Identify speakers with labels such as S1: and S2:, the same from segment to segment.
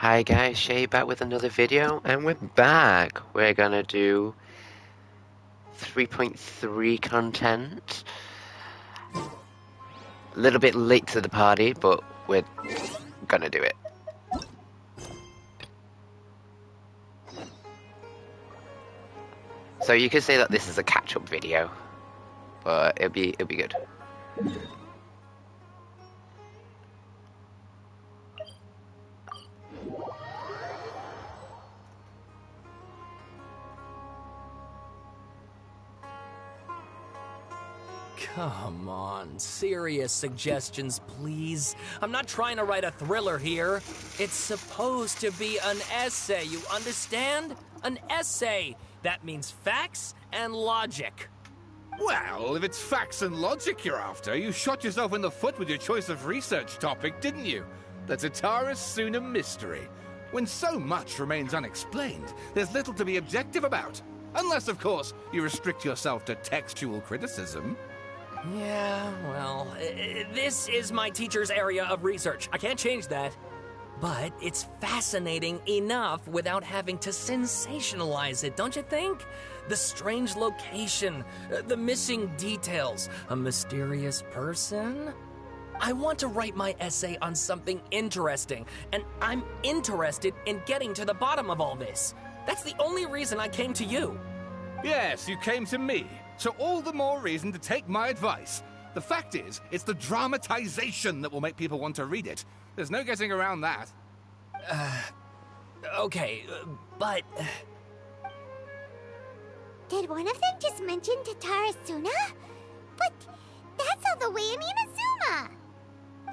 S1: Hi guys, Shay back with another video, and we're back. We're gonna do 3.3 content. A little bit late to the party, but we're gonna do it. So you could say that this is a catch-up video, but it'll be good.
S2: Come on, serious suggestions, please. I'm not trying to write a thriller here. It's supposed to be an essay, you understand? An essay. That means facts and logic.
S3: Well, if it's facts and logic you're after, you shot yourself in the foot with your choice of research topic, didn't you? The Tatara Suna mystery. When so much remains unexplained, there's little to be objective about. Unless, of course, you restrict yourself to textual criticism.
S2: Yeah, well, this is my teacher's area of research. I can't change that. But it's fascinating enough without having to sensationalize it, don't you think? The strange location, the missing details, a mysterious person. I want to write my essay on something interesting, and I'm interested in getting to the bottom of all this. That's the only reason I came to you.
S3: Yes, you came to me. So all the more reason to take my advice. The fact is, it's the dramatization that will make people want to read it. There's no getting around that.
S2: Okay, but...
S4: Did one of them just mention Tatara Suna? But that's all the way in Inazuma!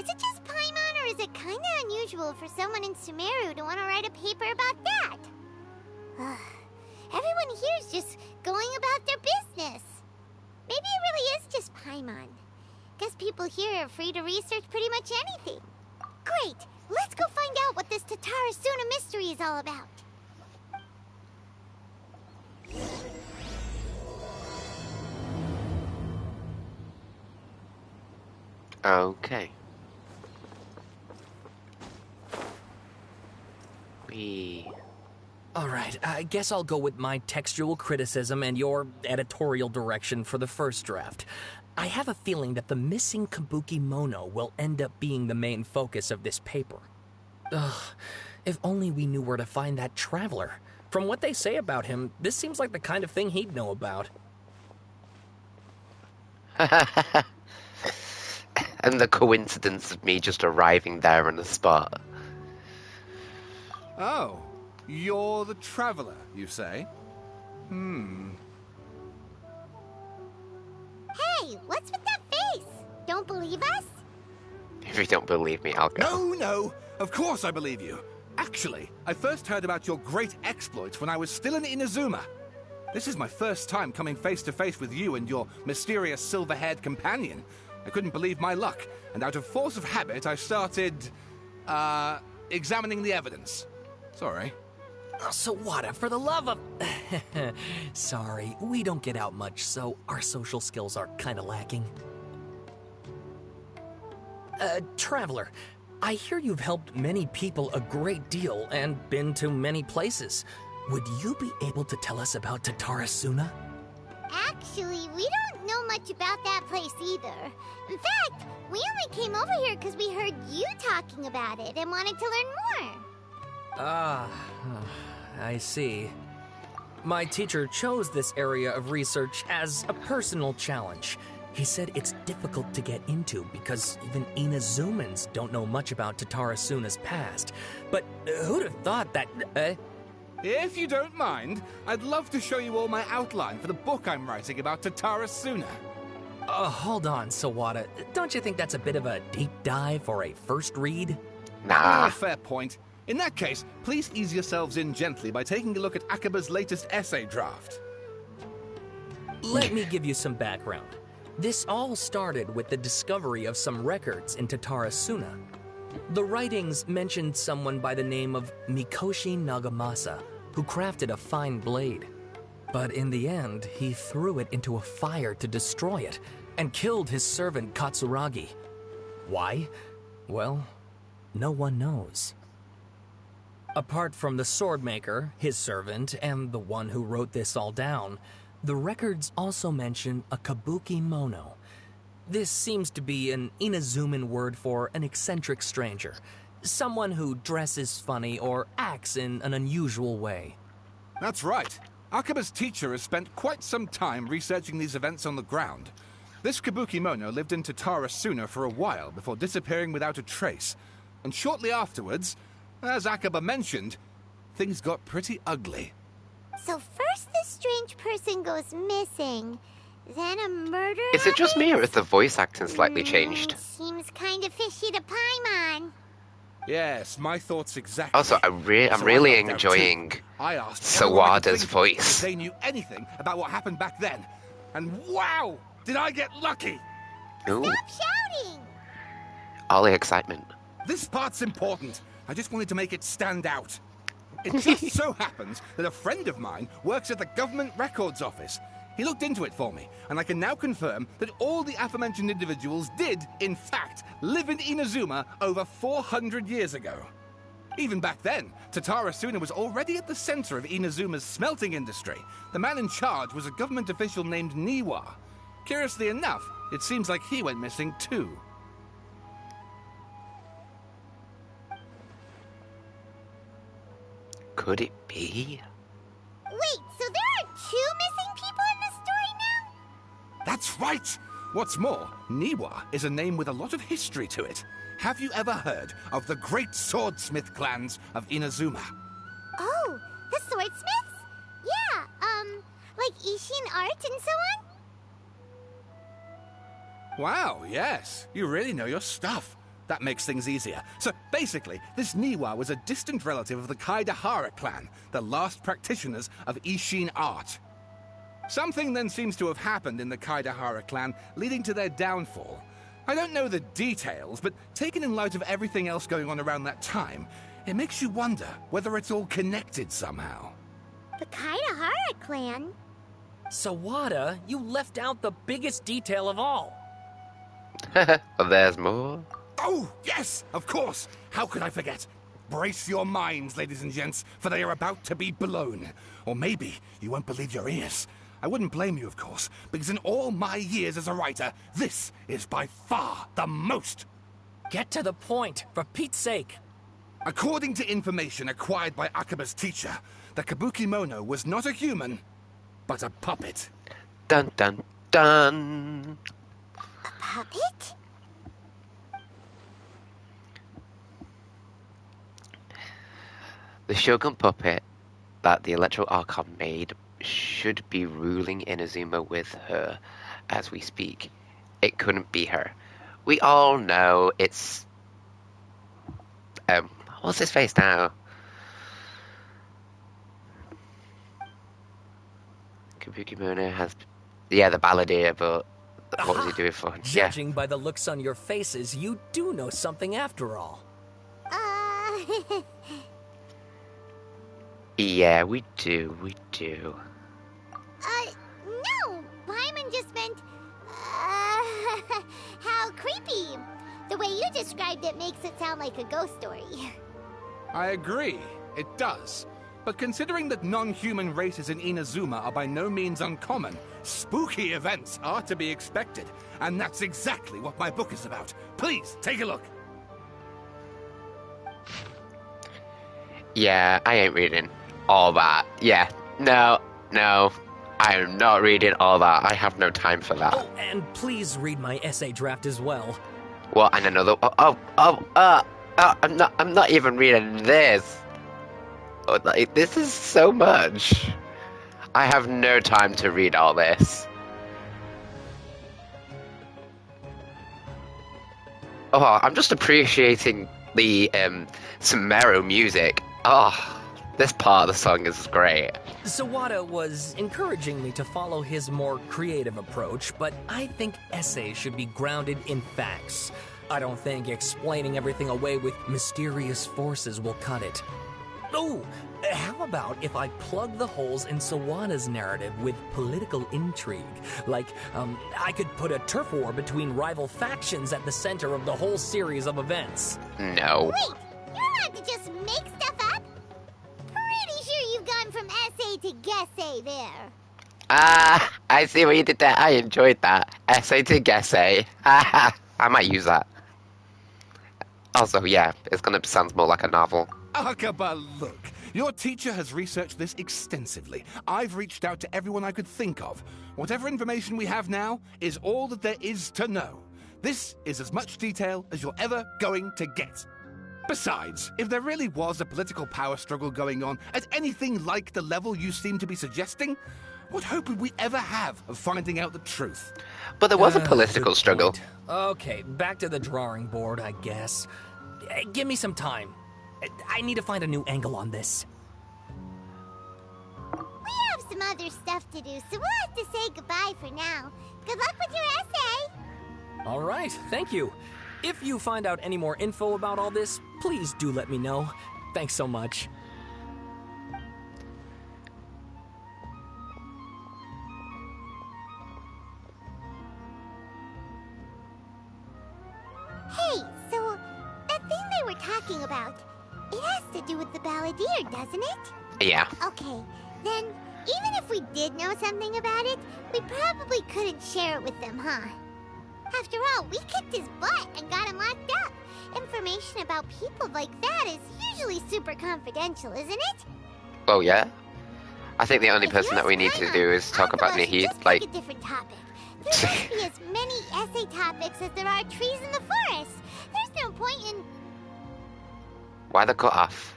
S4: Is it just Paimon, or is it kinda unusual for someone in Sumeru to want to write a paper about that? Everyone here's just going about their business. Maybe it really is just Paimon. Guess people here are free to research pretty much anything. Great! Let's go find out what this Tatara Suna mystery is all about.
S1: Okay.
S2: Alright, I guess I'll go with my textual criticism and your editorial direction for the first draft. I have a feeling that the missing Kabuki Mono will end up being the main focus of this paper. Ugh, if only we knew where to find that traveler. From what they say about him, this seems like the kind of thing he'd know about.
S1: And the coincidence of me just arriving there on the spot.
S3: Oh, you're the traveler, you say?
S4: Hey, what's with that face? Don't believe us?
S1: If you don't believe me, I'll go.
S3: No, of course I believe you. Actually, I first heard about your great exploits when I was still in Inazuma. This is my first time coming face to face with you and your mysterious silver-haired companion. I couldn't believe my luck, and out of force of habit, I started, examining the evidence. Sorry.
S2: Oh, Sawada, for the love of... Sorry, we don't get out much, so our social skills are kinda lacking. Traveler, I hear you've helped many people a great deal and been to many places. Would you be able to tell us about Tatara Suna?
S4: Actually, we don't know much about that place either. In fact, we only came over here because we heard you talking about it and wanted to learn more.
S2: Ah, I see. My teacher chose this area of research as a personal challenge. He said it's difficult to get into because even Inazumans don't know much about Tatara Suna's past. But who'd have thought that...
S3: If you don't mind, I'd love to show you all my outline for the book I'm writing about Tatara Suna.
S2: Hold on, Sawada. Don't you think that's a bit of a deep dive or a first read?
S1: Nah.
S3: Fair point. In that case, please ease yourselves in gently by taking a look at Akaba's latest essay draft.
S2: Let me give you some background. This all started with the discovery of some records in Tatara Suna. The writings mentioned someone by the name of Mikoshi Nagamasa, who crafted a fine blade. But in the end, he threw it into a fire to destroy it, and killed his servant Katsuragi. Why? Well, no one knows. Apart from the sword maker, his servant, and the one who wrote this all down, the records also mention a kabuki mono. This seems to be an Inazuman word for an eccentric stranger, someone who dresses funny or acts in an unusual way.
S3: That's right. Akaba's teacher has spent quite some time researching these events on the ground. This kabuki mono lived in Tatarasuna for a while before disappearing without a trace. And shortly afterwards, as Akaba mentioned, things got pretty ugly.
S4: So first this strange person goes missing, then a murder
S1: Is it just me or
S4: happens?
S1: is the voice acting slightly changed?
S4: Seems kind of fishy to Paimon.
S3: Yes, my thoughts exactly.
S1: Also, I'm really
S3: So I helped out
S1: enjoying
S3: too. I asked everyone I could
S1: Sawada's
S3: think of
S1: voice.
S3: if they knew anything about what happened back then. And wow, did I get lucky!
S1: Ooh,
S4: Stop shouting!
S1: all the excitement.
S3: This part's important. I just wanted to make it stand out. It just so happens that a friend of mine works at the government records office. He looked into it for me, and I can now confirm that all the aforementioned individuals did, in fact, live in Inazuma over 400 years ago. Even back then, Tatarasuna was already at the center of Inazuma's smelting industry. The man in charge was a government official named Niwa. Curiously enough, it seems like he went missing too.
S1: Could it be?
S4: Wait, so there are 2 missing people in this story now?
S3: That's right! What's more, Niwa is a name with a lot of history to it. Have you ever heard of the great swordsmith clans of Inazuma?
S4: Oh, the swordsmiths? Yeah, like Ishin art and so on?
S3: Wow, yes. You really know your stuff. That makes things easier. So basically, this Niwa was a distant relative of the Kaidahara clan, the last practitioners of Ishin art. Something then seems to have happened in the Kaidahara clan, leading to their downfall. I don't know the details, but taken in light of everything else going on around that time, it makes you wonder whether it's all connected somehow.
S4: The Kaidahara clan?
S2: Sawada, you left out the biggest detail of all.
S1: Well, there's more.
S3: Oh, yes, of course. How could I forget? Brace your minds, ladies and gents, for they are about to be blown. Or maybe you won't believe your ears. I wouldn't blame you, of course, because in all my years as a writer, this is by far the most.
S2: Get to the point, for Pete's sake.
S3: According to information acquired by Akaba's teacher, the kabuki mono was not a human, but a puppet.
S1: Dun dun dun.
S4: Puppet?
S1: The Shogun puppet that the Electro Archon made should be ruling Inazuma with her as we speak. It couldn't be her. We all know it's... what's his face now? Kabuki Mono has... Yeah, the balladeer, but what was he doing for?
S2: Judging by the looks on your faces, you do know something after all.
S1: Yeah, we do, we do.
S4: No! Paimon just meant, how creepy. The way you described it makes it sound like a ghost story.
S3: I agree, it does. But considering that non-human races in Inazuma are by no means uncommon, spooky events are to be expected. And that's exactly what my book is about. Please, take a look.
S1: Yeah, I ain't reading all that. Yeah, no, I am not reading all that. I have no time for that.
S2: Oh, and please read my essay draft as well.
S1: Well, and another... I'm not even reading this. Like, this is so much. I have no time to read all this. Oh, I'm just appreciating the Sumeru music. Oh, this part of the song is great.
S2: Sawada was encouraging me to follow his more creative approach, but I think essays should be grounded in facts. I don't think explaining everything away with mysterious forces will cut it. Oh, how about if I plug the holes in Sawada's narrative with political intrigue? Like, I could put a turf war between rival factions at the center of the whole series of events.
S1: No.
S4: Wait, you're allowed to just make stuff up? went from essay to guessay there.
S1: Ah, I see what you did there. I enjoyed that. Essay to guessay. I might use that. Also, yeah, it's gonna sound more like a novel.
S3: Akaba, look. Your teacher has researched this extensively. I've reached out to everyone I could think of. Whatever information we have now is all that there is to know. This is as much detail as you're ever going to get. Besides, if there really was a political power struggle going on at anything like the level you seem to be suggesting, what hope would we ever have of finding out the truth?
S1: But there was a political
S2: Good
S1: struggle.
S2: point. Okay, back to the drawing board, I guess. Give me some time. I need to find a new angle on this.
S4: We have some other stuff to do, so we'll have to say goodbye for now. Good luck with your essay!
S2: All right, thank you. If you find out any more info about all this, please do let me know. Thanks so much.
S4: Hey, so that thing they were talking about, it has to do with the balladeer, doesn't it?
S1: Yeah.
S4: Okay, then even if we did know something about it, we probably couldn't share it with them, huh? After all, we kicked his butt and got him locked up. Information about people like that is usually super confidential, isn't it?
S1: Oh, yeah? I think the only
S4: If
S1: person
S4: you
S1: that we
S4: ask
S1: need to
S4: Paimon,
S1: do is talk about
S4: Akaba should
S1: Nahid,
S4: just
S1: like...
S4: pick a different topic. There must be as many essay topics as there are trees in the forest. There's no point in...
S1: Why the cut off?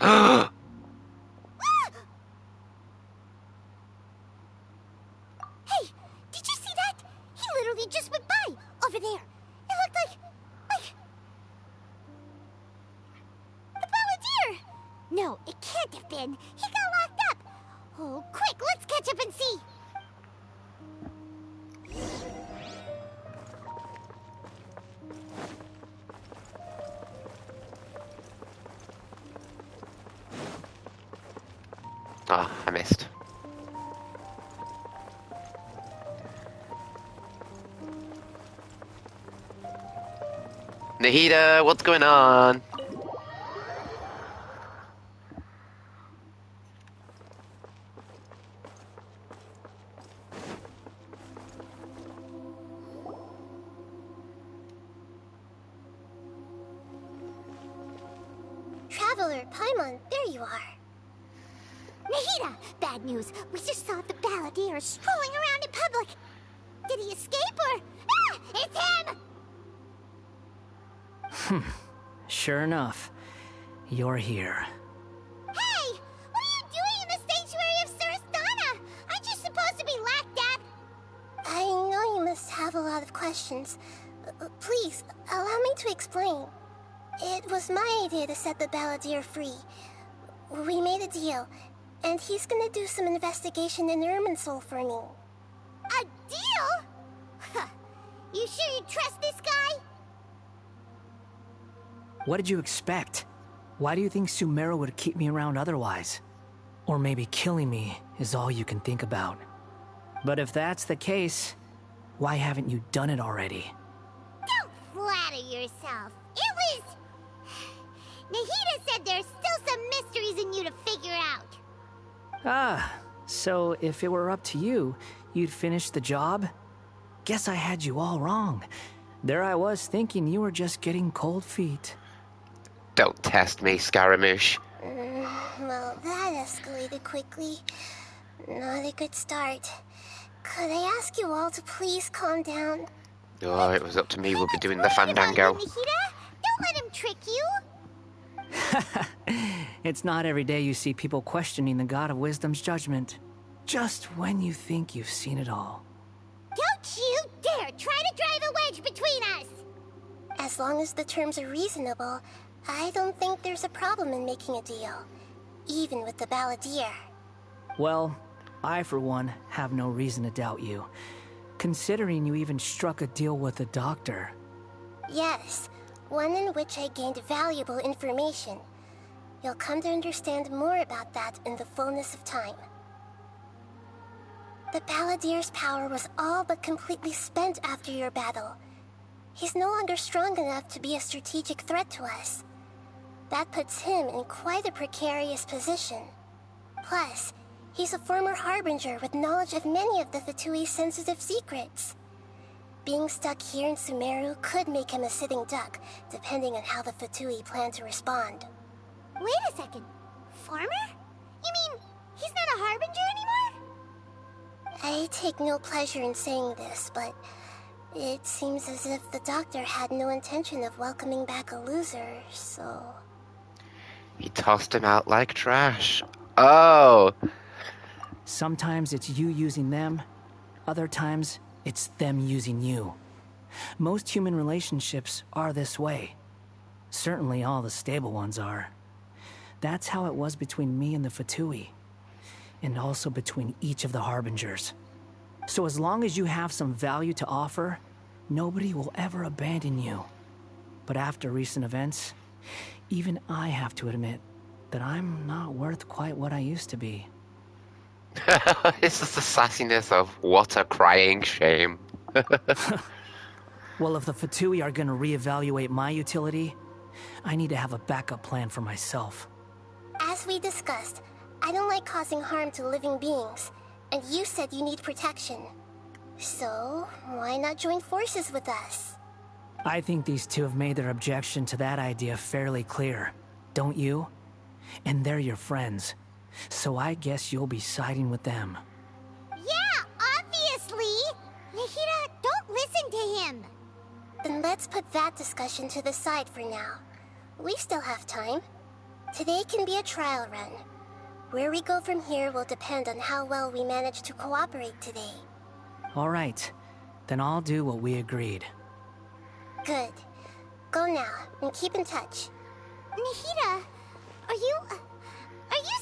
S4: Hey, did you see that? He literally just went by, over there. It looked like the balladeer. No, it can't have been. He got locked up. Oh, quick, let's catch up and see.
S1: Oh, I missed. Nahida, what's going on?
S4: Traveler, Paimon, there you are. Nahida, bad news. We just saw the balladeer strolling around in public. Did he escape or... Ah, it's him!
S5: Sure enough, you're here.
S4: Hey, what are you doing in the sanctuary of Surastana? Aren't you supposed to be locked up? I know you must have a lot of questions. Please, allow me to explain. It was my idea to set the balladeer free. We made a deal, and he's gonna do some investigation in Irminsul for me. A deal? Huh. You sure you trust this guy?
S5: What did you expect? Why do you think Sumeru would keep me around otherwise? Or maybe killing me is all you can think about. But if that's the case, why haven't you done it already?
S4: Don't flatter yourself. It was... Nahida said there's still some mysteries in you to figure out.
S5: Ah, so if it were up to you, you'd finish the job? Guess I had you all wrong. There I was thinking you were just getting cold feet.
S1: Don't test me, Scaramouche.
S4: Well, that escalated quickly. Not a good start. Could I ask you all to please calm down?
S1: Oh, it was up to me. We'll be doing the
S4: Worried about
S1: fandango.
S4: you, Nahida. Don't let him trick you.
S5: It's not every day you see people questioning the God of Wisdom's judgment. Just when you think you've seen it all.
S4: Don't you dare try to drive a wedge between us! As long as the terms are reasonable, I don't think there's a problem in making a deal. Even with the balladeer.
S5: Well, I for one have no reason to doubt you. Considering you even struck a deal with the doctor.
S4: Yes, one in which I gained valuable information. You'll come to understand more about that in the fullness of time. The balladeer's power was all but completely spent after your battle. He's no longer strong enough to be a strategic threat to us.
S6: That puts him in quite a precarious position. Plus, he's a former Harbinger with knowledge of many of the Fatui's sensitive secrets. Being stuck here in Sumeru could make him a sitting duck, depending on how the Fatui plan to respond.
S4: Wait a second. Farmer? You mean he's not a Harbinger anymore?
S6: I take no pleasure in saying this, but it seems as if the doctor had no intention of welcoming back a loser, so...
S1: He tossed him out like trash. Oh!
S5: Sometimes it's you using them, other times it's them using you. Most human relationships are this way. Certainly all the stable ones are. That's how it was between me and the Fatui, and also between each of the Harbingers. So as long as you have some value to offer, nobody will ever abandon you. But after recent events, even I have to admit that I'm not worth quite what I used to be.
S1: It's just the sassiness of what a crying shame.
S5: Well, if the Fatui are gonna reevaluate my utility, I need to have a backup plan for myself.
S6: As we discussed, I don't like causing harm to living beings, and you said you need protection. So, why not join forces with us?
S5: I think these two have made their objection to that idea fairly clear, don't you? And they're your friends, so I guess you'll be siding with them.
S4: Yeah, obviously! Nahida, don't listen to him!
S6: Then let's put that discussion to the side for now. We still have time. Today can be a trial run. Where we go from here will depend on how well we manage to cooperate today.
S5: All right, then I'll do what we agreed.
S6: Good. Go now, and keep in touch.
S4: Nahida, are you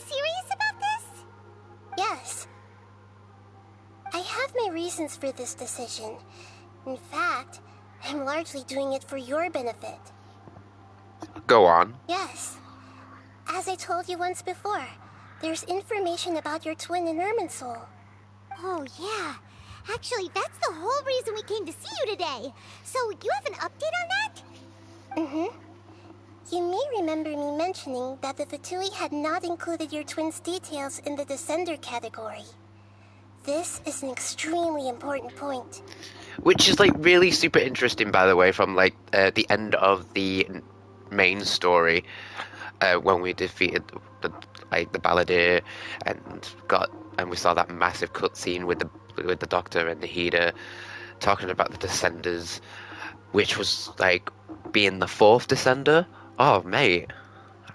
S4: serious about this?
S6: Yes. I have my reasons for this decision. In fact, I'm largely doing it for your benefit.
S1: Go on.
S6: Yes. As I told you once before, there's information about your twin in Irminsul.
S4: Oh, yeah. Actually, that's the whole reason we came to see you today. So, you have an update on that?
S6: Mm-hmm. You may remember me mentioning that the Fatui had not included your twin's details in the Descender category. This is an extremely important point.
S1: Which is like really super interesting, by the way, from like the end of the main story, when we defeated the Balladeer and we saw that massive cutscene with the Doctor and the Nahida talking about the Descenders, which was like being the fourth Descender. Oh mate,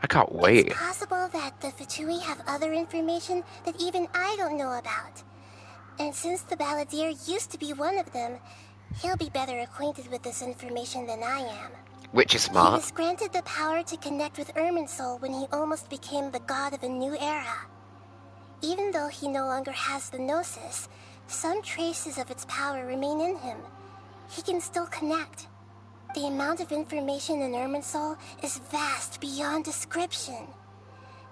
S1: I can't wait.
S6: It's possible that the Fatui have other information that even I don't know about. And since the Balladeer used to be one of them, he'll be better acquainted with this information than I am.
S1: Which is
S6: He
S1: smart.
S6: was granted the power to connect with Irminsul when he almost became the god of a new era. Even though he no longer has the Gnosis, some traces of its power remain in him. He can still connect. The amount of information in Irminsul is vast beyond description.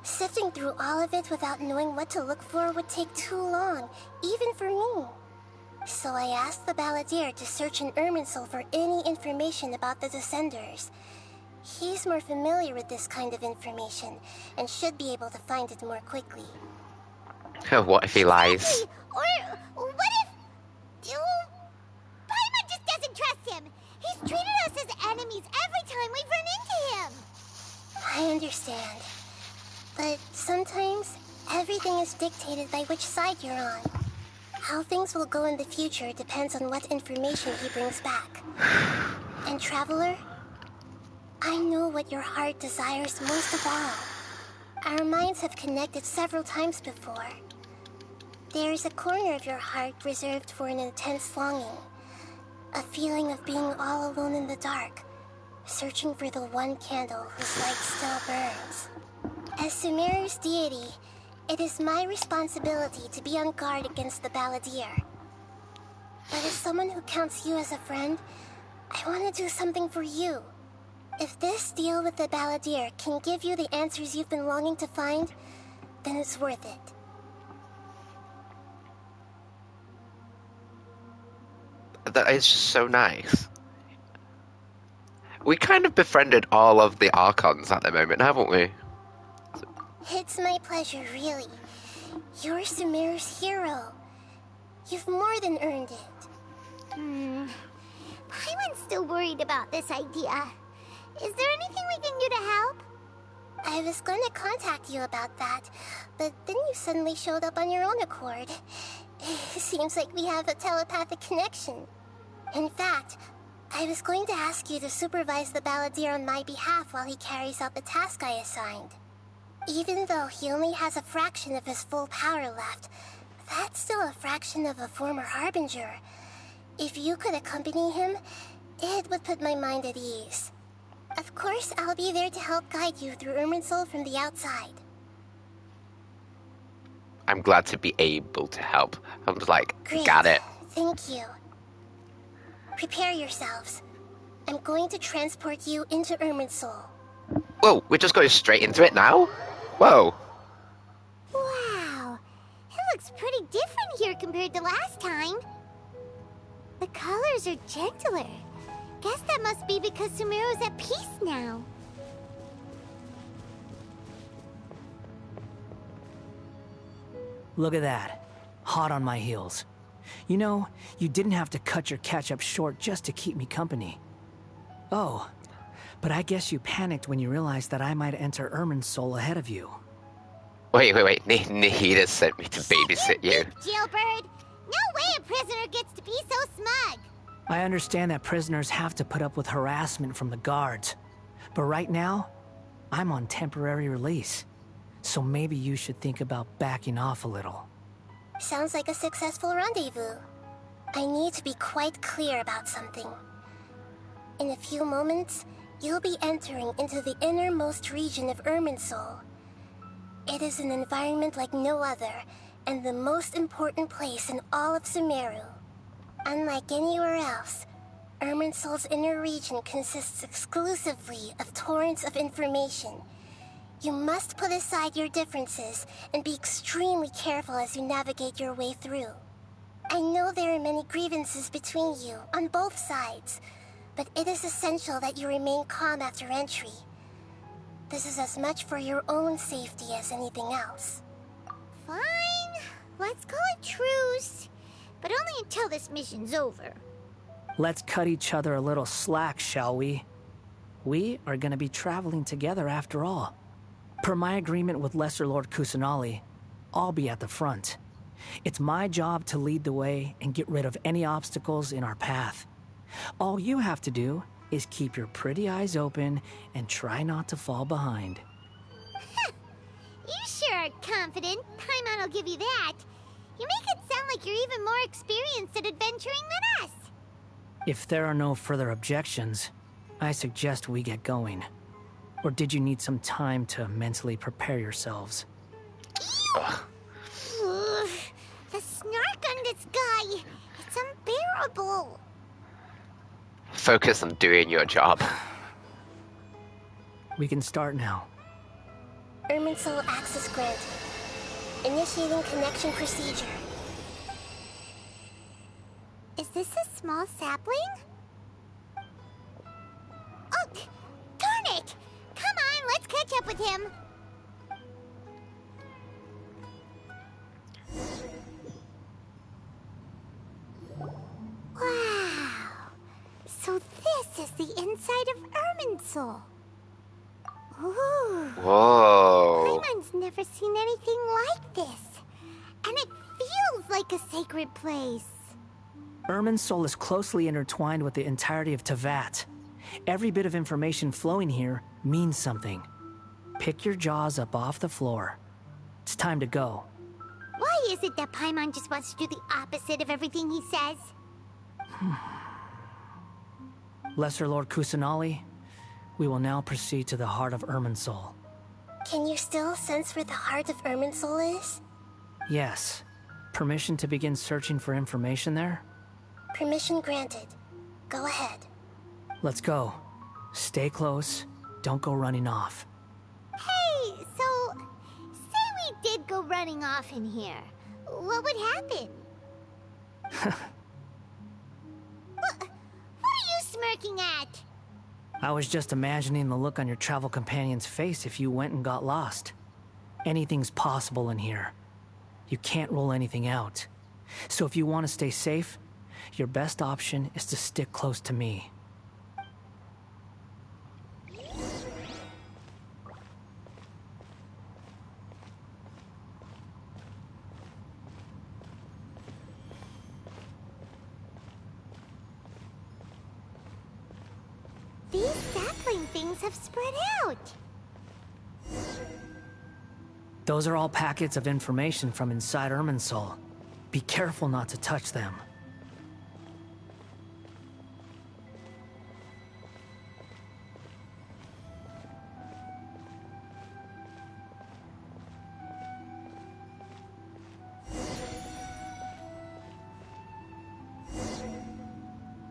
S6: Sifting through all of it without knowing what to look for would take too long, even for me. So I asked the Balladeer to search in Irminsul for any information about the Descenders. He's more familiar with this kind of information, and should be able to find it more quickly.
S1: What if he lies?
S4: Exactly. Or what if... Paimon just doesn't trust him. He's treated us as enemies every time we've run into him.
S6: I understand. But sometimes, everything is dictated by which side you're on. How things will go in the future depends on what information he brings back. And Traveler, I know what your heart desires most of all. Our minds have connected several times before. There is a corner of your heart reserved for an intense longing. A feeling of being all alone in the dark, searching for the one candle whose light still burns. As Sumeru's deity, it is my responsibility to be on guard against the Balladeer. But as someone who counts you as a friend, I want to do something for you. If this deal with the Balladeer can give you the answers you've been longing to find, then it's worth it.
S1: That is just so nice. we kind of befriended all of the Archons at the moment, haven't we?
S6: It's my pleasure, really. You're Sumeru's hero. You've more than earned it.
S4: Paimon's still worried about this idea. Is there anything we can do to help?
S6: I was going to contact you about that, but then you suddenly showed up on your own accord. Seems like we have a telepathic connection. In fact, I was going to ask you to supervise the balladeer on my behalf while he carries out the task I assigned. Even though he only has a fraction of his full power left, that's still a fraction of a former Harbinger. If you could accompany him, it would put my mind at ease. Of course, I'll be there to help guide you through Irminsul from the outside.
S1: I'm glad to be able to help. I'm just like,
S6: Great.
S1: got it.
S6: Thank you. Prepare yourselves. I'm going to transport you into Irminsul.
S1: Whoa, we're just going straight into it now? Whoa.
S4: Wow, it looks pretty different here compared to last time. The colors are gentler. Guess that must be because Sumeru's at peace now.
S5: Look at that. Hot on my heels. You know, you didn't have to cut your catch-up short just to keep me company. Oh, but I guess you panicked when you realized that I might enter Irminsul ahead of you.
S1: Wait. Nahida sent me to babysit you.
S4: Jailbird! No way a prisoner gets to be so smug!
S5: I understand that prisoners have to put up with harassment from the guards. But right now, I'm on temporary release. So maybe you should think about backing off a little.
S6: Sounds like a successful rendezvous. I need to be quite clear about something. In a few moments, you'll be entering into the innermost region of Irminsul. It is an environment like no other, and the most important place in all of Sumeru. Unlike anywhere else, Irminsul's inner region consists exclusively of torrents of information. You must put aside your differences and be extremely careful as you navigate your way through. I know there are many grievances between you, on both sides, but it is essential that you remain calm after entry. This is as much for your own safety as anything else.
S4: Fine, let's call it truce. But only until this mission's over.
S5: Let's cut each other a little slack, shall we? We are going to be traveling together after all. Per my agreement with Lesser Lord Kusanali, I'll be at the front. It's my job to lead the way and get rid of any obstacles in our path. All you have to do is keep your pretty eyes open and try not to fall behind.
S4: You sure are confident. Paimon will give you that. You make it sound like you're even more experienced at adventuring than us.
S5: If there are no further objections, I suggest we get going. Or did you need some time to mentally prepare yourselves?
S4: Ugh, the snark on this guy, it's unbearable.
S1: Focus on doing your job.
S5: We can start now.
S6: Irminsul access granted. Initiating connection procedure.
S4: Is this a small sapling? Oh, darn it! Come on, let's catch up with him. Wow. So this is the inside of Irminsul. Ooh.
S1: Whoa.
S4: Paimon's never seen anything like this. And it feels like a sacred place.
S5: Irminsul is closely intertwined with the entirety of Teyvat. Every bit of information flowing here means something. Pick your jaws up off the floor. It's time to go.
S4: Why is it that Paimon just wants to do the opposite of everything he says?
S5: Lesser Lord Kusanali, we will now proceed to the heart of Irminsul.
S6: Can you still sense where the heart of Irminsul is?
S5: Yes. Permission to begin searching for information there?
S6: Permission granted. Go ahead.
S5: Let's go. Stay close. Don't go running off.
S4: Hey, so, say we did go running off in here. What would happen? What are you smirking at?
S5: I was just imagining the look on your travel companion's face if you went and got lost. Anything's possible in here. You can't rule anything out. So if you want to stay safe, your best option is to stick close to me.
S4: These sapling things have spread out.
S5: Those are all packets of information from inside Irminsul. Be careful not to touch them.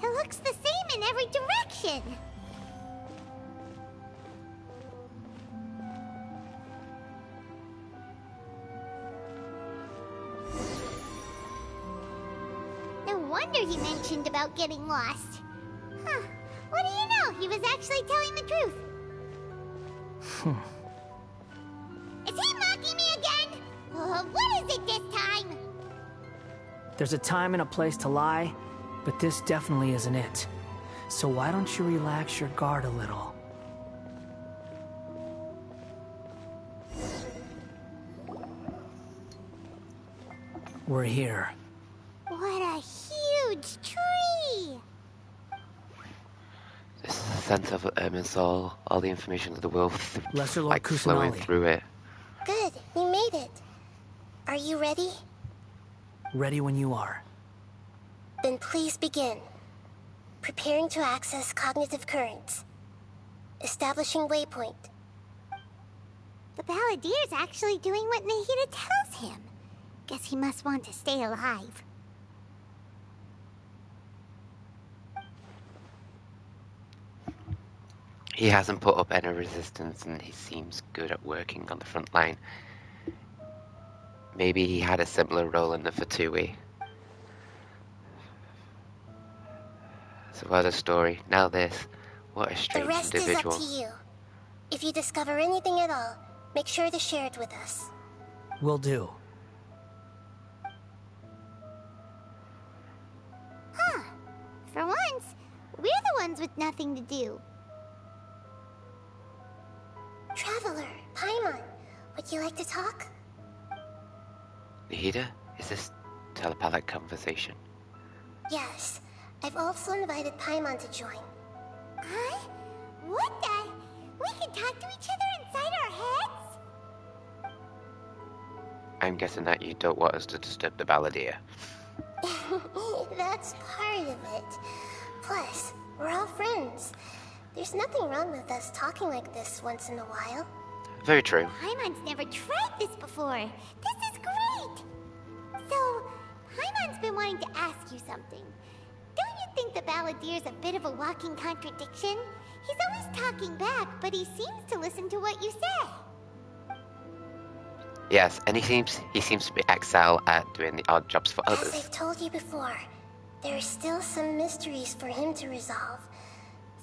S4: It looks the same in every direction. No wonder he mentioned about getting lost. Huh. What do you know? He was actually telling the truth. Is he mocking me again? What is it this time?
S5: There's a time and a place to lie, but this definitely isn't it. So why don't you relax your guard a little? We're here.
S4: What a huge tree!
S1: This is the center of Irminsul. All the information of the world,
S5: Lesser Lord
S1: like flowing
S5: Kusanali.
S1: through it.
S6: Good, you made it. Are you ready?
S5: Ready when you are.
S6: Then please begin. Preparing to access cognitive currents. Establishing waypoint.
S4: The Balladeer's actually doing what Nahida tells him. Guess he must want to stay alive.
S1: He hasn't put up any resistance and he seems good at working on the front line. Maybe he had a similar role in the Fatui. So what a story. Now this. What a
S6: The
S1: strange
S6: rest
S1: individual.
S6: is up to you. If you discover anything at all, make sure to share it with us.
S5: Will do.
S4: Huh. For once, we're the ones with nothing to do.
S6: Traveler, Paimon, would you like to talk?
S1: Nahida, is this telepathic conversation?
S6: Yes. I've also invited Paimon to join.
S4: Huh? What the? We can talk to each other inside our heads?
S1: I'm guessing that you don't want us to disturb the Balladeer.
S6: That's part of it. Plus, we're all friends. There's nothing wrong with us talking like this once in a while.
S1: Very true.
S4: Paimon's never tried this before. This is great! So, Paimon's been wanting to ask you something. Don't you think the Balladeer's a bit of a walking contradiction? He's always talking back, but he seems to listen to what you say.
S1: Yes, and he seems to be excel at doing the odd jobs for
S6: As
S1: others.
S6: I've told you before, there are still some mysteries for him to resolve.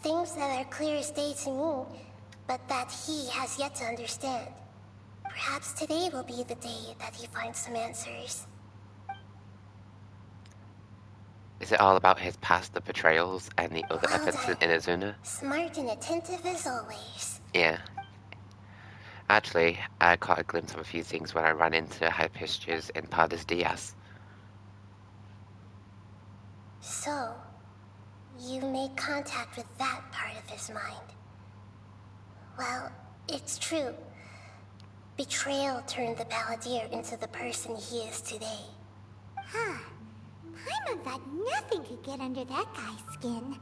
S6: Things that are clear as day to me, but that he has yet to understand. Perhaps today will be the day that he finds some answers.
S1: Is it all about his past, the betrayals, and the other
S6: Well
S1: events
S6: done.
S1: in Inazuna?
S6: Smart and attentive as always.
S1: Yeah. Actually, I caught a glimpse of a few things when I ran into Hypistures in Pardes Diaz.
S6: So, you made contact with that part of his mind. Well, it's true. Betrayal turned the Balladeer into the person he is today.
S4: Huh. Paimon thought nothing could get under that guy's skin.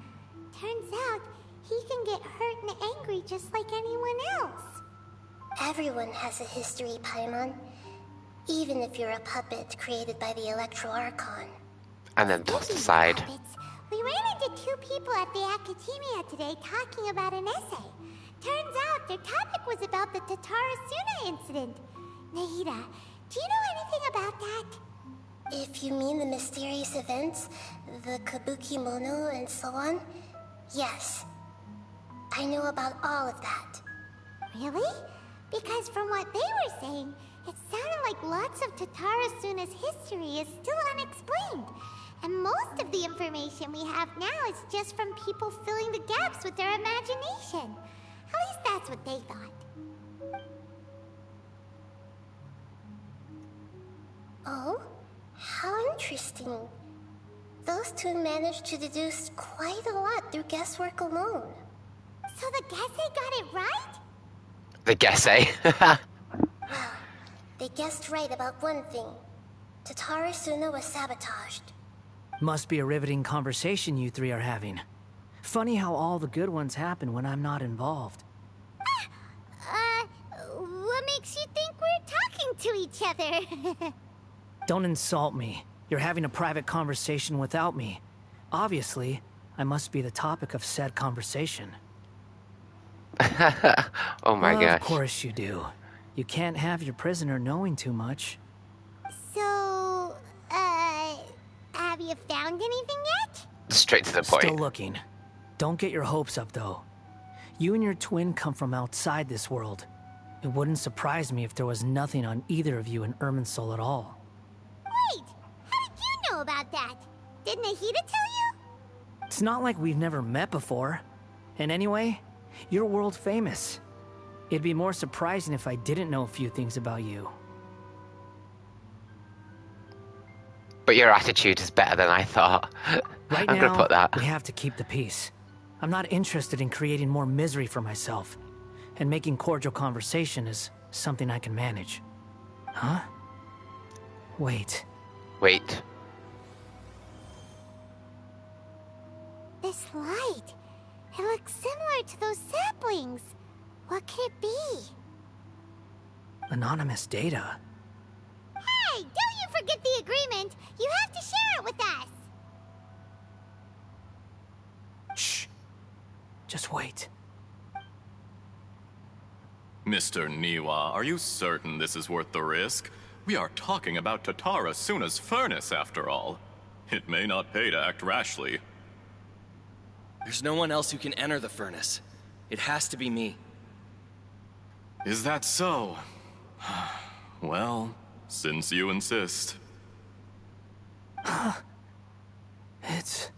S4: Turns out, he can get hurt and angry just like anyone else.
S6: Everyone has a history, Paimon. Even if you're a puppet created by the Electro Archon.
S1: And then tossed
S4: Speaking of
S1: aside.
S4: puppets, we ran into two people at the Academia today talking about an essay. Turns out their topic was about the Tatara Suna incident. Nahida, do you know anything about that?
S6: If you mean the mysterious events, the Kabuki Mono and so on, yes. I I know about all of that.
S4: Really? Because from what they were saying, it sounded like lots of Tatara Suna's history is still unexplained. And most of the information we have now is just from people filling the gaps with their imagination. At least that's what they thought.
S6: Oh? How interesting. Those two managed to deduce quite a lot through guesswork alone.
S4: So the Gesse got it right?
S1: The guess, eh?
S6: Well, they guessed right about one thing. Tatara Suna was sabotaged.
S5: Must be a riveting conversation you three are having. Funny how all the good ones happen when I'm not involved.
S4: What makes you think we're talking to each other?
S5: Don't insult me. You're having a private conversation without me. Obviously, I must be the topic of said conversation.
S1: Oh my gosh.
S5: Of course you do. You can't have your prisoner knowing too much.
S4: So, have you found anything yet?
S1: Straight to the point.
S5: Still looking. Don't get your hopes up, though. You and your twin come from outside this world. It wouldn't surprise me if there was nothing on either of you in Irminsul at all.
S4: Wait, how did you know about that? Did Nahida tell you?
S5: It's not like we've never met before. And anyway, you're world famous. It'd be more surprising if I didn't know a few things about you.
S1: But your attitude is better than I thought.
S5: Right
S1: I'm
S5: now,
S1: gonna put that.
S5: we have to keep the peace. I'm not interested in creating more misery for myself. And making cordial conversation is something I can manage. Huh? Wait.
S1: Wait.
S4: This light. It looks similar to those saplings. What could it be?
S5: Anonymous data.
S4: Hey, don't you forget the agreement. You have to share it with us.
S5: Shh. Just wait.
S7: Mr. Niwa, are you certain this is worth the risk? We are talking about Tatara Suna's furnace, after all. It may not pay to act rashly.
S8: There's no one else who can enter the furnace. It has to be me.
S7: Is that so? Well, since you insist.
S5: It's...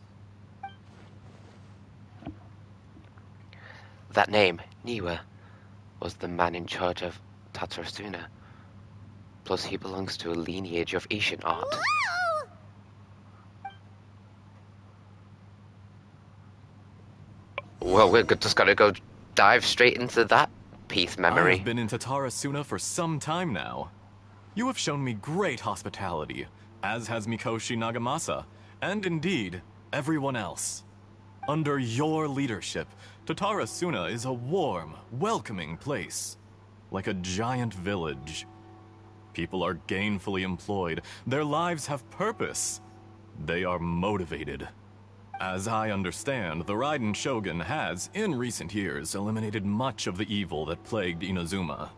S1: That name, Niwa, was the man in charge of Tatarasuna. Plus, he belongs to a lineage of Asian art.
S4: Whoa!
S1: Well, we're just gonna go dive straight into that piece memory.
S7: I've been in Tatara Suna for some time now. You have shown me great hospitality, as has Mikoshi Nagamasa, and indeed, everyone else. Under your leadership, Tatara Suna is a warm, welcoming place. Like a giant village. People are gainfully employed. Their lives have purpose. They are motivated. As I understand, the Raiden Shogun has, in recent years, eliminated much of the evil that plagued Inazuma.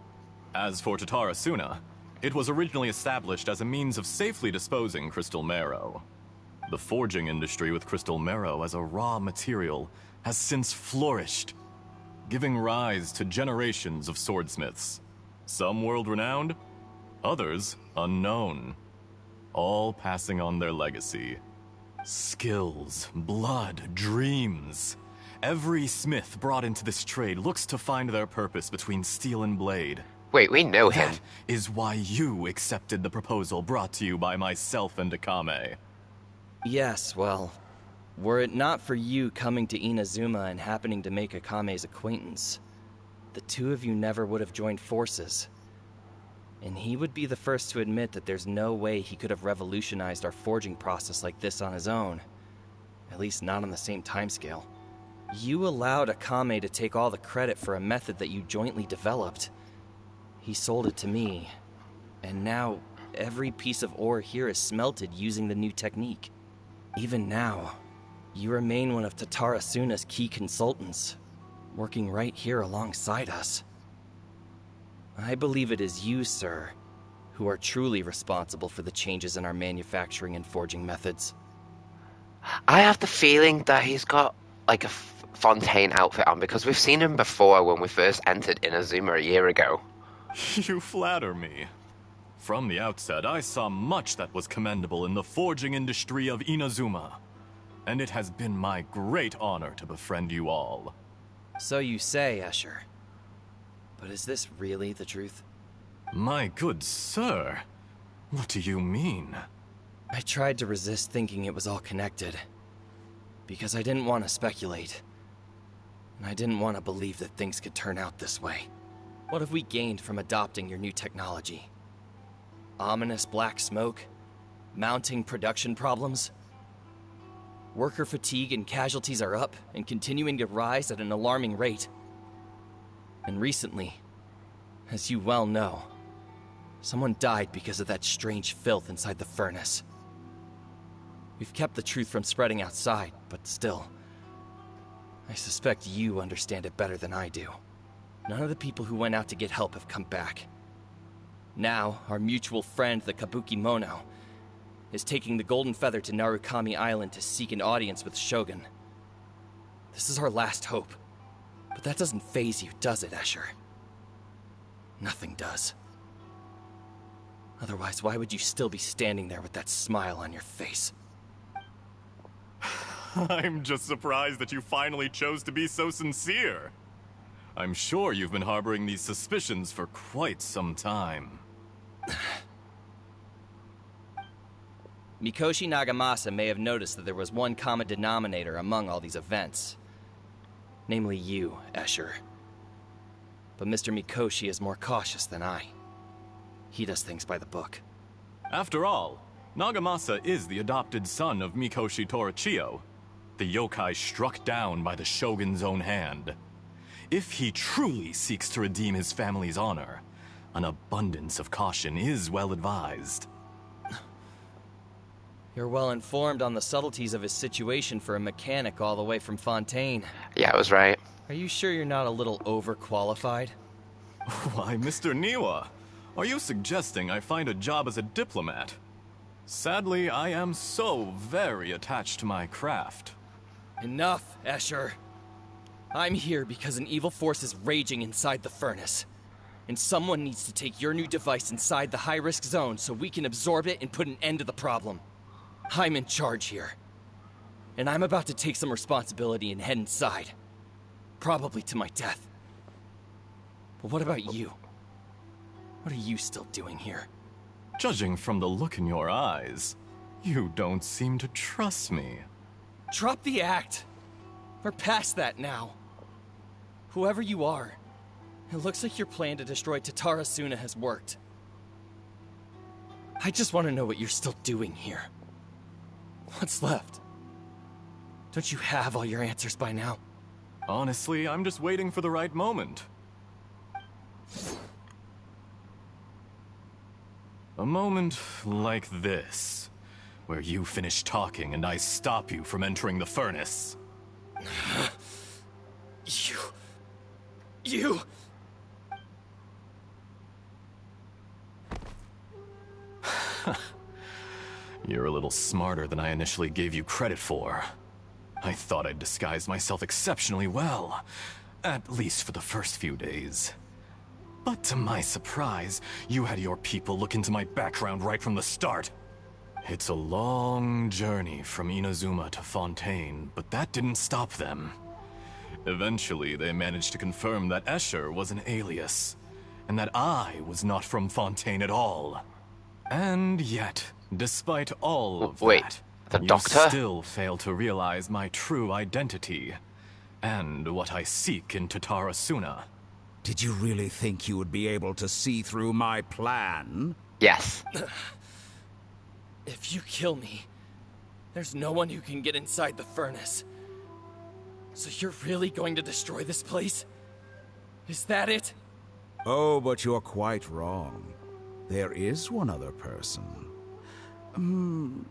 S7: As for Tatara Suna, it was originally established as a means of safely disposing crystal marrow. The forging industry with crystal marrow as a raw material has since flourished, giving rise to generations of swordsmiths. Some world-renowned, others unknown, all passing on their legacy. Skills, blood, dreams. Every smith brought into this trade looks to find their purpose between steel and blade.
S1: Wait, we know him.
S7: That is why you accepted the proposal brought to you by myself and Akame.
S8: Yes, well, were it not for you coming to Inazuma and happening to make Akame's acquaintance, the two of you never would have joined forces. And he would be the first to admit that there's no way he could have revolutionized our forging process like this on his own. At least not on the same timescale. You allowed Akame to take all the credit for a method that you jointly developed. He sold it to me, and now every piece of ore here is smelted using the new technique. Even now, you remain one of Tatara Suna's key consultants, working right here alongside us. I believe it is you, sir, who are truly responsible for the changes in our manufacturing and forging methods.
S1: I have the feeling that he's got like a Fontaine outfit on because we've seen him before when we first entered Inazuma a year ago.
S7: You flatter me. From the outset, I saw much that was commendable in the forging industry of Inazuma, and it has been my great honor to befriend you all.
S8: So you say, Escher. But is this really the truth?
S7: My good sir, what do you mean?
S8: I tried to resist thinking it was all connected, because I didn't want to speculate. And I didn't want to believe that things could turn out this way. What have we gained from adopting your new technology? Ominous black smoke? Mounting production problems? Worker fatigue and casualties are up and continuing to rise at an alarming rate. And recently, as you well know, someone died because of that strange filth inside the furnace. We've kept the truth from spreading outside, but still, I suspect you understand it better than I do. None of the people who went out to get help have come back. Now, our mutual friend, the Kabuki Mono, is taking the Golden Feather to Narukami Island to seek an audience with Shogun. This is our last hope. But that doesn't faze you, does it, Escher? Nothing does. Otherwise, why would you still be standing there with that smile on your face?
S7: I'm just surprised that you finally chose to be so sincere. I'm sure you've been harboring these suspicions for quite some time.
S8: Mikoshi Nagamasa may have noticed that there was one common denominator among all these events. Namely you, Escher. But Mr. Mikoshi is more cautious than I. He does things by the book.
S7: After all, Nagamasa is the adopted son of Mikoshi Torichio, the yokai struck down by the Shogun's own hand. If he truly seeks to redeem his family's honor, an abundance of caution is well advised.
S8: You're well informed on the subtleties of his situation for a mechanic all the way from Fontaine.
S1: Yeah, I was right.
S8: Are you sure you're not a little overqualified?
S7: Why, Mr. Niwa, are you suggesting I find a job as a diplomat? Sadly, I am so very attached to my craft.
S8: Enough, Escher. I'm here because an evil force is raging inside the furnace. And someone needs to take your new device inside the high-risk zone so we can absorb it and put an end to the problem. I'm in charge here. And I'm about to take some responsibility and head inside. Probably to my death. But what about you? What are you still doing here?
S7: Judging from the look in your eyes, you don't seem to trust me.
S8: Drop the act! We're past that now. Whoever you are, it looks like your plan to destroy Tatara Suna has worked. I just want to know what you're still doing here. What's left? Don't you have all your answers by now?
S7: Honestly, I'm just waiting for the right moment. A moment like this, where you finish talking and I stop you from entering the furnace.
S8: You...
S7: You're a little smarter than I initially gave you credit for. I thought I'd disguised myself exceptionally well, at least for the first few days. But to my surprise, you had your people look into my background right from the start. It's a long journey from Inazuma to Fontaine, but that didn't stop them. Eventually, they managed to confirm that Escher was an alias, and that I was not from Fontaine at all. And yet, despite all of that,
S1: the
S7: you
S1: doctor?
S7: still fail to realize my true identity, and what I seek in Tatara Suna.
S9: Did you really think you would be able to see through my plan?
S1: Yes.
S8: If you kill me, there's no one who can get inside the furnace. So you're really going to destroy this place? Is that it?
S9: Oh, but you're quite wrong. There is one other person.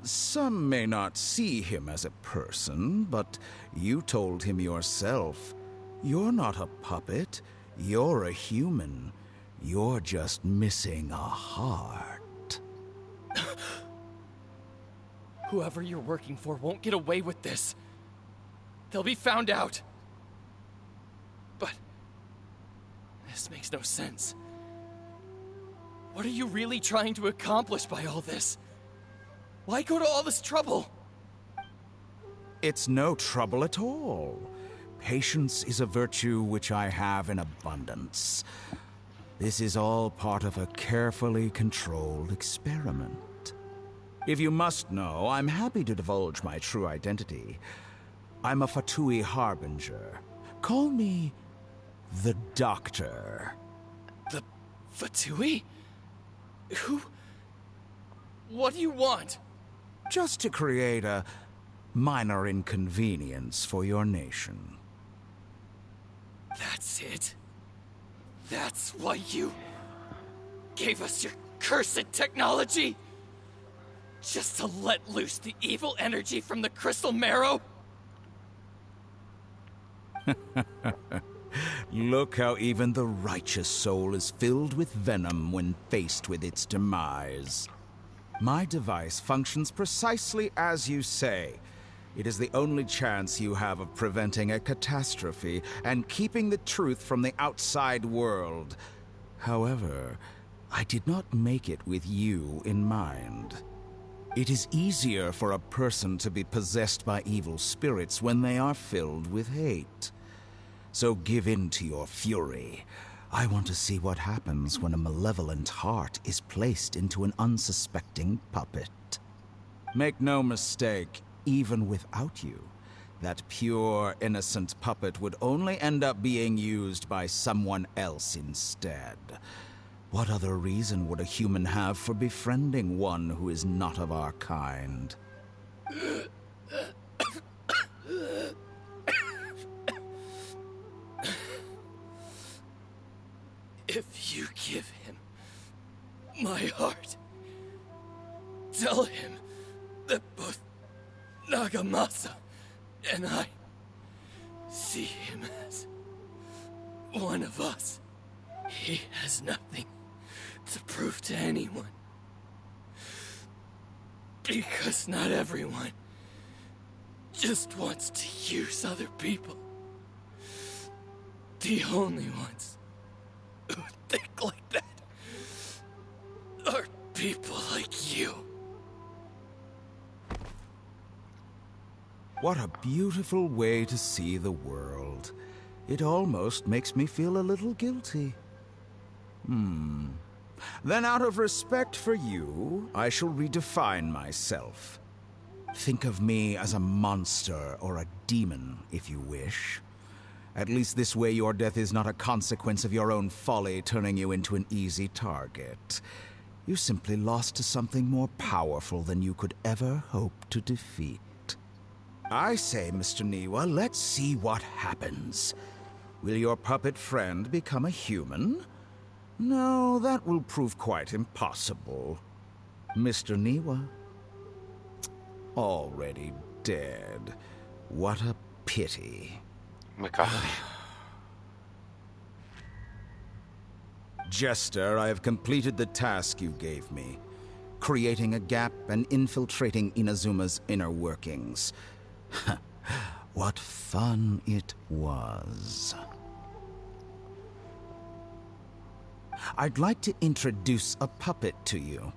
S9: Some may not see him as a person, but you told him yourself. You're not a puppet. You're a human. You're just missing a heart.
S8: Whoever you're working for won't get away with this. They'll be found out. This makes no sense. What are you really trying to accomplish by all this? Why go to all this trouble?
S9: It's no trouble at all. Patience is a virtue which I have in abundance. This is all part of a carefully controlled experiment. If you must know, I'm happy to divulge my true identity. I'm a Fatui Harbinger. Call me the Doctor.
S8: The Fatui? Who? What do you want?
S9: Just to create a minor inconvenience for your nation.
S8: That's it? That's why you gave us your cursed technology? Just to let loose the evil energy from the crystal marrow?
S9: Look how even the righteous soul is filled with venom when faced with its demise. My device functions precisely as you say. It is the only chance you have of preventing a catastrophe and keeping the truth from the outside world. However, I did not make it with you in mind. It is easier for a person to be possessed by evil spirits when they are filled with hate. So give in to your fury. I want to see what happens when a malevolent heart is placed into an unsuspecting puppet. Make no mistake, even without you, that pure, innocent puppet would only end up being used by someone else instead. What other reason would a human have for befriending one who is not of our kind?
S8: If you give him my heart, tell him that both Nagamasa and I see him as one of us. He has nothing to prove to anyone. Because not everyone just wants to use other people. The only ones who think like that are people like you.
S9: What a beautiful way to see the world. It almost makes me feel a little guilty. Then out of respect for you, I shall redefine myself. Think of me as a monster or a demon, if you wish. At least this way your death is not a consequence of your own folly turning you into an easy target. You simply lost to something more powerful than you could ever hope to defeat. I say, Mr. Niwa, let's see what happens. Will your puppet friend become a human? No, that will prove quite impossible. Mr. Niwa? Already dead. What a pity.
S1: Oh my gosh.
S9: Jester, I have completed the task you gave me. Creating a gap and infiltrating Inazuma's inner workings. What fun it was. I'd like to introduce a puppet to you.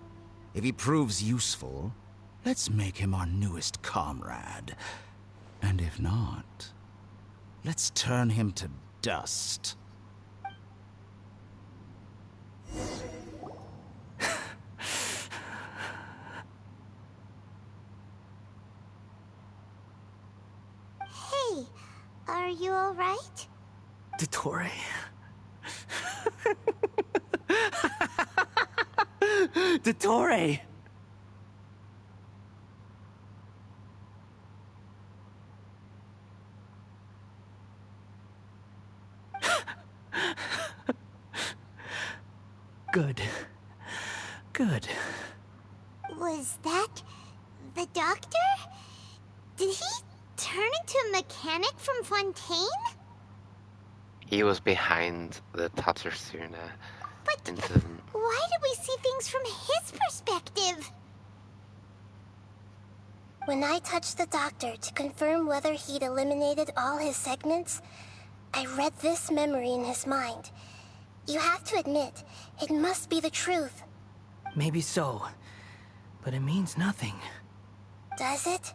S9: If he proves useful, let's make him our newest comrade. And if not, let's turn him to dust.
S4: Hey, are you alright?
S5: Dottore. Dottore! Good. Good.
S4: Was that the doctor? Did he turn into a mechanic from Fontaine?
S1: He was behind the Tatsursuna
S4: But
S1: incident.
S4: why did we see things from his perspective?
S6: When I touched the doctor to confirm whether he'd eliminated all his segments, I read this memory in his mind. You have to admit, it must be the truth.
S5: Maybe so, but it means nothing.
S6: Does it?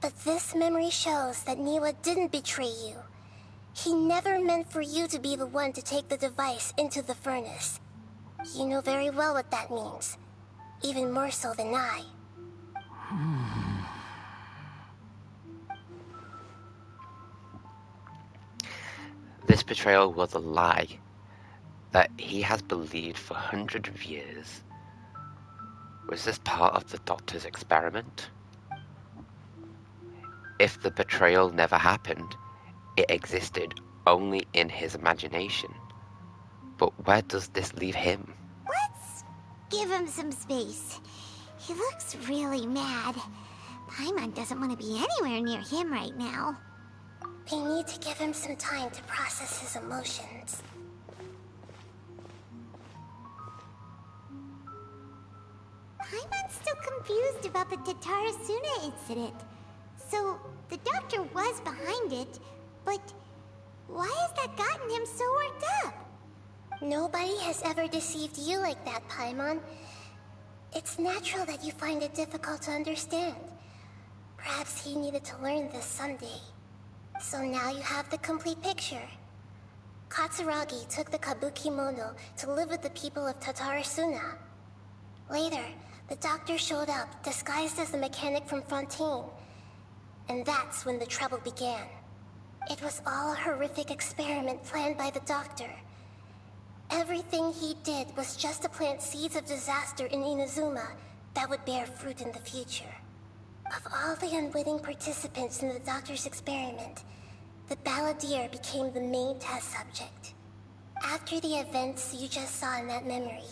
S6: But this memory shows that Niwa didn't betray you. He never meant for you to be the one to take the device into the furnace. You know very well what that means. Even more so than I.
S1: This betrayal was a lie that he has believed for hundreds of years. Was this part of the Doctor's experiment? If the betrayal never happened, it existed only in his imagination. But where does this leave him?
S4: Let's give him some space. He looks really mad. Paimon doesn't want to be anywhere near him right now.
S6: We need to give him some time to process his emotions.
S4: Paimon's still confused about the Tatarasuna incident. So, the Doctor was behind it, but why has that gotten him so worked up?
S6: Nobody has ever deceived you like that, Paimon. It's natural that you find it difficult to understand. Perhaps he needed to learn this someday. So now you have the complete picture. Katsuragi took the Kabuki Mono to live with the people of Tatarasuna. Later, the Doctor showed up, disguised as the mechanic from Fontaine. And that's when the trouble began. It was all a horrific experiment planned by the Doctor. Everything he did was just to plant seeds of disaster in Inazuma that would bear fruit in the future. Of all the unwitting participants in the Doctor's experiment, the Balladeer became the main test subject. After the events you just saw in that memory,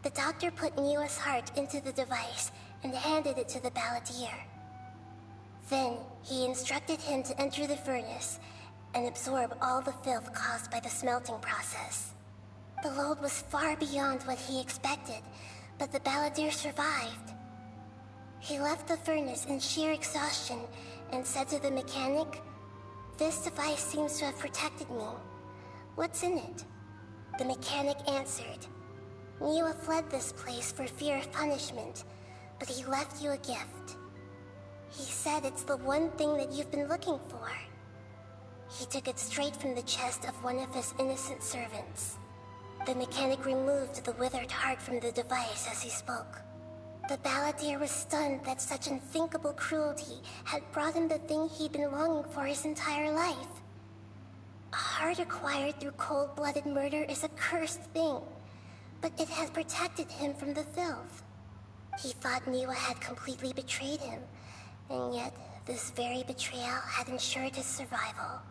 S6: the Doctor put Niwa's heart into the device and handed it to the Balladeer. Then, he instructed him to enter the furnace and absorb all the filth caused by the smelting process. The load was far beyond what he expected, but the Balladeer survived. He left the furnace in sheer exhaustion and said to the mechanic, "This device seems to have protected me. What's in it?" The mechanic answered, "Niwa fled this place for fear of punishment, but he left you a gift. He said it's the one thing that you've been looking for." He took it straight from the chest of one of his innocent servants. The mechanic removed the withered heart from the device as he spoke. The Balladeer was stunned that such unthinkable cruelty had brought him the thing he'd been longing for his entire life. A heart acquired through cold-blooded murder is a cursed thing, but it had protected him from the filth. He thought Niwa had completely betrayed him, and yet this very betrayal had ensured his survival.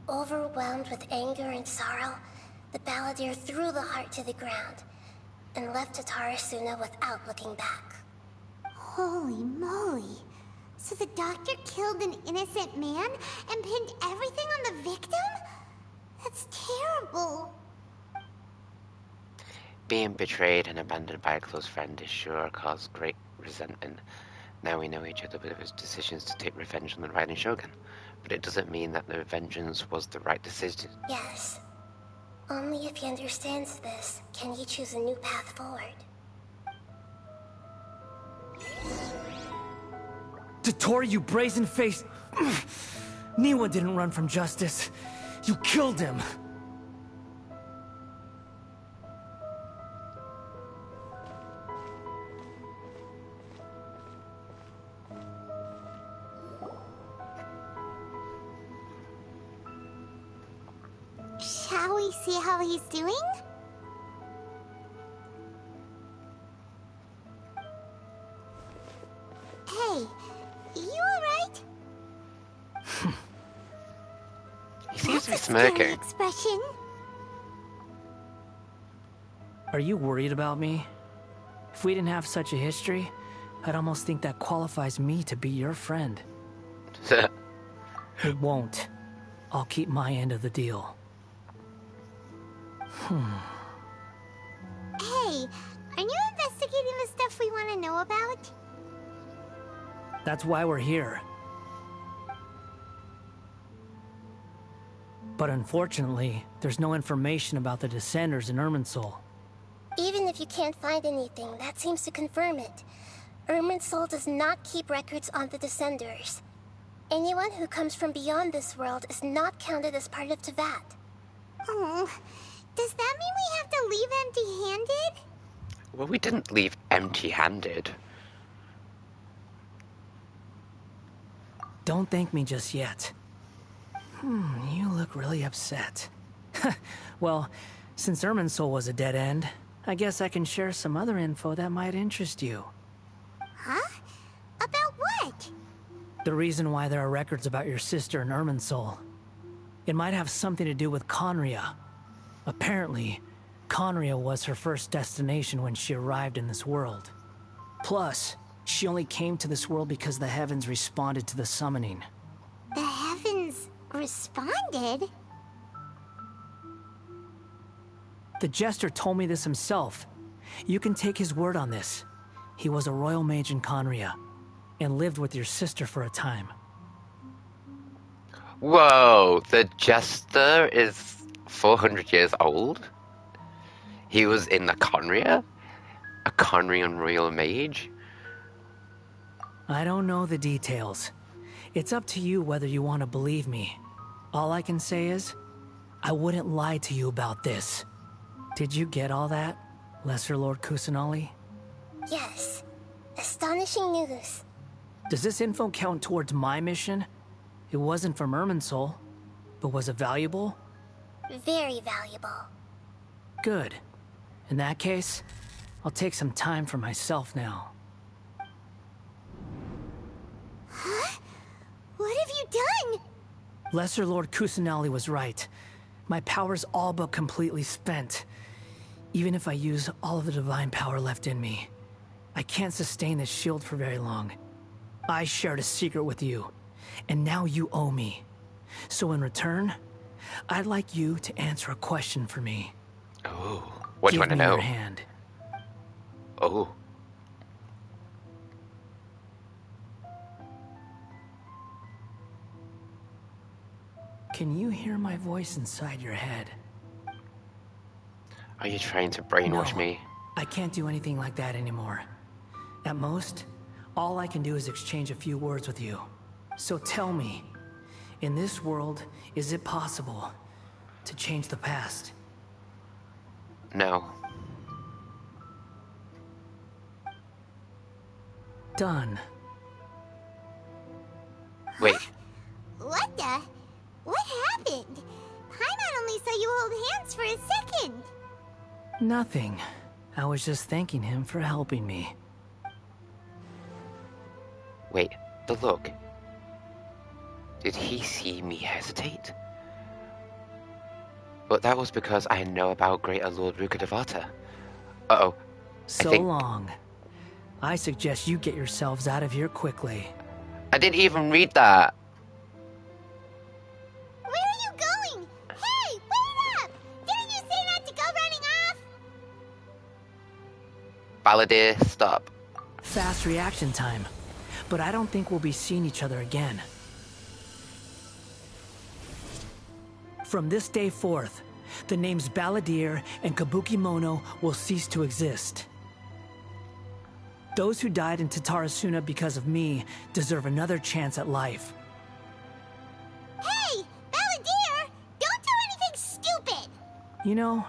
S6: Overwhelmed with anger and sorrow, the Balladeer threw the heart to the ground and left Tatarasuna without looking back.
S4: Holy moly. So the Doctor killed an innocent man and pinned everything on the victim? That's terrible.
S1: Being betrayed and abandoned by a close friend is sure cause great resentment. Now we know each other with his decisions to take revenge on the Riding Shogun, but it doesn't mean that the vengeance was the right decision.
S6: Yes. Only if he understands this can he choose a new path forward.
S5: Dottore, you brazen-faced... Niwa didn't run from justice. You killed him.
S4: Shall we see how he's doing? Hey, you alright?
S1: He seems to be
S4: That's a scary
S1: smirking.
S4: expression.
S5: Are you worried about me? If we didn't have such a history, I'd almost think that qualifies me to be your friend. It won't. I'll keep my end of the deal.
S4: Hey, are you investigating the stuff we want to know about?
S5: That's why we're here. But unfortunately, there's no information about the Descenders in Irminsul.
S6: Even if you can't find anything, that seems to confirm it. Irminsul does not keep records on the Descenders. Anyone who comes from beyond this world is not counted as part of Tevat.
S4: Oh, does that mean we have to leave empty-handed?
S1: Well, we didn't leave empty-handed.
S5: Don't thank me just yet. You look really upset. Well, since Irminsul was a dead end, I guess I can share some other info that might interest you.
S4: Huh? About what?
S5: The reason why there are records about your sister in Irminsul. It might have something to do with Conria. Apparently, Conria was her first destination when she arrived in this world. Plus, she only came to this world because the heavens responded to the summoning.
S4: The heavens responded?
S5: The Jester told me this himself. You can take his word on this. He was a royal mage in Conria, and lived with your sister for a time.
S1: Whoa, the Jester is 400 years old? He was in the Conria? A Conrian royal mage?
S5: I don't know the details. It's up to you whether you want to believe me. All I can say is, I wouldn't lie to you about this. Did you get all that, Lesser Lord Kusanali?
S6: Yes. Astonishing news.
S5: Does this info count towards my mission? It wasn't from Irminsul, but was it valuable?
S6: Very valuable.
S5: Good. In that case, I'll take some time for myself now.
S4: Huh? What have you done?
S5: Lesser Lord Kusanali was right. My power's all but completely spent. Even if I use all of the divine power left in me, I can't sustain this shield for very long. I shared a secret with you, and now you owe me. So in return, I'd like you to answer a question for me.
S1: Oh, what do you want to
S5: Give me
S1: know?
S5: your hand.
S1: Oh.
S5: Can you hear my voice inside your head?
S1: Are you trying to brainwash
S5: No,
S1: me?
S5: I can't do anything like that anymore. At most, all I can do is exchange a few words with you. So tell me, in this world, is it possible to change the past?
S1: No.
S5: Done.
S1: Wait.
S4: What the? What happened? Paimon only saw you hold hands for a second.
S5: Nothing. I was just thanking him for helping me.
S1: Wait, the look. Did he see me hesitate? But that was because I know about Greater Lord Rukadevata. Uh-oh.
S5: So
S1: think...
S5: long. I suggest you get yourselves out of here quickly.
S1: I didn't even read that.
S4: Where are you going? Hey, wait up! Didn't you say not to go running off?
S1: Balladeer, stop.
S5: Fast reaction time. But I don't think we'll be seeing each other again. From this day forth, the names Balladeer and Kabukimono will cease to exist. Those who died in Tatarasuna because of me deserve another chance at life.
S4: Hey, Balladeer! Don't do anything stupid!
S5: You know,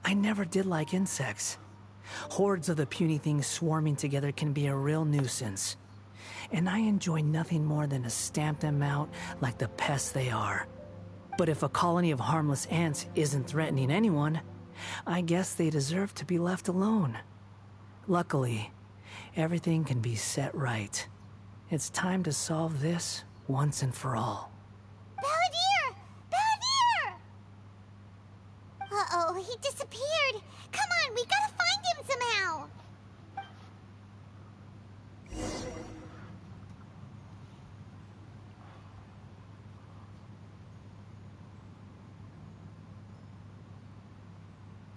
S5: I never did like insects. Hordes of the puny things swarming together can be a real nuisance. And I enjoy nothing more than to stamp them out like the pests they are. But if a colony of harmless ants isn't threatening anyone, I guess they deserve to be left alone. Luckily, everything can be set right. It's time to solve this once and for all.
S4: Balladeer! Balladeer! Uh-oh, he disappeared. Come on, we gotta find him somehow.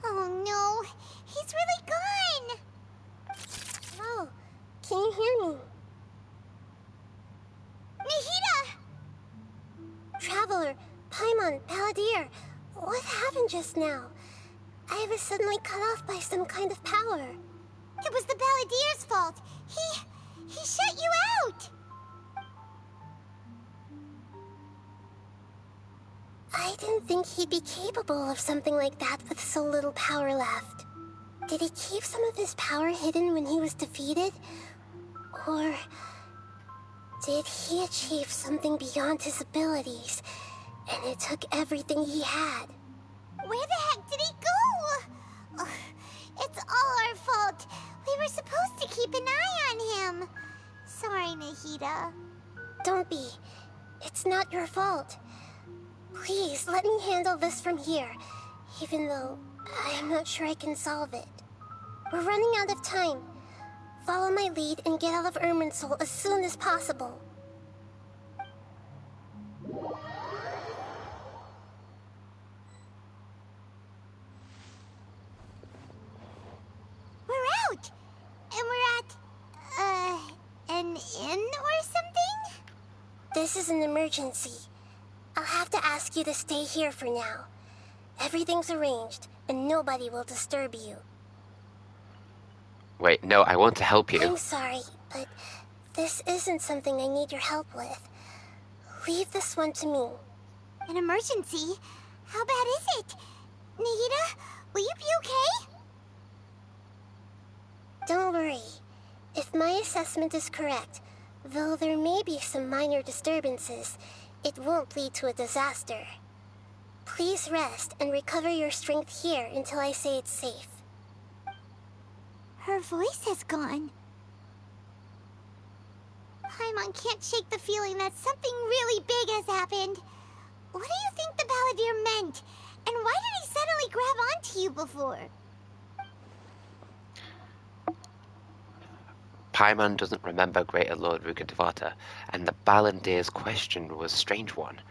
S4: Oh no, he's really gone.
S6: Oh, can you hear me?
S4: Nahida!
S6: Traveler, Paimon, Balladeer. What happened just now? I was suddenly cut off by some kind of power.
S4: It was the Balladier's fault. He shut you out.
S6: I didn't think he'd be capable of something like that with so little power left. Did he keep some of his power hidden when he was defeated? Or did he achieve something beyond his abilities, and it took everything he had?
S4: Where the heck did he go? Ugh, it's all our fault. We were supposed to keep an eye on him. Sorry, Nahida.
S6: Don't be. It's not your fault. Please, let me handle this from here, even though I'm not sure I can solve it. We're running out of time. Follow my lead and get out of Irminsul as soon as possible.
S4: We're out! And we're at, an inn or something?
S6: This is an emergency. I'll have to ask you to stay here for now. Everything's arranged, and nobody will disturb you.
S1: Wait, no, I want to help you.
S6: I'm sorry, but this isn't something I need your help with. Leave this one to me.
S4: An emergency? How bad is it? Nahida, will you be okay?
S6: Don't worry. If my assessment is correct, though there may be some minor disturbances, it won't lead to a disaster. Please rest and recover your strength here until I say it's safe.
S4: Her voice has gone. Paimon can't shake the feeling that something really big has happened. What do you think the Balladeer meant? And why did he suddenly grab onto you before?
S1: Paimon doesn't remember Greater Lord Rukkhadevata, and the Balladier's question was a strange one.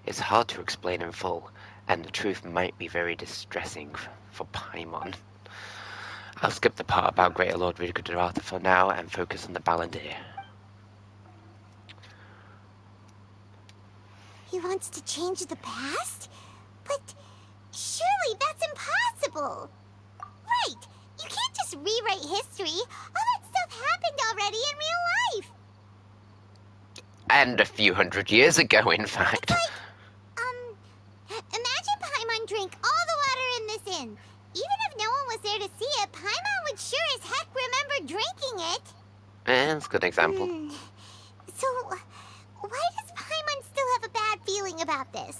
S1: It's hard to explain in full, and the truth might be very distressing for Paimon. I'll skip the part about Greater Lord Rukkhadevata for now and focus on the Balladeer.
S4: He wants to change the past? But surely that's impossible! Right! You can't just rewrite history! All that stuff happened already in real life!
S1: And a few hundred years ago, in fact.
S4: Imagine Paimon drank all the water in this inn. Even if no one was there to see it, Paimon would sure as heck remember drinking it.
S1: That's a good example.
S4: So, why does Paimon still have a bad feeling about this?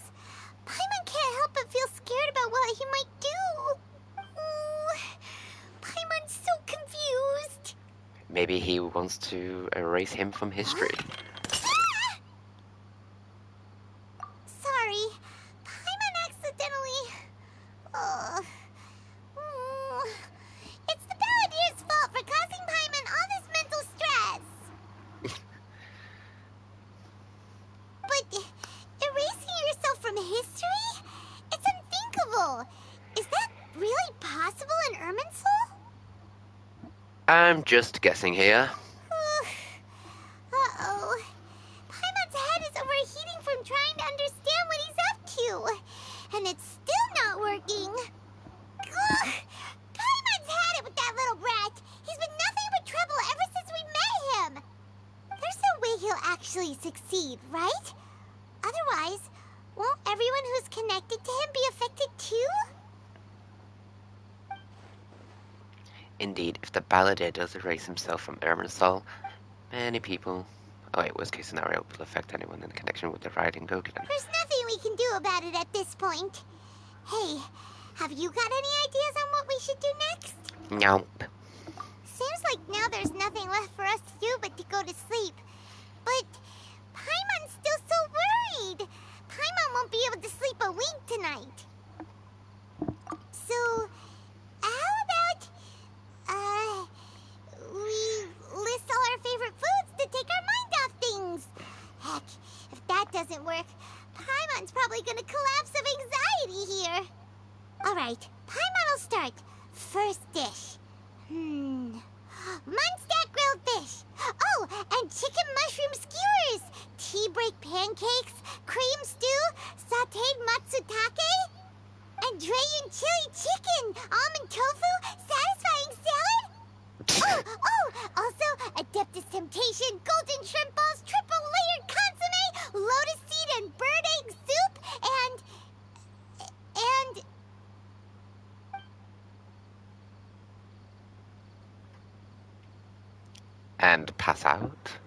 S4: Paimon can't help but feel scared about what he might do. Paimon's so confused.
S1: Maybe he wants to erase him from history.
S4: Sorry, Paimon accidentally... It's the Balladier's fault for causing Paimon all this mental stress. But erasing yourself from history? It's unthinkable. Is that really possible in Irminsul?
S1: I'm just guessing here.
S4: Uh-oh. Paimon's head is overheating from trying to understand what he's up to. And it's still not working. Ugh. Paimon's had it with that little brat. He's been nothing but trouble ever since we met him. There's no way he'll actually succeed, right? Otherwise, won't everyone who's connected to him be affected too?
S1: Indeed, if the Balladeer does erase himself from Irminsul, many people, worst case scenario, will affect anyone in connection with the riding Gokuden.
S4: There's nothing we can do about it at this point. Hey, have you got any ideas on what we should do next?
S1: Nope.
S4: Seems like now there's nothing left for us to do but to go to sleep. But Paimon's still so worried. Paimon won't be able to sleep a wink tonight. So, how about, we list all our favorite foods to take our mind off things? Heck, if that doesn't work, Paimon's probably gonna collapse of anxiety here. Alright, Paimon will start. First dish. Munstack grilled fish. Oh, and chicken mushroom skewers. Tea break pancakes. Cream stew. Sauteed matsutake. Mediterranean chili chicken, almond tofu, satisfying salad. Also Adeptus Temptation, golden shrimp balls, triple layered consomme, lotus seed and bird egg soup, and
S1: And pass out?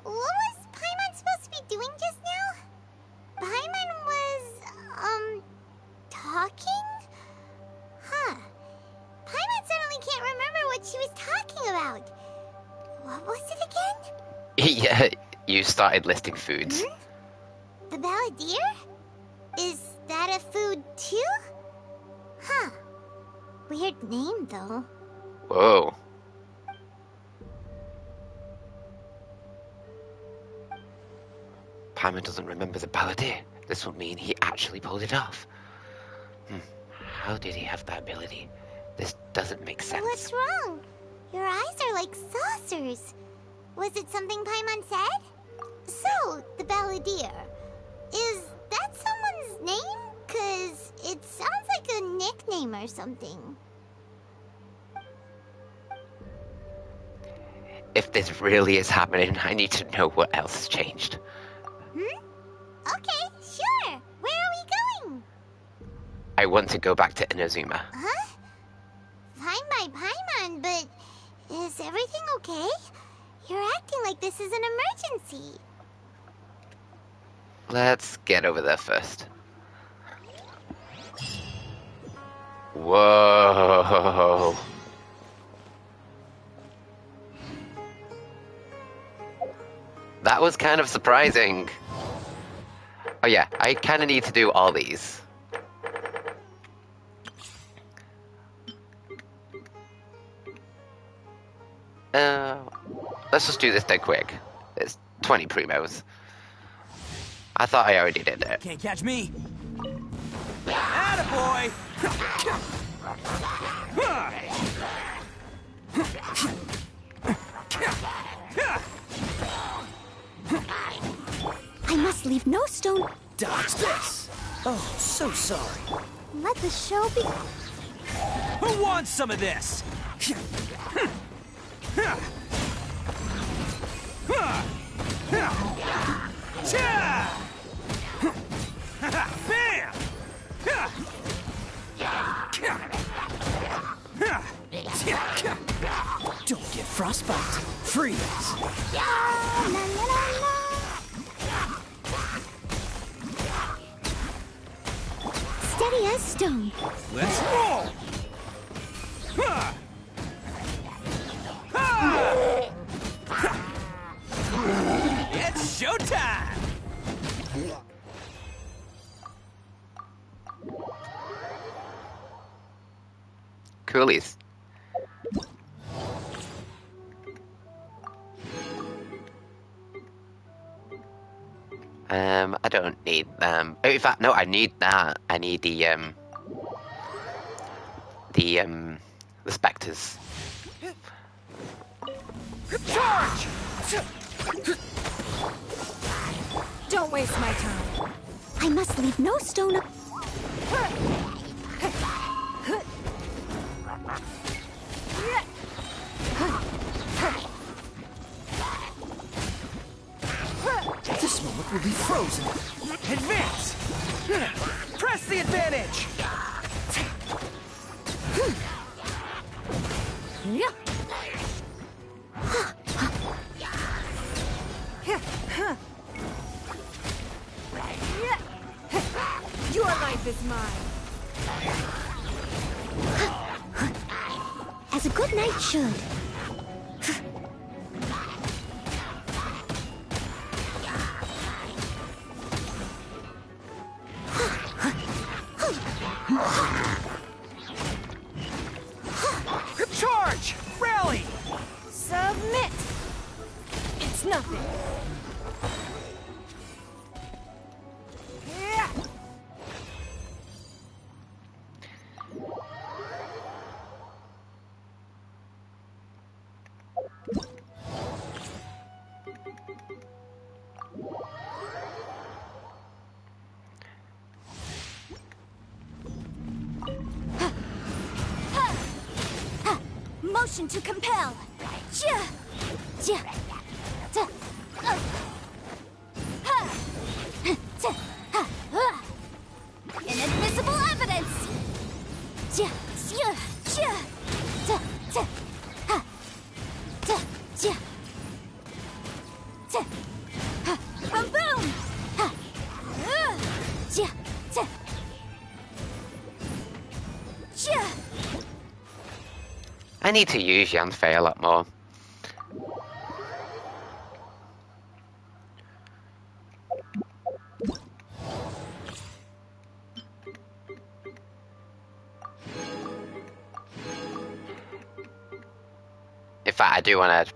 S4: What was Paimon supposed to be doing just now? Paimon was, talking? Huh. Paimon suddenly can't remember what she was talking about. What was it again?
S1: Yeah, you started listing foods.
S4: The balladeer? Is that a food too? Huh. Weird name, though.
S1: Whoa. Paimon doesn't remember the balladeer. This will mean he actually pulled it off. How did he have that ability? This doesn't make sense.
S4: What's wrong? Your eyes are like saucers. Was it something Paimon said? So, the balladeer. Is that someone's name? 'Cause it sounds like a nickname or something.
S1: If this really is happening, I need to know what else has changed.
S4: Okay, sure. Where are we going?
S1: I want to go back to Inazuma.
S4: Huh? Fine by Paimon, but is everything okay? You're acting like this is an emergency.
S1: Let's get over there first. Whoa. That was kind of surprising. Oh yeah, I kind of need to do all these. Let's just do this dead quick. It's 20 primos. I thought I already did it.
S2: Can't catch me. Attaboy!
S4: I must leave no stone.
S2: Dodge this! Oh, so sorry.
S4: Let the show be.
S2: Who wants some of this? Bam! Don't get frostbite. Freeze.
S4: Steady as stone.
S2: Let's roll! It's showtime!
S1: Coolies. I don't need them. In fact, no, I need that. I need the specters.
S2: Charge!
S10: Don't waste my time.
S4: I must leave no stone.
S2: This moment will be frozen. Advance! Press the advantage!
S10: Your life is mine.
S4: As a good knight should.
S2: Charge! Rally!
S10: Submit. It's nothing. motion to compel. Ja. Ja. Ta. Ha. Ta. Ha. Inadmissible evidence. Ja. Ja. Ja. Ta. Ta. Ha. Ta. Ja. Ta. Ha. Boom boom. Ha. Ja. Ta. Ja.
S1: I need to use Yanfei a lot more. In fact, I do want to...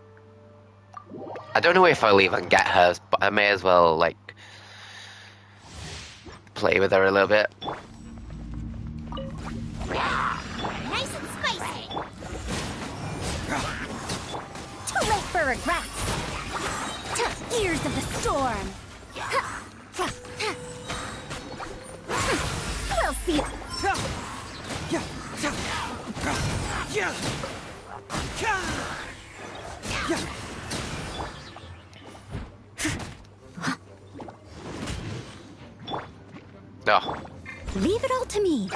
S1: I don't know if I'll even get hers, but I may as well, like, play with her a little bit.
S4: Nice and spicy.
S10: Too late for regrets. Tough ears of the storm. We'll see.
S1: Oh,
S10: Leave it all to me,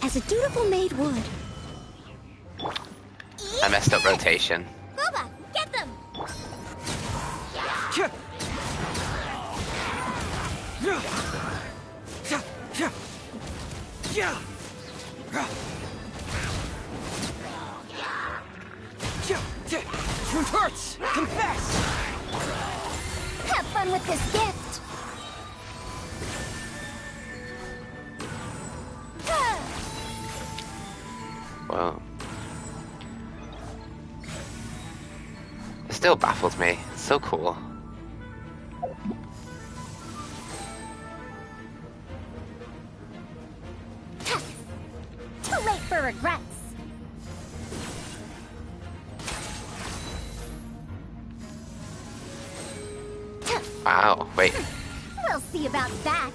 S10: as a dutiful maid would.
S1: I messed up rotation.
S4: Boba, get them.
S5: Truth hurts! Confess!
S10: Have fun with this gift.
S1: Well, it still baffles me. It's so cool.
S10: Too late for regrets.
S1: Wow, wait.
S10: We'll see about that.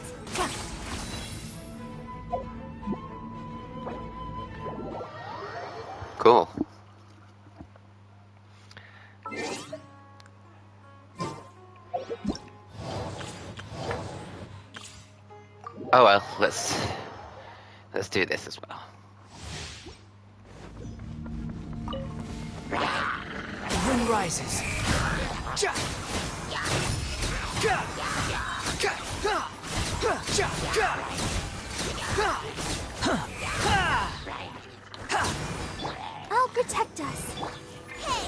S1: Cool. Oh well, let's do this as well.
S5: The wind rises.
S10: I'll protect us.
S4: Hey,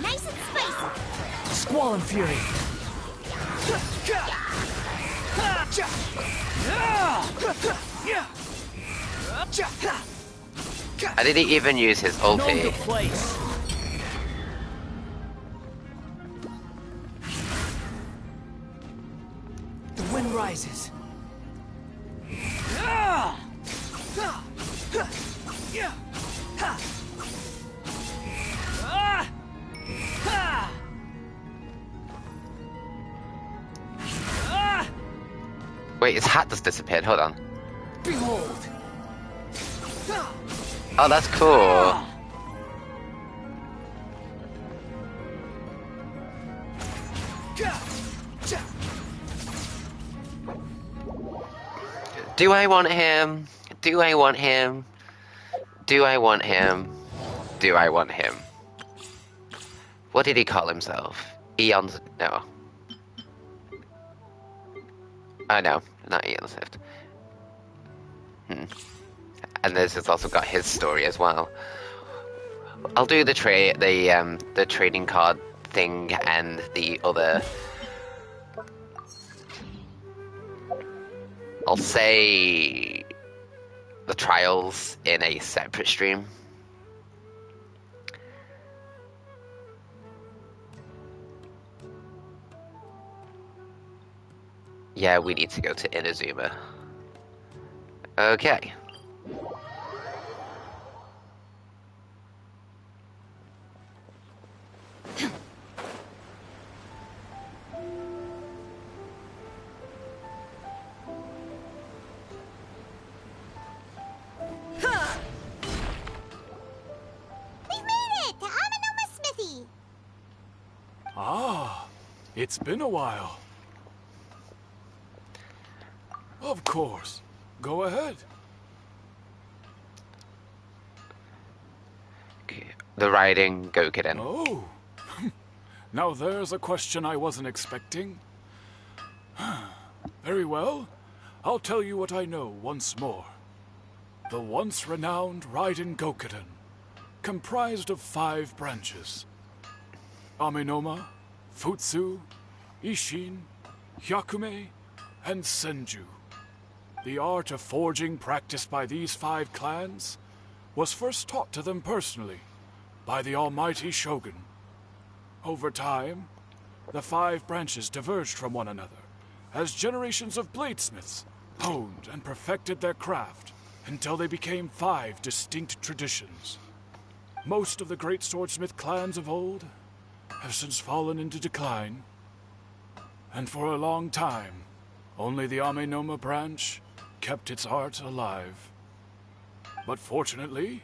S4: nice and spicy.
S5: Squall and fury.
S1: I didn't even use his
S5: Know
S1: ulti.
S5: your place. The wind rises.
S1: Wait, his hat just disappeared. Hold on.
S5: Behold.
S1: Oh, that's cool. Do I want him? Do I want him? Do I want him? Do I want him? What did he call himself? Eons? No. Oh no, not Eon Swift. And this has also got his story as well. I'll do the trading card thing and the other. I'll say the trials in a separate stream. Yeah, we need to go to Inazuma. Okay.
S11: It's been a while. Of course. Go ahead.
S1: The riding Gokuden.
S11: Oh. Now there's a question I wasn't expecting. Very well. I'll tell you what I know once more. The once renowned Raiden Gokuden, comprised of 5 branches. Amenoma, Futsu, Ishin, Hyakume, and Senju. The art of forging practiced by these 5 clans was first taught to them personally by the almighty Shogun. Over time, the 5 branches diverged from one another as generations of bladesmiths honed and perfected their craft until they became 5 distinct traditions. Most of the great swordsmith clans of old have since fallen into decline, and for a long time, only the Amenoma branch kept its art alive. But fortunately,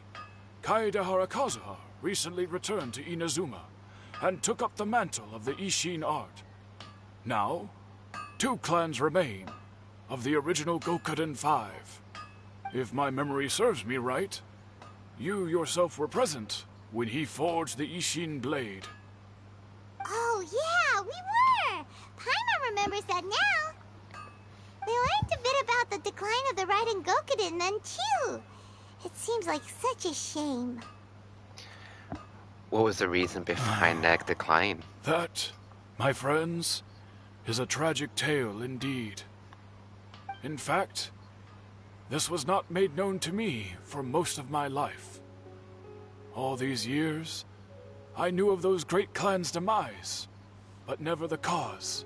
S11: Kaedehara Kazuha recently returned to Inazuma and took up the mantle of the Ishin art. Now, 2 clans remain of the original Gokuden 5. If my memory serves me right, you yourself were present when he forged the Ishin blade.
S4: Oh, yeah, we were! Paimon remembers that now. They learned a bit about the decline of the Raiden Gokuden then, too. It seems like such a shame.
S1: What was the reason behind that decline?
S11: That, my friends, is a tragic tale indeed. In fact, this was not made known to me for most of my life. All these years, I knew of those great clans' demise, but never the cause.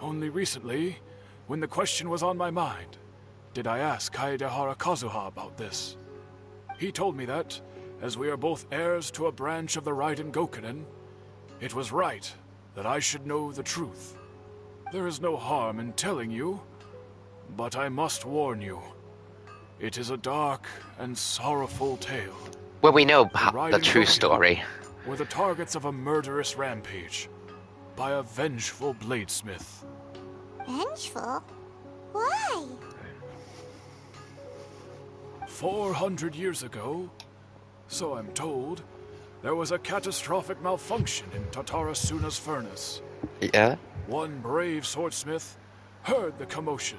S11: Only recently, when the question was on my mind, did I ask Kaedehara Kazuha about this. He told me that, as we are both heirs to a branch of the Raiden Gokuden, it was right that I should know the truth. There is no harm in telling you, but I must warn you. It is a dark and sorrowful tale.
S1: Well, we know
S11: The
S1: the
S11: Raiden
S1: true
S11: Gokuden
S1: story.
S11: were the targets of a murderous rampage by a vengeful bladesmith.
S4: Vengeful? Why?
S11: 400 years ago, so I'm told, there was a catastrophic malfunction in Tatarasuna's furnace.
S1: Yeah?
S11: One brave swordsmith heard the commotion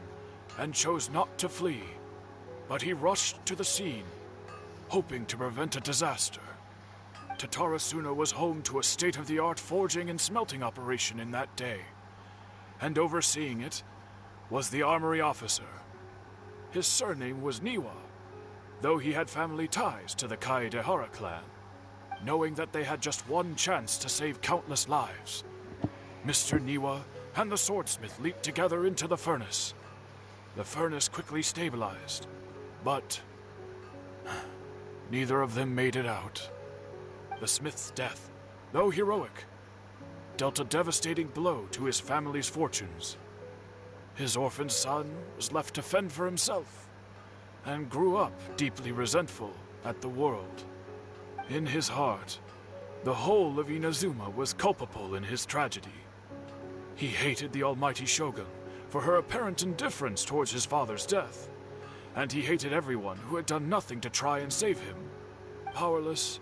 S11: and chose not to flee, but he rushed to the scene, hoping to prevent a disaster. Tatarasuna was home to a state-of-the-art forging and smelting operation in that day, and overseeing it was the armory officer. His surname was Niwa, though he had family ties to the Kaedehara clan. Knowing that they had just one chance to save countless lives, Mr. Niwa and the swordsmith leaped together into the furnace. The furnace quickly stabilized, but neither of them made it out. The smith's death, though heroic, dealt a devastating blow to his family's fortunes. His orphaned son was left to fend for himself, and grew up deeply resentful at the world. In his heart, the whole of Inazuma was culpable in his tragedy. He hated the almighty Shogun for her apparent indifference towards his father's death, and he hated everyone who had done nothing to try and save him. Powerless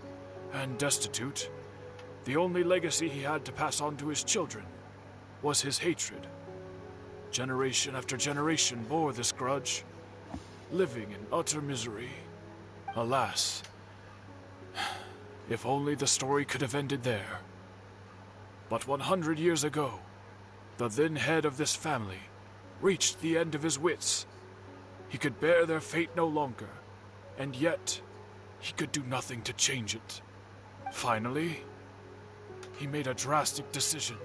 S11: and destitute, the only legacy he had to pass on to his children was his hatred. Generation after generation bore this grudge, living in utter misery. Alas, if only the story could have ended there. But 100 years ago, the then head of this family reached the end of his wits. He could bear their fate no longer, and yet he could do nothing to change it. Finally, he made a drastic decision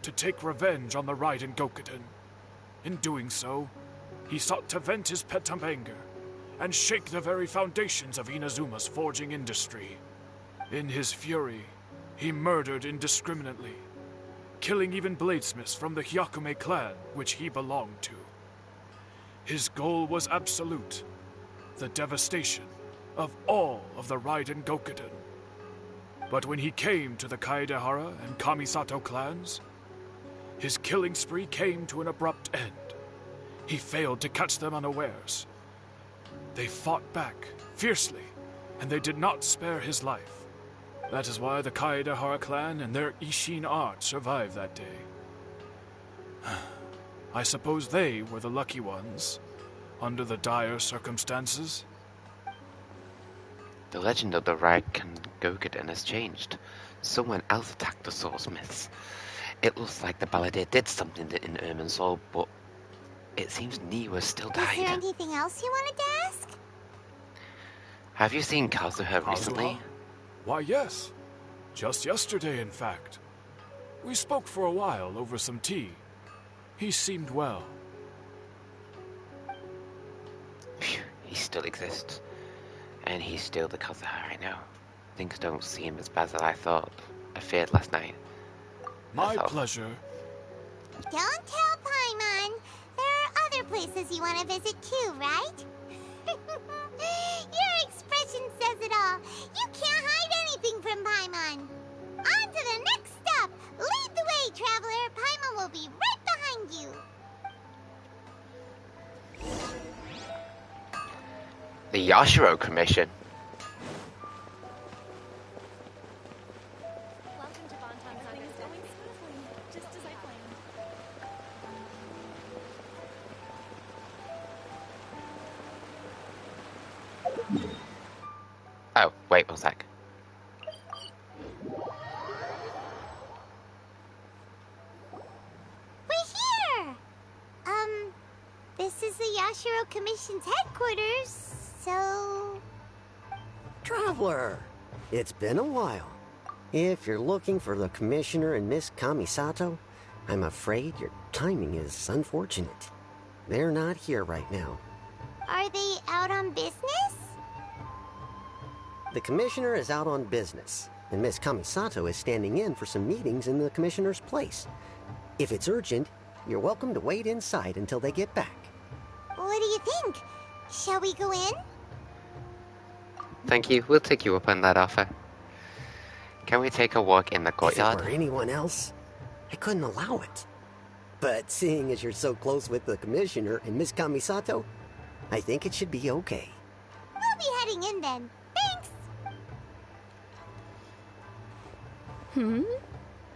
S11: to take revenge on the Raiden Gokuden. In doing so, he sought to vent his pent up anger and shake the very foundations of Inazuma's forging industry. In his fury, he murdered indiscriminately, killing even bladesmiths from the Hyakume clan which he belonged to. His goal was absolute, the devastation of all of the Raiden Gokuden. But when he came to the Kaedehara and Kamisato clans, his killing spree came to an abrupt end. He failed to catch them unawares. They fought back fiercely, and they did not spare his life. That is why the Kaedehara clan and their Ishin art survived that day. I suppose they were the lucky ones, under the dire circumstances.
S1: The legend of the Raikan Gokuden has changed. Someone else attacked the Swordsmiths. It looks like the Balladeer did something in Irminsul, but it seems Niwa still died.
S4: Is there anything else you wanted to ask?
S1: Have you seen Kazuha recently?
S11: Why, yes. Just yesterday, in fact. We spoke for a while over some tea. He seemed well.
S1: Phew, he still exists. And he's still the Kazuha I know. Things don't seem as bad as I thought. I feared last night.
S11: My pleasure.
S4: Don't tell Paimon. There are other places you want to visit too, right? Your expression says it all. You can't hide anything from Paimon. On to the next stop. Lead the way, traveler. Paimon will be right behind you.
S1: The Yashiro Commission. Oh, wait one sec.
S4: We're here! This is the Yashiro Commission's headquarters, so...
S12: Traveler, it's been a while. If you're looking for the Commissioner and Miss Kamisato, I'm afraid your timing is unfortunate. They're not here right now.
S4: Are they out on business?
S12: The Commissioner is out on business, and Miss Kamisato is standing in for some meetings in the Commissioner's place. If it's urgent, you're welcome to wait inside until they get back.
S4: What do you think? Shall we go in?
S1: Thank you, we'll take you up on that offer. Can we take a walk in the
S12: If it
S1: courtyard?
S12: were anyone else, I couldn't allow it. But seeing as you're so close with the Commissioner and Miss Kamisato, I think it should be okay.
S4: We'll be heading in then. Thanks!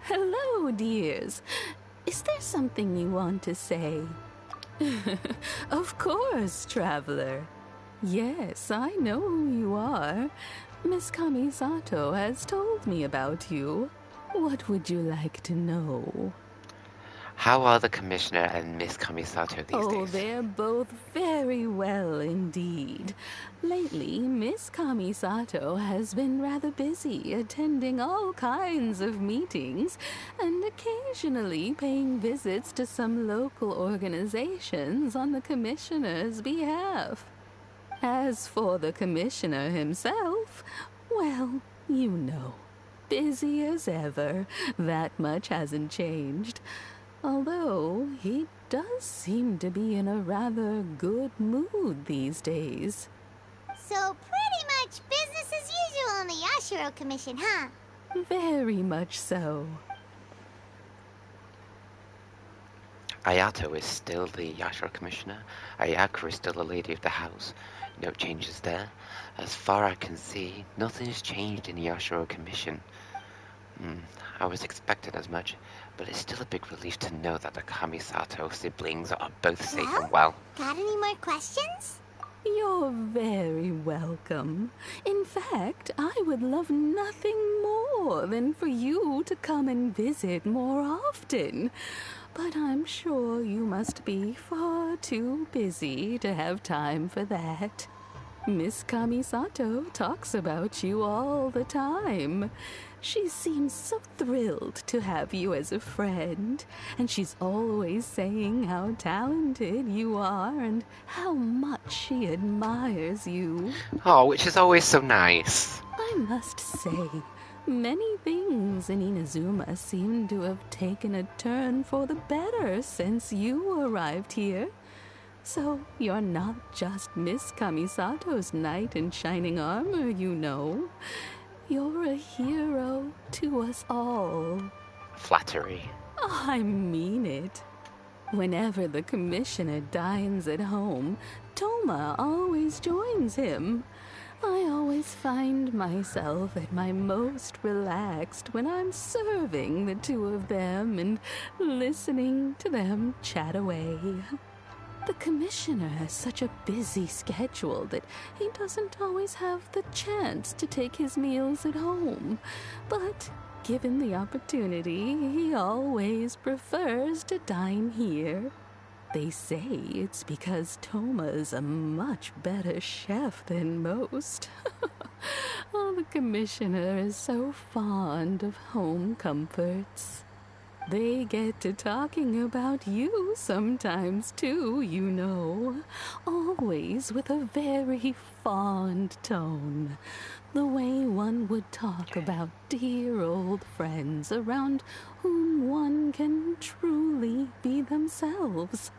S13: Hello, dears. Is there something you want to say? Of course, traveler. Yes, I know who you are. Miss Kamisato has told me about you. What would you like to know?
S1: How are the Commissioner and Miss Kamisato these days?
S13: They're both very well indeed. Lately, Miss Kamisato has been rather busy attending all kinds of meetings and occasionally paying visits to some local organizations on the Commissioner's behalf. As for the Commissioner himself, well, you know, busy as ever. That much hasn't changed. Although, he does seem to be in a rather good mood these days.
S4: So pretty much business as usual in the Yashiro Commission, huh?
S13: Very much so.
S1: Ayato is still the Yashiro Commissioner. Ayaka is still the lady of the house. No changes there. As far as I can see, nothing's changed in the Yashiro Commission. I was expecting as much, but it's still a big relief to know that the Kamisato siblings are both safe and well.
S4: Got any more questions?
S13: You're very welcome. In fact, I would love nothing more than for you to come and visit more often. But I'm sure you must be far too busy to have time for that. Miss Kamisato talks about you all the time. She seems so thrilled to have you as a friend, and she's always saying how talented you are and how much she admires you.
S1: Oh, which is always so nice.
S13: I must say, many things in Inazuma seem to have taken a turn for the better since you arrived here. So you're not just Miss Kamisato's knight in shining armor, you know. You're a hero to us all.
S1: Flattery.
S13: Oh, I mean it. Whenever the commissioner dines at home, Toma always joins him. I always find myself at my most relaxed when I'm serving the two of them and listening to them chat away. The commissioner has such a busy schedule that he doesn't always have the chance to take his meals at home. But given the opportunity, he always prefers to dine here. They say it's because Toma's a much better chef than most. Oh, the commissioner is so fond of home comforts. They get to talking about you sometimes, too, you know. Always with a very fond tone. The way one would talk about dear old friends around whom one can truly be themselves.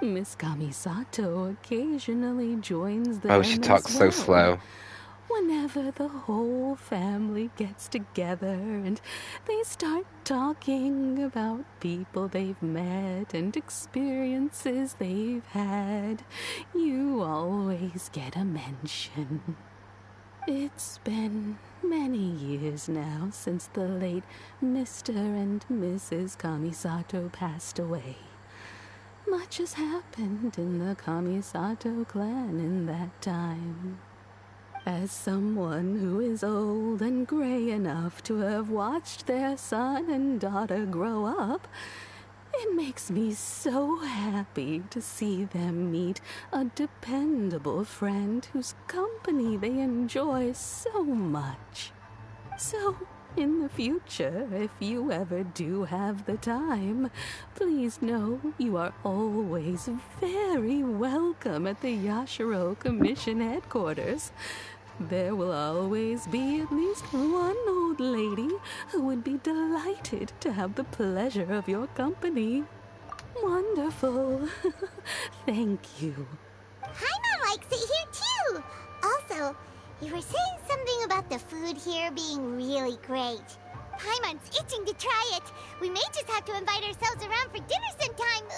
S13: Miss Kamisato occasionally joins them
S1: Oh, she talks so slow.
S13: Whenever the whole family gets together and they start talking about people they've met and experiences they've had, you always get a mention. It's been many years now since the late Mr. and Mrs. Kamisato passed away. Much has happened in the Kamisato clan in that time. As someone who is old and gray enough to have watched their son and daughter grow up, it makes me so happy to see them meet a dependable friend whose company they enjoy so much. So, in the future, if you ever do have the time, please know you are always very welcome at the Yashiro Commission headquarters. There will always be at least one old lady who would be delighted to have the pleasure of your company. Wonderful. Thank you.
S4: Paimon likes it here too. Also, you were saying something about the food here being really great. Paimon's itching to try it. We may just have to invite ourselves around for dinner sometime.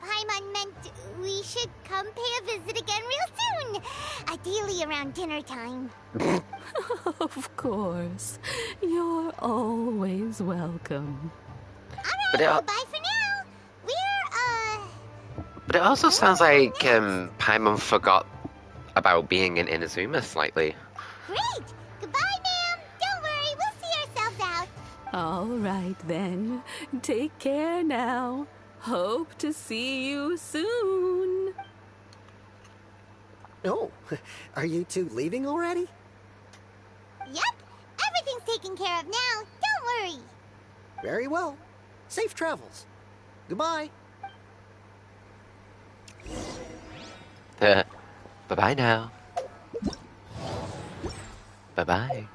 S4: Paimon meant we should come pay a visit again real soon. Ideally around dinner time.
S13: Of course. You're always welcome.
S4: Alright, goodbye for now. We're,
S1: But it also sounds like Paimon forgot about being in Inazuma slightly.
S4: Great! Goodbye, ma'am! Don't worry, we'll see ourselves out.
S13: All right, then. Take care now. Hope to see you soon.
S12: Oh, are you two leaving already?
S4: Yep, everything's taken care of now. Don't worry.
S12: Very well. Safe travels. Goodbye.
S1: Bye-bye now. Bye-bye.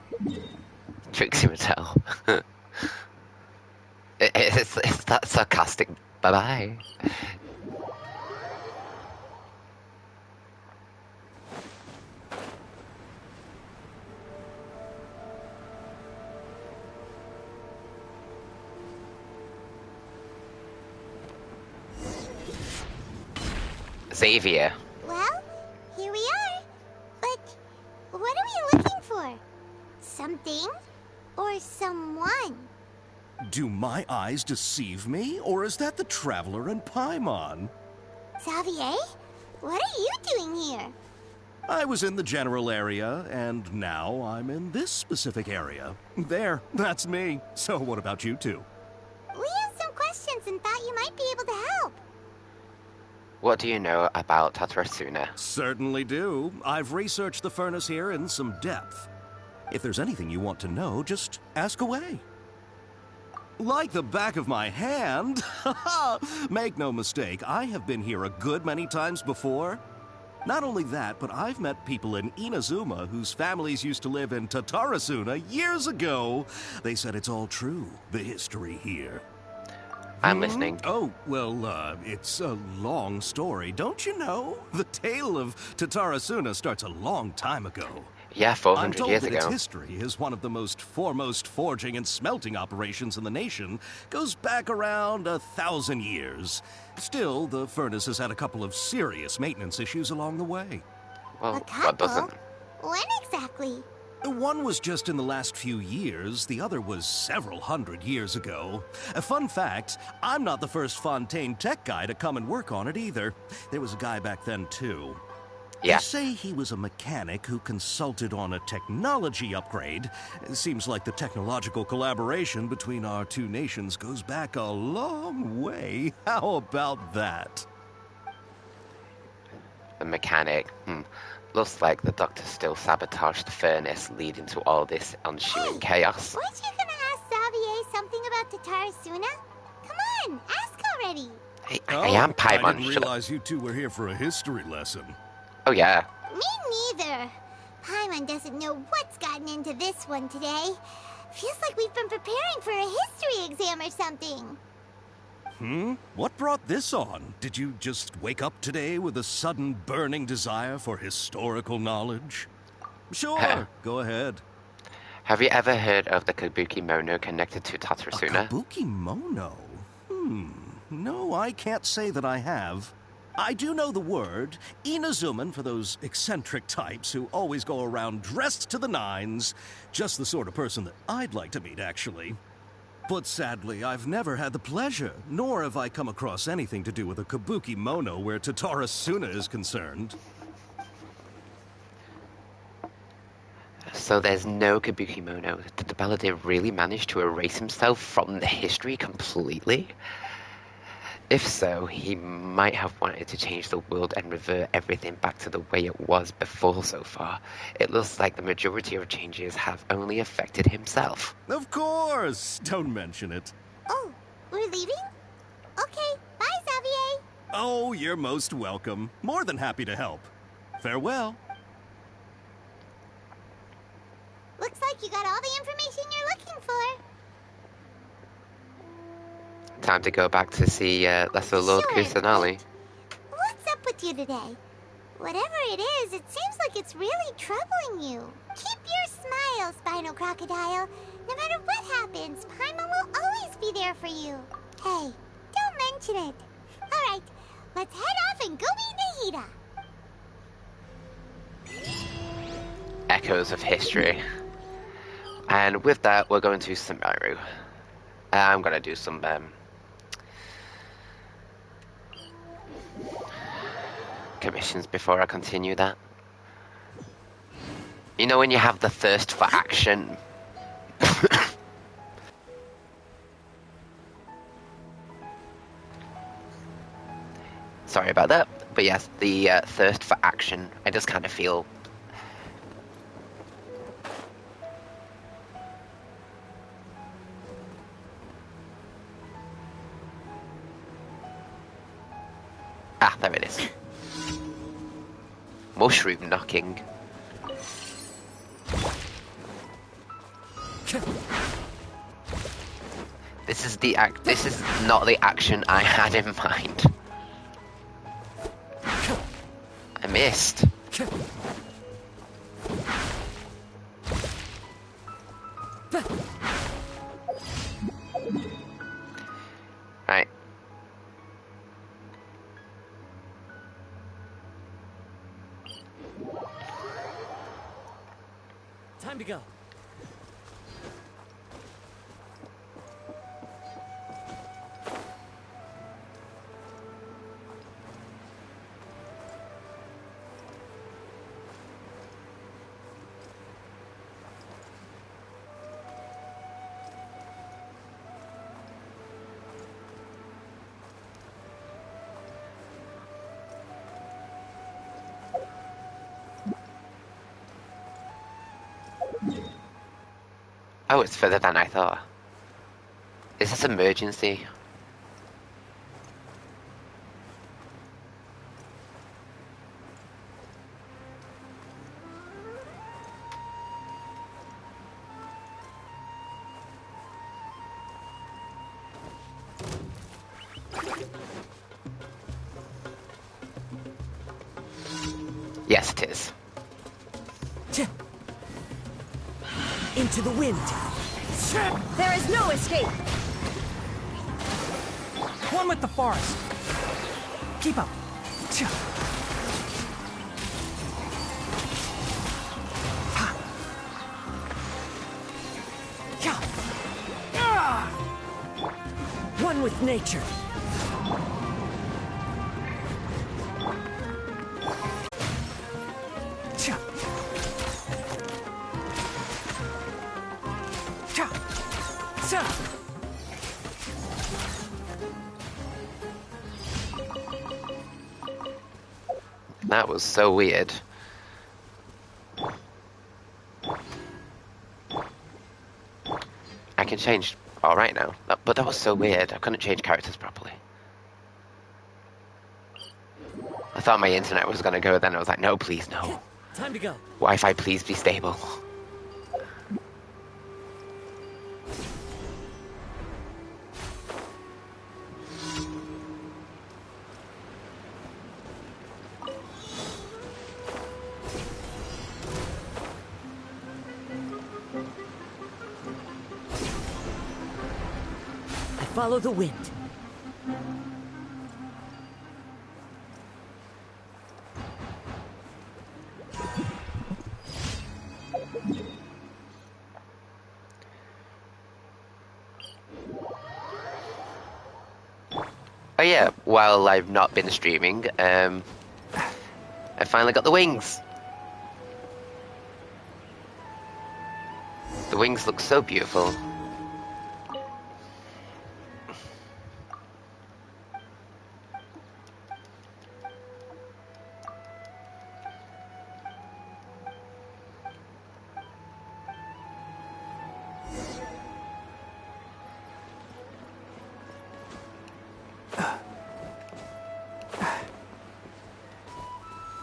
S1: Trixie Mattel. It's that sarcastic bye-bye. Xavier.
S4: Well, here we are. But what are we looking for? Something or someone?
S14: Do my eyes deceive me, or is that the Traveler and Paimon?
S4: Xavier? What are you doing here?
S14: I was in the general area, and now I'm in this specific area. There, that's me. So what about you two?
S4: We have some questions and thought you might be able to help.
S1: What do you know about Tatarasuna?
S14: Certainly do. I've researched the furnace here in some depth. If there's anything you want to know, just ask away. Like the back of my hand. Make no mistake, I have been here a good many times before. Not only that, but I've met people in Inazuma whose families used to live in Tatarasuna years ago. They said it's all true, the history here.
S1: I'm listening.
S14: Oh, well, it's a long story, don't you know? The tale of Tatarasuna starts a long time ago.
S1: Yeah,
S14: I'm
S1: 400
S14: told
S1: years
S14: that its
S1: ago.
S14: history is one of the most foremost forging and smelting operations in the nation. Goes back around 1,000 years. Still, the furnace has had a couple of serious maintenance issues along the way.
S1: Well,
S4: A
S1: what
S4: couple?
S1: doesn't?
S4: When exactly?
S14: One was just in the last few years, the other was several hundred years ago. A fun fact, I'm not the first Fontaine tech guy to come and work on it either. There was a guy back then, too.
S1: Yeah.
S14: They say he was a mechanic who consulted on a technology upgrade. It seems like the technological collaboration between our two nations goes back a long way. How about that?
S1: The mechanic. Looks like the doctor still sabotaged the furnace, leading to all this ensuing chaos.
S4: Weren't you gonna ask Xavier something about Tatara Suna? Come on, ask already.
S1: I am Paimon.
S14: I didn't realize you two were here for a history lesson.
S1: Oh, yeah.
S4: Me neither. Paimon doesn't know what's gotten into this one today. Feels like we've been preparing for a history exam or something.
S14: What brought this on? Did you just wake up today with a sudden burning desire for historical knowledge? Sure, go ahead.
S1: Have you ever heard of the Kabuki Mono connected to Tatarasuna?
S14: Kabuki Mono? No, I can't say that I have. I do know the word, Inazuman for those eccentric types who always go around dressed to the nines. Just the sort of person that I'd like to meet, actually. But sadly, I've never had the pleasure, nor have I come across anything to do with a Kabuki Mono where Tatarasuna is concerned.
S1: So there's no Kabuki Mono. Did the Balladeer really manage to erase himself from the history completely? If so, he might have wanted to change the world and revert everything back to the way it was before so far. It looks like the majority of changes have only affected himself.
S14: Of course! Don't mention it.
S4: Oh, we're leaving? Okay, bye, Xavier.
S14: Oh, you're most welcome. More than happy to help. Farewell.
S4: Looks like you got all the information you're looking for.
S1: Time to go back to see Lesser Lord Kusanali.
S4: What's up with you today? Whatever it is, it seems like it's really troubling you. Keep your smile, Spinal Crocodile. No matter what happens, Paimon will always be there for you. Hey, don't mention it. All right, let's head off and go meet Nahida.
S1: Echoes of history. And with that, we're going to Sumeru. I'm going to do some commissions before I continue that. You know when you have the thirst for action? Sorry about that. But yes, the thirst for action. I just kind of feel... Ah, there it is. Mushroom knocking. This is not the action I had in mind. I missed. Right.
S2: Time to go.
S1: Oh, it's further than I thought. Is this emergency? Yes, it is.
S15: Into the wind.
S10: There is no escape.
S5: One with the forest. Keep up.
S15: One with nature.
S1: That was so weird. I can change alright now, but that was so weird. I couldn't change characters properly. I thought my internet was gonna go, then I was like, no, please, no.
S15: Time to go.
S1: Wi-Fi, please be stable.
S15: Follow the wind.
S1: Oh yeah, while I've not been streaming, I finally got the wings. The wings look so beautiful.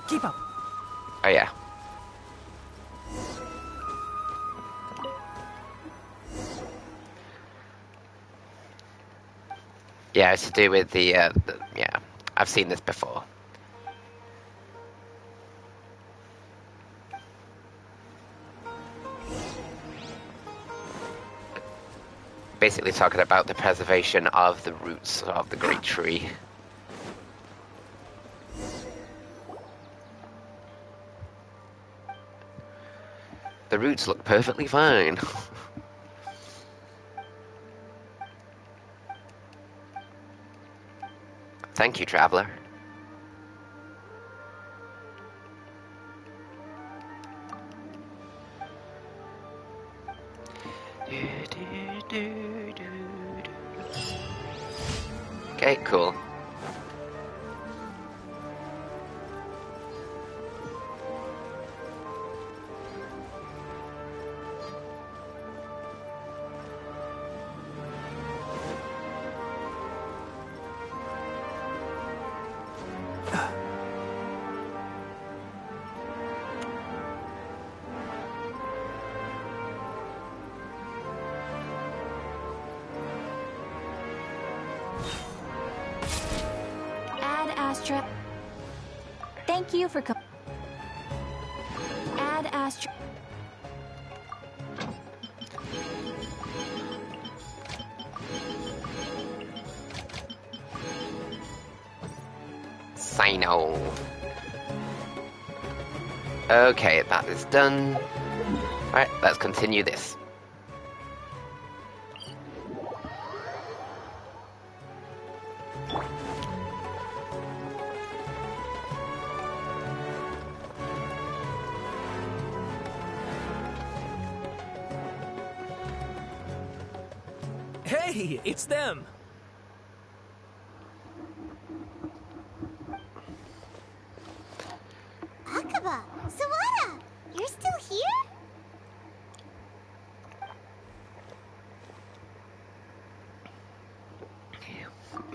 S5: Keep up.
S1: Oh yeah. Yeah, it's to do with the yeah, I've seen this before. Basically talking about the preservation of the roots of the great tree. The roots look perfectly fine. Thank you, traveler. Okay, cool.
S10: Ad Astra. Thank you for coming. Ad Astra.
S1: Sino. Okay, that is done. Alright, let's continue this.
S2: Hey, it's them.
S4: Akaba, Sawada, you're still here?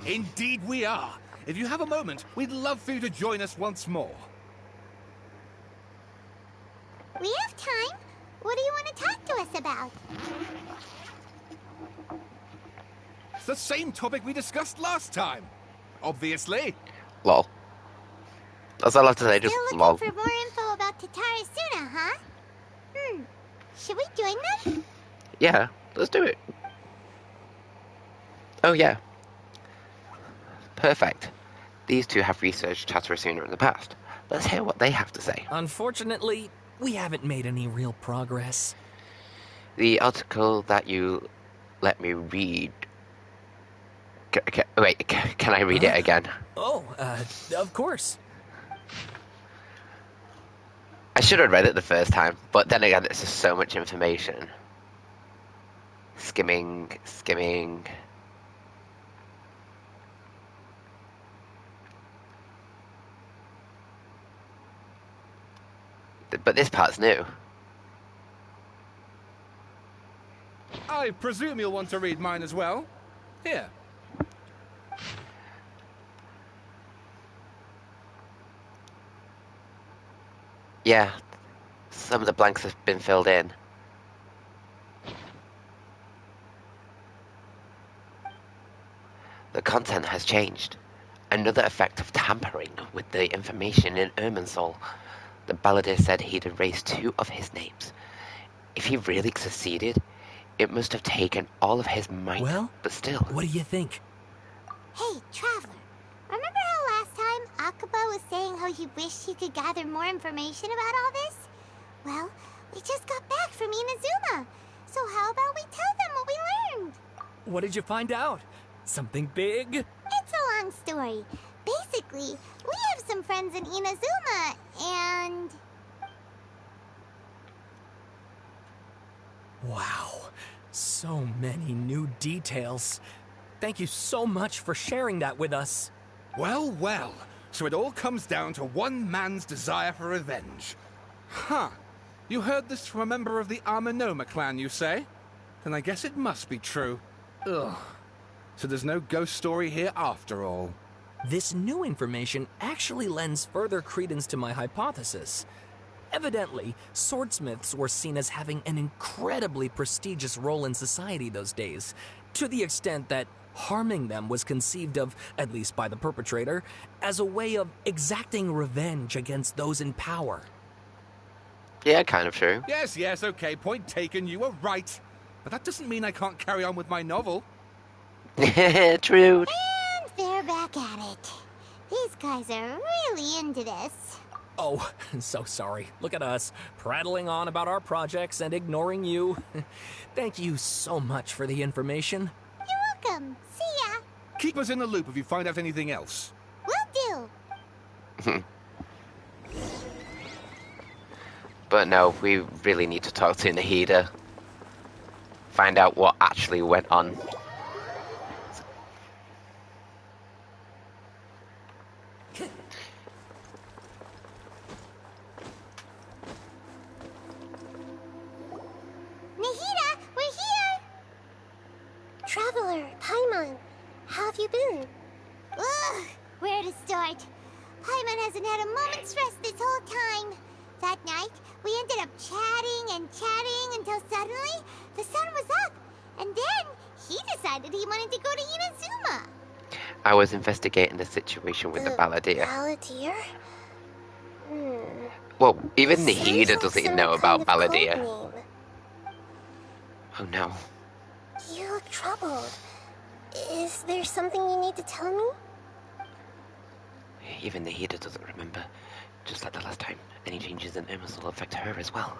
S3: Indeed we are. If you have a moment, we'd love for you to join us once more.
S4: We have time. What do you want to talk to us about?
S3: It's the same topic we discussed last time. Obviously.
S1: Lol. That's all I have to say, just
S4: Still
S1: lol.
S4: looking for more info about Tatarasuna, huh? Should we join them?
S1: Yeah, let's do it. Oh yeah, perfect. These two have researched Tatarasuna in the past. Let's hear what they have to say.
S2: Unfortunately, we haven't made any real progress.
S1: The article that you let me read... Wait, can I read it again?
S2: Oh, of course.
S1: I should have read it the first time, but then again, it's just so much information. Skimming. But this part's new.
S3: I presume you'll want to read mine as well. Here.
S1: Yeah, some of the blanks have been filled in. The content has changed. Another effect of tampering with the information in Irminsul. The balladeer said he'd erased 2 of his names. If he really succeeded, it must have taken all of his might.
S2: Well,
S1: but still.
S2: What do you think?
S4: Hey, Traveler. Remember how last time Akaba was saying how he wished he could gather more information about all this? Well, we just got back from Inazuma. So how about we tell them what we learned?
S2: What did you find out? Something big?
S4: It's a long story. Basically, we have some friends in Inazuma, and...
S2: Wow, so many new details. Thank you so much for sharing that with us.
S3: Well. So it all comes down to one man's desire for revenge. Huh. You heard this from a member of the Armanoma clan, you say? Then I guess it must be true. Ugh. So there's no ghost story here after all.
S2: This new information actually lends further credence to my hypothesis. Evidently, swordsmiths were seen as having an incredibly prestigious role in society those days, to the extent that harming them was conceived of, at least by the perpetrator, as a way of exacting revenge against those in power.
S1: Yeah, kind of true.
S3: Yes, okay, point taken, you were right. But that doesn't mean I can't carry on with my novel.
S1: True.
S4: And they're back at it. These guys are really into this.
S2: Oh, so sorry. Look at us, prattling on about our projects and ignoring you. Thank you so much for the information.
S4: You're welcome. See ya.
S3: Keep us in the loop if you find out anything else.
S4: Will do.
S1: But no, we really need to talk to Nahida. Find out what actually went on.
S4: Nahida, we're here!
S6: Traveler, Paimon, how have you been?
S4: Ugh, where to start? Paimon hasn't had a moment's rest this whole time. That night, we ended up chatting until suddenly the sun was up. And then he decided he wanted to go to Inazuma.
S1: I was investigating the situation with the balladeer.
S6: Balladeer?
S1: Well, even
S6: This
S1: Nahida
S6: sounds
S1: doesn't
S6: like some
S1: know
S6: kind
S1: about
S6: of
S1: balladeer.
S6: code name.
S1: Oh no.
S6: You look troubled. Is there something you need to tell me?
S1: Even Nahida doesn't remember. Just like the last time, any changes in Irmis will affect her as well.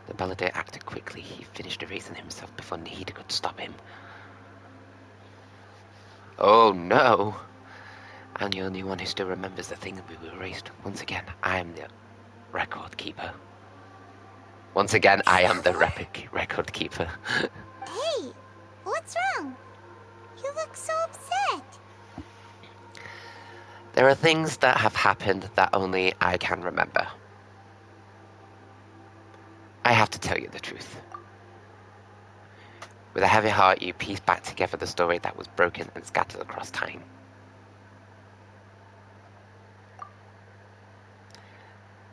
S1: The balladeer acted quickly. He finished erasing himself before Nahida could stop him. Oh no! I'm the only one who still remembers the thing we erased. Once again, I am the record keeper. Once again, I am the record keeper.
S4: Hey, what's wrong? You look so upset.
S1: There are things that have happened that only I can remember. I have to tell you the truth. With a heavy heart, you piece back together the story that was broken and scattered across time.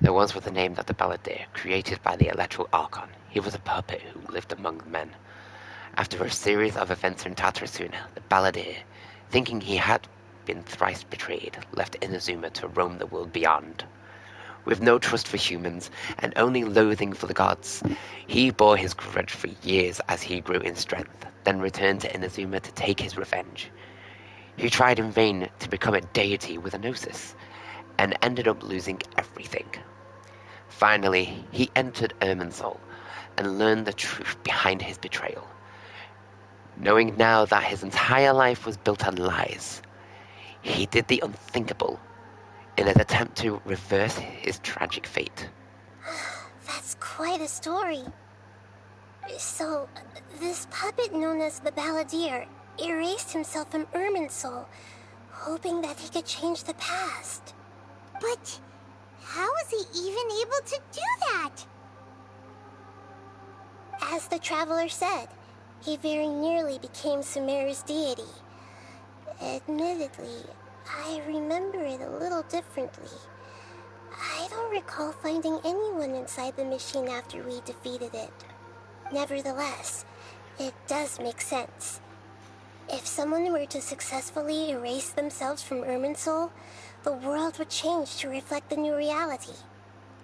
S1: There was with the name of the balladeer, created by the Electral Archon. He was a puppet who lived among men. After a series of events in Tatarasuna, the balladeer, thinking he had been thrice betrayed, left Inazuma to roam the world beyond. With no trust for humans and only loathing for the gods, he bore his grudge for years as he grew in strength, then returned to Inazuma to take his revenge. He tried in vain to become a deity with a gnosis, and ended up losing everything. Finally, he entered Irminsul and learned the truth behind his betrayal. Knowing now that his entire life was built on lies, he did the unthinkable in an attempt to reverse his tragic fate.
S6: That's quite a story. So, this puppet known as the Balladeer erased himself from Irminsul, hoping that he could change the past.
S4: But how was he even able to do that?
S6: As the traveler said, he very nearly became Sumeru's deity. Admittedly, I remember it a little differently. I don't recall finding anyone inside the machine after we defeated it. Nevertheless, it does make sense. If someone were to successfully erase themselves from Irminsul, the world would change to reflect the new reality.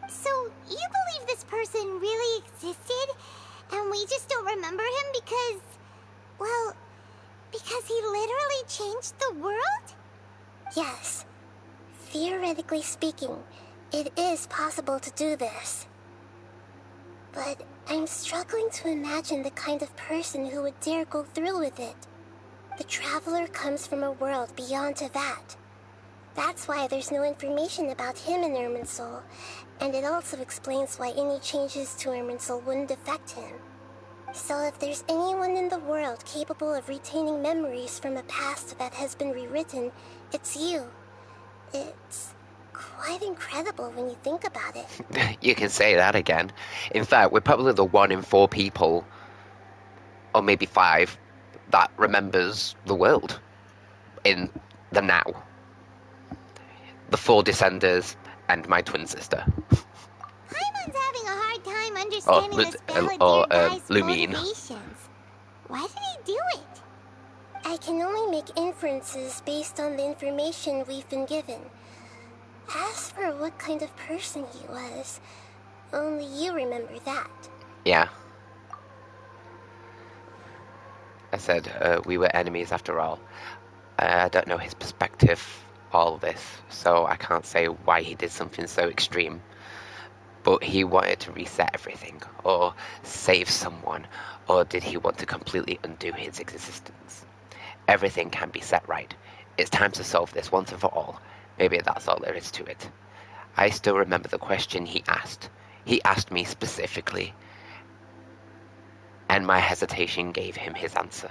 S4: So, you believe this person really existed, and we just don't remember him because... well, because he literally changed the world?
S6: Yes. Theoretically speaking, it is possible to do this. But I'm struggling to imagine the kind of person who would dare go through with it. The traveler comes from a world beyond Teyvat. That's why there's no information about him in Irminsul, and it also explains why any changes to Irminsul wouldn't affect him. So if there's anyone in the world capable of retaining memories from a past that has been rewritten, it's you. It's quite incredible when you think about it.
S1: You can say that again. In fact, we're probably the 1 in 4 people, or maybe 5, that remembers the world in the now. The 4 Descenders and my twin sister.
S4: Paimon's having a hard time understanding this Balladeer guy's
S1: Lumine.
S4: motivations. Why did he do it?
S6: I can only make inferences based on the information we've been given. As for what kind of person he was, only you remember that.
S1: Yeah. I said we were enemies after all. I don't know his perspective, all this, so I can't say why he did something so extreme. But he wanted to reset everything, or save someone, or did he want to completely undo his existence? Everything can be set right. It's time to solve this once and for all. Maybe that's all there is to it. I still remember the question he asked. He asked me specifically, and my hesitation gave him his answer.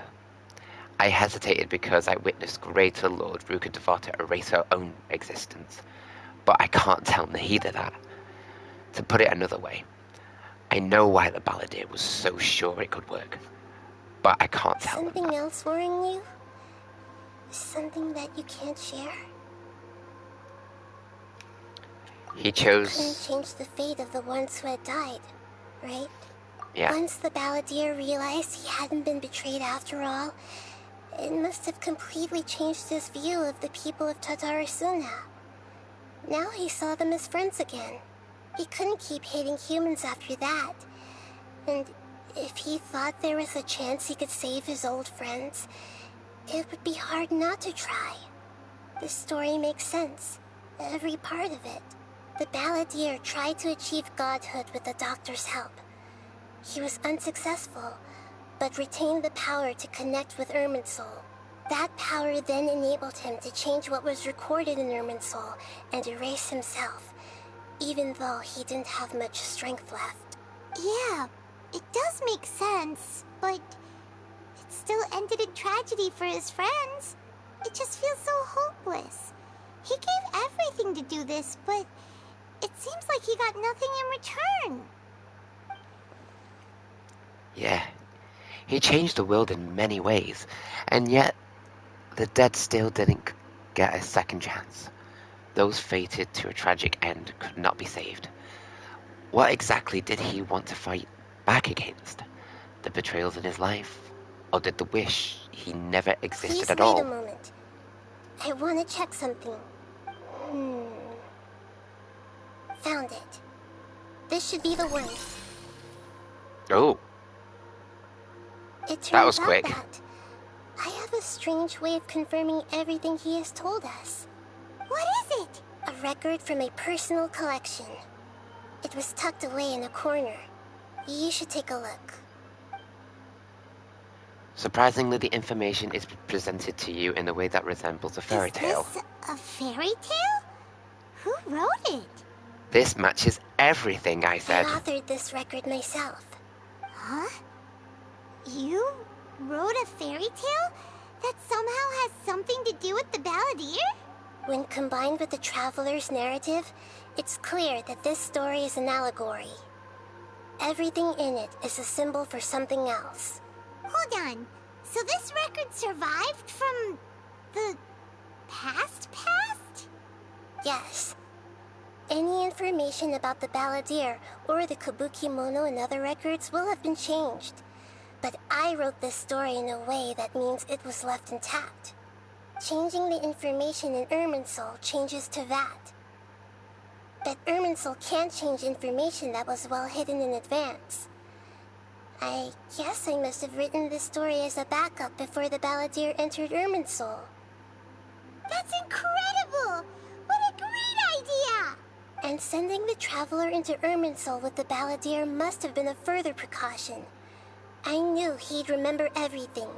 S1: I hesitated because I witnessed Greater Lord Ruka Devata erase her own existence, but I can't tell Nahida that. To put it another way, I know why the Balladeer was so sure it could work, but I can't tell him
S6: Something
S1: that.
S6: else worrying you? Something that you can't share?
S1: He chose...
S6: Couldn't change the fate of the ones who had died, right?
S1: Yeah.
S6: Once the Balladeer realized he hadn't been betrayed after all, it must have completely changed his view of the people of Tatarasuna. Now he saw them as friends again. He couldn't keep hating humans after that. And if he thought there was a chance he could save his old friends, it would be hard not to try. The story makes sense. Every part of it. The Balladeer tried to achieve godhood with the doctor's help. He was unsuccessful, but retained the power to connect with Irminsul. That power then enabled him to change what was recorded in Irminsul and erase himself, even though he didn't have much strength left.
S4: Yeah, it does make sense, but it still ended in tragedy for his friends. It just feels so hopeless. He gave everything to do this, but it seems like he got nothing in return.
S1: Yeah. He changed the world in many ways, and yet the dead still didn't get a second chance. Those fated to a tragic end could not be saved. What exactly did he want to fight back against? The betrayals in his life? Or did the wish he never existed
S6: Please
S1: at
S6: wait
S1: all?
S6: a moment. I want to check something. Found it. This should be the one.
S1: Oh,
S6: It turns
S1: that was
S6: out
S1: quick.
S6: that I have a strange way of confirming everything he has told us.
S4: What is it?
S6: A record from a personal collection. It was tucked away in a corner. You should take a look.
S1: Surprisingly, the information is presented to you in a way that resembles a fairy tale.
S4: Is this a fairy tale? Who wrote it?
S1: This matches everything I
S6: I
S1: said.
S6: authored this record myself.
S4: Huh? You wrote a fairy tale that somehow has something to do with the Balladeer?
S6: When combined with the Traveler's narrative, it's clear that this story is an allegory. Everything in it is a symbol for something else.
S4: Hold on. So this record survived from the past?
S6: Yes. Any information about the Balladeer or the Kabuki Mono and other records will have been changed. But I wrote this story in a way that means it was left intact. Changing the information in Irminsul changes to that. But Irminsul can't change information that was well hidden in advance. I guess I must have written this story as a backup before the Balladeer entered Irminsul.
S4: That's incredible! What a great idea!
S6: And sending the Traveler into Irminsul with the Balladeer must have been a further precaution. I knew he'd remember everything.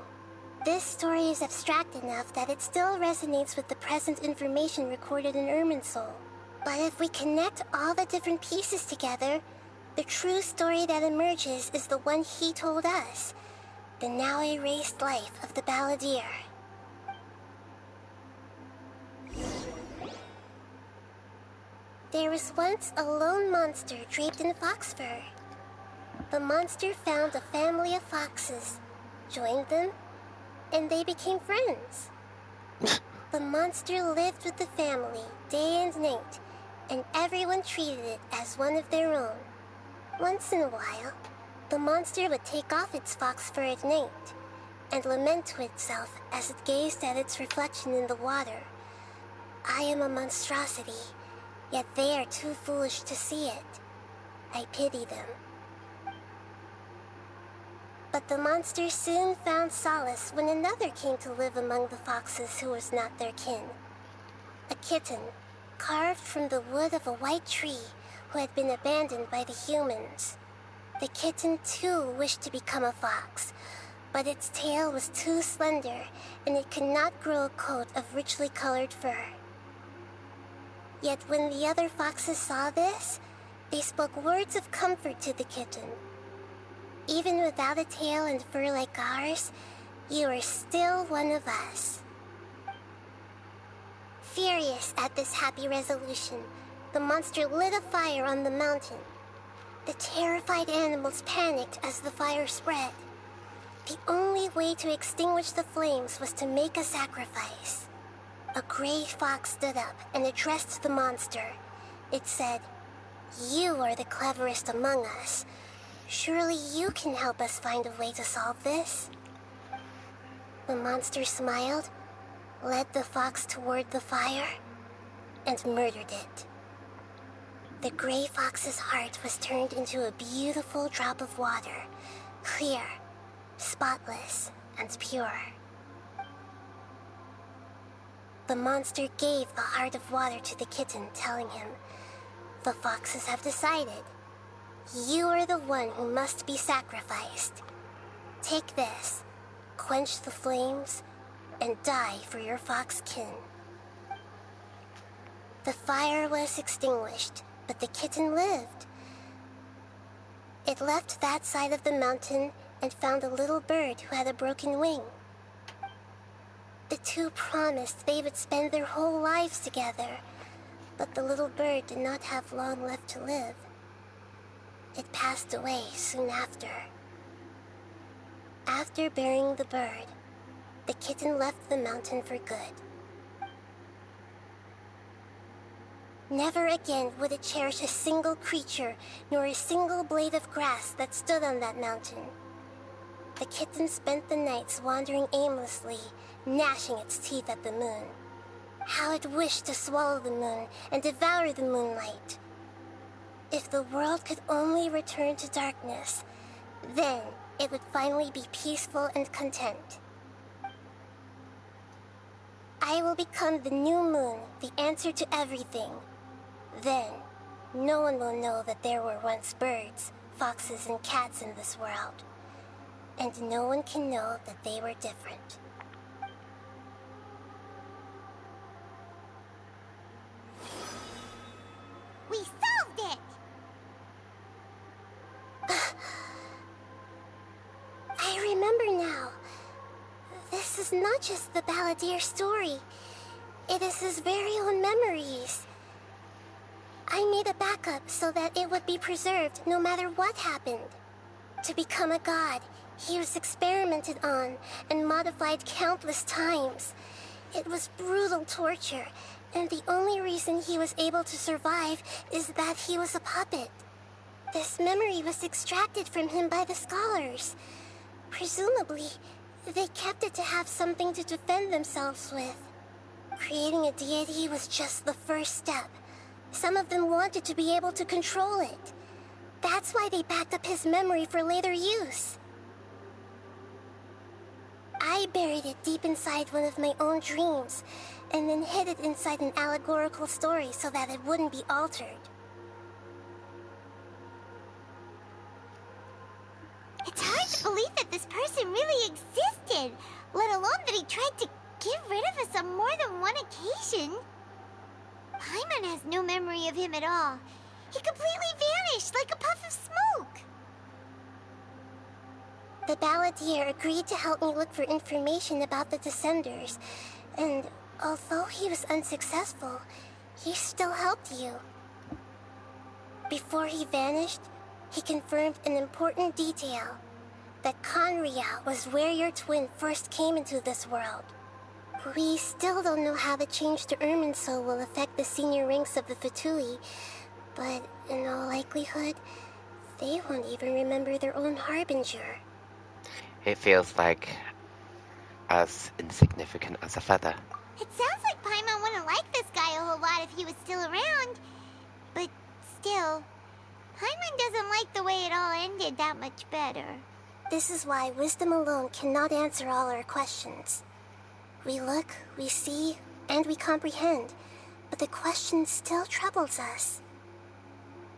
S6: This story is abstract enough that it still resonates with the present information recorded in Irminsul. But if we connect all the different pieces together, the true story that emerges is the one he told us. The now erased life of the Balladeer. There was once a lone monster draped in fox fur. The monster found a family of foxes, joined them, and they became friends. The monster lived with the family day and night, and everyone treated it as one of their own. Once in a while, the monster would take off its fox fur at night and lament to itself as it gazed at its reflection in the water. I am a monstrosity, yet they are too foolish to see it. I pity them. But the monster soon found solace when another came to live among the foxes who was not their kin. A kitten, carved from the wood of a white tree, who had been abandoned by the humans. The kitten too wished to become a fox, but its tail was too slender and it could not grow a coat of richly colored fur. Yet when the other foxes saw this, they spoke words of comfort to the kitten. Even without a tail and fur like ours, you are still one of us. Furious at this happy resolution, the monster lit a fire on the mountain. The terrified animals panicked as the fire spread. The only way to extinguish the flames was to make a sacrifice. A gray fox stood up and addressed the monster. It said, "You are the cleverest among us. Surely you can help us find a way to solve this." The monster smiled, led the fox toward the fire, and murdered it. The gray fox's heart was turned into a beautiful drop of water, clear, spotless, and pure. The monster gave the heart of water to the kitten, telling him, "The foxes have decided. You are the one who must be sacrificed. Take this, quench the flames, and die for your fox kin." The fire was extinguished, but the kitten lived. It left that side of the mountain and found a little bird who had a broken wing. The two promised they would spend their whole lives together, but the little bird did not have long left to live. It passed away soon after. After burying the bird, the kitten left the mountain for good. Never again would it cherish a single creature, nor a single blade of grass that stood on that mountain. The kitten spent the nights wandering aimlessly, gnashing its teeth at the moon. How it wished to swallow the moon and devour the moonlight. If the world could only return to darkness, then it would finally be peaceful and content. I will become the new moon, the answer to everything. Then, no one will know that there were once birds, foxes, and cats in this world. And no one can know that they were different.
S4: We solved it!
S6: I remember now. This is not just the Balladeer's story. It is his very own memories. I made a backup so that it would be preserved no matter what happened. To become a god, he was experimented on and modified countless times. It was brutal torture, and the only reason he was able to survive is that he was a puppet. This memory was extracted from him by the scholars. Presumably, they kept it to have something to defend themselves with. Creating a deity was just the first step. Some of them wanted to be able to control it. That's why they backed up his memory for later use. I buried it deep inside one of my own dreams, and then hid it inside an allegorical story so that it wouldn't be altered.
S4: It's hard to believe that this person really existed, let alone that he tried to get rid of us on more than one occasion. Paimon has no memory of him at all. He completely vanished like a puff of smoke.
S6: The Balladeer agreed to help me look for information about the Descenders, and although he was unsuccessful, he still helped you. Before he vanished, he confirmed an important detail, that Conria was where your twin first came into this world. We still don't know how the change to Irminsul will affect the senior ranks of the Fatui, but in all likelihood, they won't even remember their own Harbinger.
S1: It feels like as insignificant as a feather.
S4: It sounds like Paimon wouldn't like this guy a whole lot if he was still around. But still, Paimon doesn't like the way it all ended that much better.
S6: This is why wisdom alone cannot answer all our questions. We look, we see, and we comprehend, but the question still troubles us.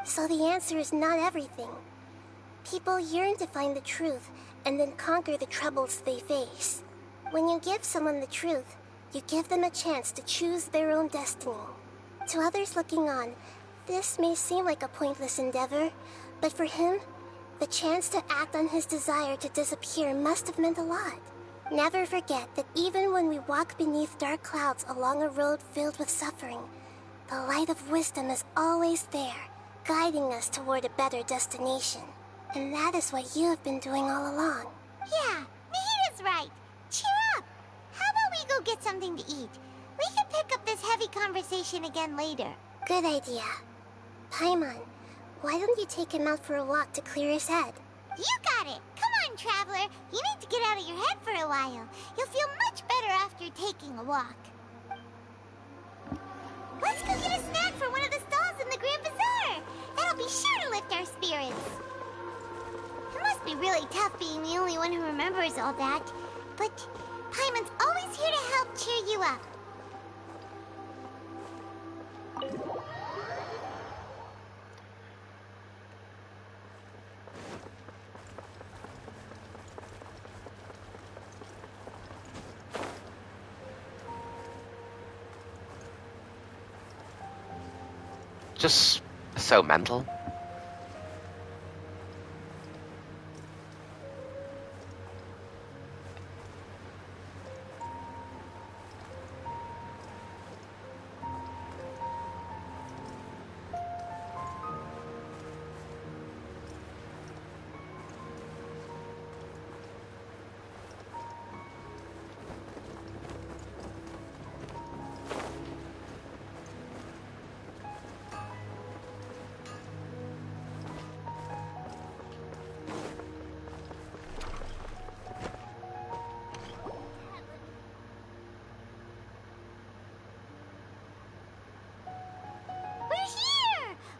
S6: So the answer is not everything. People yearn to find the truth and then conquer the troubles they face. When you give someone the truth, you give them a chance to choose their own destiny. To others looking on, this may seem like a pointless endeavor, but for him, the chance to act on his desire to disappear must have meant a lot. Never forget that even when we walk beneath dark clouds along a road filled with suffering, the light of wisdom is always there, guiding us toward a better destination. And that is what you have been doing all along.
S4: Yeah, Nahita's right. Cheer up. How about we go get something to eat? We can pick up this heavy conversation again later.
S6: Good idea. Paimon, why don't you take him out for a walk to clear his head?
S4: You got it. Come on, Traveler. You need to get out of your head for a while. You'll feel much better after taking a walk. Let's go get a snack from one of the stalls in the Grand Bazaar. That'll be sure to lift our spirits. It must be really tough being the only one who remembers all that. But Paimon's always here to help cheer you up.
S1: Just so mental.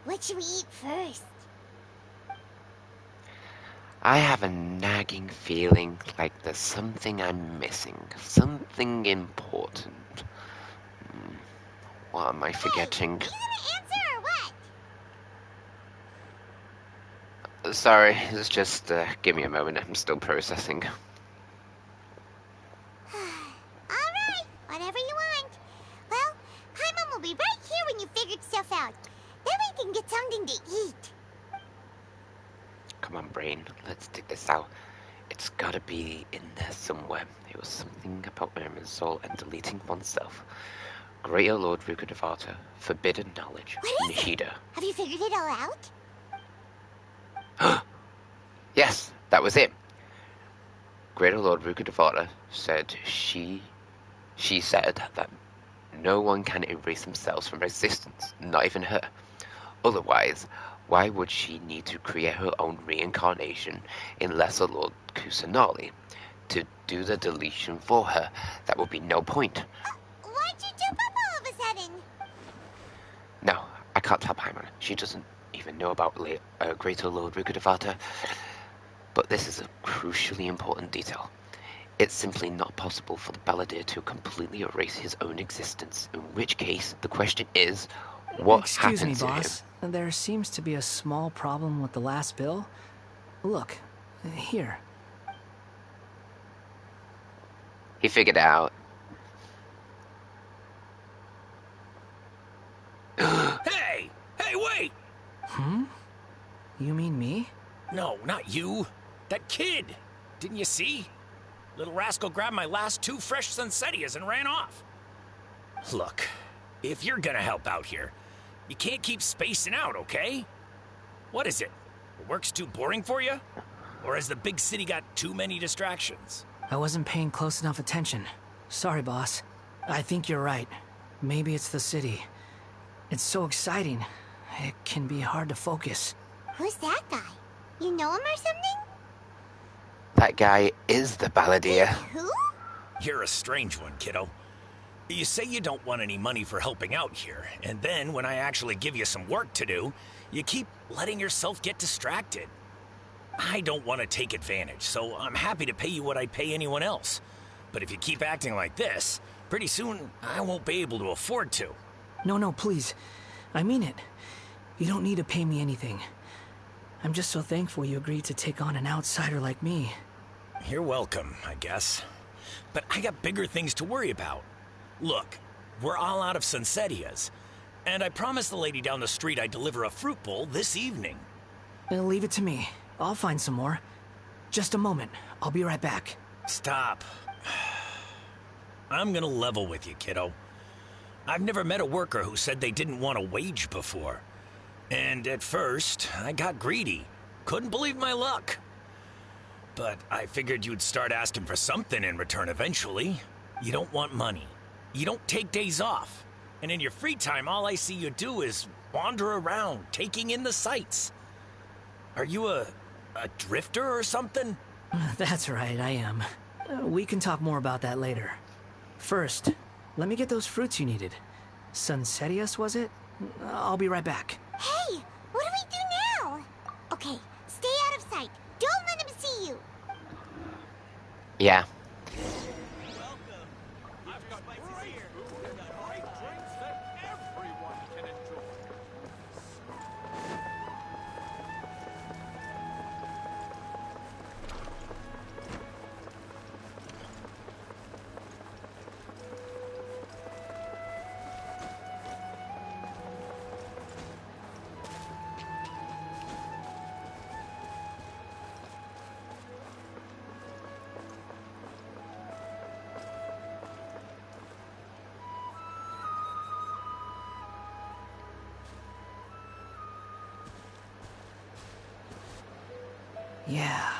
S4: What should we eat first?
S1: I have a nagging feeling like there's something I'm missing. Something important. What am I forgetting?
S4: Hey, you gonna answer or what?
S1: Sorry, it's just, give me a moment. I'm still processing.
S4: Alright, whatever you want. Well, Paimon will be right here when you figured stuff out. Then we can get something to eat.
S1: Come on, brain. Let's dig this out. It's gotta be in there somewhere. It was something about Irmin's soul and deleting oneself. Greater Lord Rukadevata, forbidden knowledge, Nishida.
S4: Have you figured it all out?
S1: Yes, that was it. Greater Lord Rukadevata said she said that no one can erase themselves from existence, not even her. Otherwise, why would she need to create her own reincarnation in Lesser Lord Kusanali to do the deletion for her? That would be no point.
S4: Why'd you jump up all of a sudden?
S1: No, I can't tell Paimon. She doesn't even know about Greater Lord Rukadevata. But this is a crucially important detail. It's simply not possible for the Balladeer to completely erase his own existence, in which case the question is, what
S5: Excuse me,
S1: happened to
S5: boss.
S1: him?
S5: There seems to be a small problem with the last bill. Look, here.
S1: He figured it out.
S2: Hey! Hey, wait!
S5: You mean me?
S2: No, not you. That kid. Didn't you see? Little rascal grabbed my last 2 fresh Sunsettias and ran off. Look, if you're gonna help out here, you can't keep spacing out, okay? What is it? The work's too boring for you? Or has the big city got too many distractions?
S5: I wasn't paying close enough attention. Sorry, boss. I think you're right. Maybe it's the city. It's so exciting. It can be hard to focus.
S4: Who's that guy? You know him or something?
S1: That guy is the Balladeer.
S4: Who?
S2: You're a strange one, kiddo. You say you don't want any money for helping out here, and then when I actually give you some work to do, you keep letting yourself get distracted. I don't want to take advantage, so I'm happy to pay you what I'd pay anyone else. But if you keep acting like this, pretty soon I won't be able to afford to.
S5: No, please. I mean it. You don't need to pay me anything. I'm just so thankful you agreed to take on an outsider like me.
S2: You're welcome, I guess. But I got bigger things to worry about. Look, we're all out of Sunsettias, and I promised the lady down the street I'd deliver a fruit bowl this evening.
S5: Leave it to me. I'll find some more. Just a moment. I'll be right back.
S2: Stop. I'm gonna level with you, kiddo. I've never met a worker who said they didn't want a wage before. And at first, I got greedy. Couldn't believe my luck. But I figured you'd start asking for something in return eventually. You don't want money. You don't take days off. And in your free time, all I see you do is wander around, taking in the sights. Are you a drifter or something?
S5: That's right, I am. We can talk more about that later. First, let me get those fruits you needed. Sunsettias, was it? I'll be right back.
S4: Hey, what do we do now? Okay, stay out of sight. Don't let him see you.
S1: Yeah.
S5: Yeah,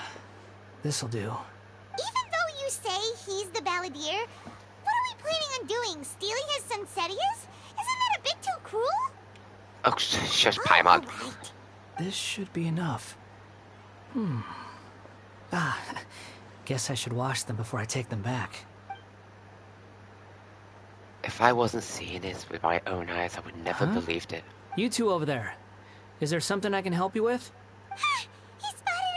S5: this'll do.
S4: Even though you say he's the Balladeer, what are we planning on doing? Stealing his Sunsettias? Isn't that a bit too cruel?
S1: Oh, shush, Paimon.
S4: Right.
S5: This should be enough. Guess I should wash them before I take them back.
S1: If I wasn't seeing this with my own eyes, I would never believed it.
S5: You two over there. Is there something I can help you with?
S4: He spotted